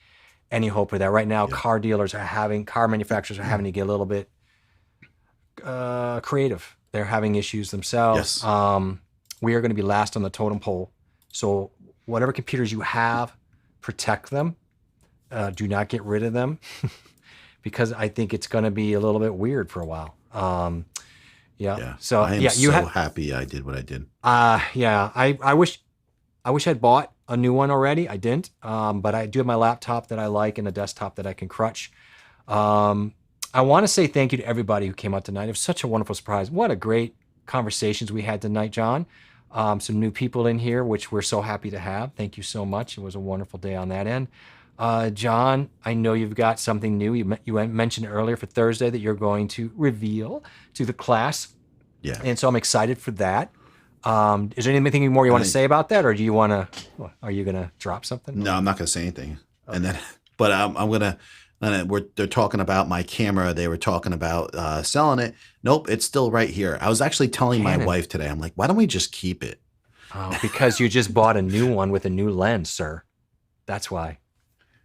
any hope of that. Right now, car manufacturers are having to get a little bit creative. They're having issues themselves. Yes. We are going to be last on the totem pole. So whatever computers you have, protect them. Do not get rid of them because I think it's going to be a little bit weird for a while. So I am happy I did what I did. I wish I'd bought a new one already. I didn't, but I do have my laptop that I like and a desktop that I can crutch. I want to say thank you to everybody who came out tonight. It was such a wonderful surprise. What a great conversations we had tonight, John. Some new people in here, which we're so happy to have. Thank you so much. It was a wonderful day on that end. John, I know you've got something new. You mentioned earlier for Thursday that you're going to reveal to the class. Yeah. And so I'm excited for that. Is there anything more you want to say about that, or do you want to? Are you going to drop something? No, I'm not going to say anything. Okay. And then, but I'm going to. They're talking about my camera. They were talking about selling it. Nope, it's still right here. I was actually telling my wife today. I'm like, why don't we just keep it? Oh, because you just bought a new one with a new lens, sir. That's why.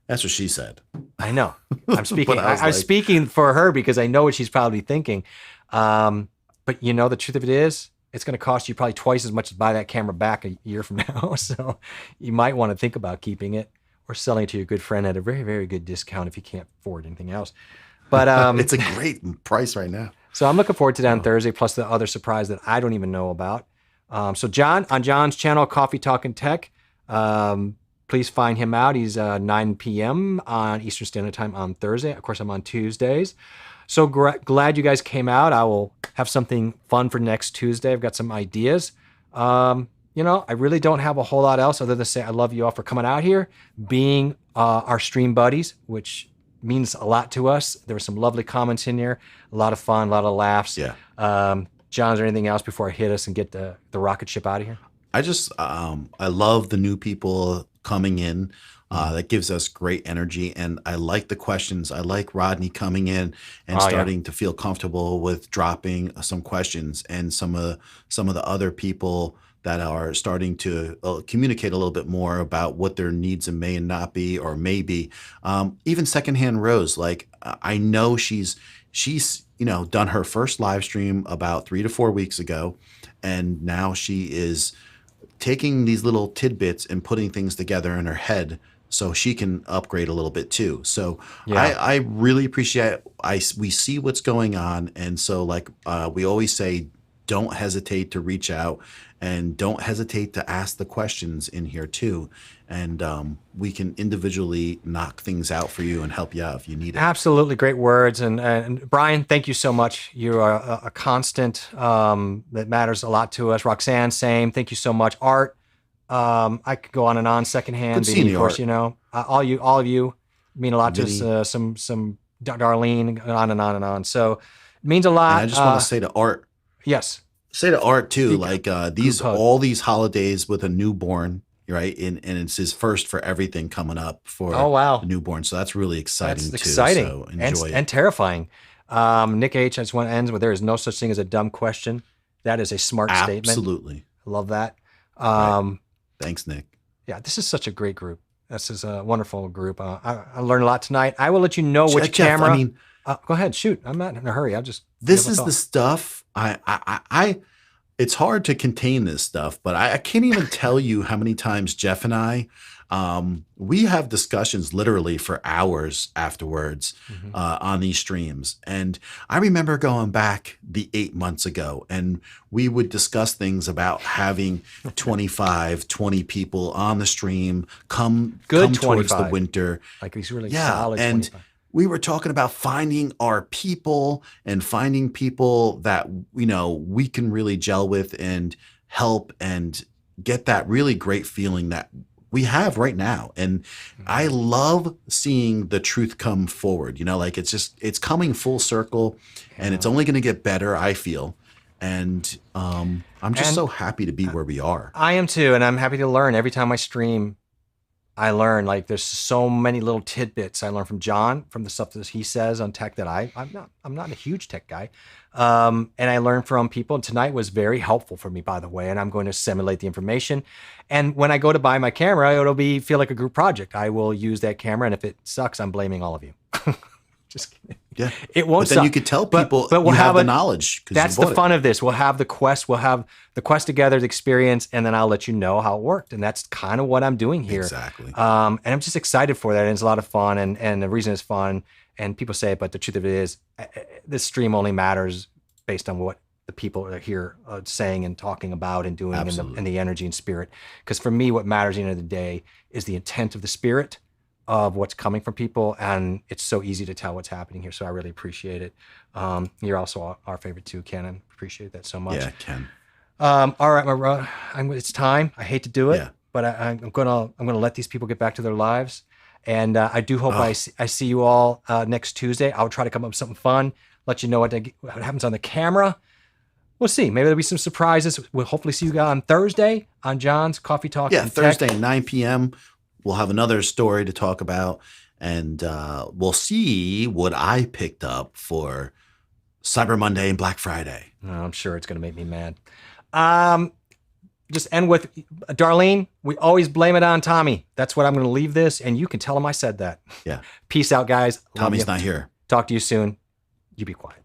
That's what she said. I know. I'm speaking. I'm speaking for her because I know what she's probably thinking. But you know, the truth of it is, it's going to cost you probably twice as much to buy that camera back a year from now. So you might want to think about keeping it or selling it to your good friend at a very, very good discount if you can't afford anything else. But it's a great price right now. So I'm looking forward to that on Thursday, plus the other surprise that I don't even know about. So John, on John's channel, Coffee Talkin' Tech, please find him out. He's 9 p.m. on Eastern Standard Time on Thursday. Of course, I'm on Tuesdays. So glad you guys came out. I will have something fun for next Tuesday. I've got some ideas. You know, I really don't have a whole lot else other than to say I love you all for coming out here, being our stream buddies, which means a lot to us. There were some lovely comments in there, a lot of fun, a lot of laughs. Yeah. John, is there anything else before I hit us and get the rocket ship out of here? I just, I love the new people coming in. That gives us great energy. And I like the questions. I like Rodney coming in and starting to feel comfortable with dropping some questions, and some of the other people that are starting to communicate a little bit more about what their needs and may not be, or maybe even Secondhand Rose. Like, I know she's done her first live stream about 3 to 4 weeks ago, and now she is taking these little tidbits and putting things together in her head so she can upgrade a little bit too. So I really appreciate we see what's going on. And so like we always say, don't hesitate to reach out, and don't hesitate to ask the questions in here too. And we can individually knock things out for you and help you out if you need it. Absolutely. Great words. And Brian, thank you so much. You are a constant that matters a lot to us. Roxanne, same. Thank you so much. Art, I could go on and on. Secondhand, of course, all of you mean a lot to us. Some Darlene, on and on and on. So it means a lot. And I just want to say to Art. Yes. say to Art too, Speak like these hug. all these holidays with a newborn, right? And it's his first for everything coming up for Oh, wow. the newborn. So that's really exciting That's too. exciting So enjoy it. and terrifying. Nick H, I just want to end with there is no such thing as a dumb question. That is a smart statement. Absolutely. I love that. Right. Thanks, Nick. Yeah, this is such a great group. This is a wonderful group. I learned a lot tonight. I will let you know which Jeff, camera. I mean, go ahead, shoot. I'm not in a hurry. I'll just. this is the stuff it's hard to contain this stuff, but I can't even tell you how many times Jeff and I, we have discussions literally for hours afterwards on these streams. And I remember going back the 8 months ago, and we would discuss things about having 25, 20 people on the stream come towards the winter. Like these really solid and 25. We were talking about finding our people and finding people that, you know, we can really gel with and help and get that really great feeling that we have right now. And I love seeing the truth come forward, you know, like it's coming full circle and it's only going to get better, I feel. And I'm just so happy to be where we are. I am too. And I'm happy to learn every time I stream. I learn, like, there's so many little tidbits I learn from John, from the stuff that he says on tech that I'm not a huge tech guy. And I learn from people. And tonight was very helpful for me, by the way, and I'm going to assimilate the information. And when I go to buy my camera, it'll feel like a group project. I will use that camera. And if it sucks, I'm blaming all of you. Just kidding. Yeah, it won't. But then you could tell people, but we'll have the knowledge. That's the fun of this. We'll have the quest. We'll have the quest together, the experience, and then I'll let you know how it worked. And that's kind of what I'm doing here. Exactly. And I'm just excited for that. And it's a lot of fun. And the reason it's fun, and people say it, but the truth of it is, this stream only matters based on what the people are here saying and talking about and doing, and the energy and spirit. Because for me, what matters at the end of the day is the intent of the spirit of what's coming from people, and it's so easy to tell what's happening here. So I really appreciate it. You're also our favorite too, Ken. I appreciate that so much. Yeah, Ken. All right, it's time. I hate to do it, Yeah. but I'm gonna let these people get back to their lives, and I do hope I see you all next Tuesday. I'll try to come up with something fun, let you know what happens on the camera. We'll see. Maybe there'll be some surprises. We'll hopefully see you guys on Thursday on John's Coffee Talk. Yeah, Thursday, 9 p.m. We'll have another story to talk about, and we'll see what I picked up for Cyber Monday and Black Friday. Oh, I'm sure it's going to make me mad. Just end with, Darlene, we always blame it on Tommy. That's what I'm going to leave this, and you can tell him I said that. Yeah. Peace out, guys. Tommy's not here. Talk to you soon. You be quiet.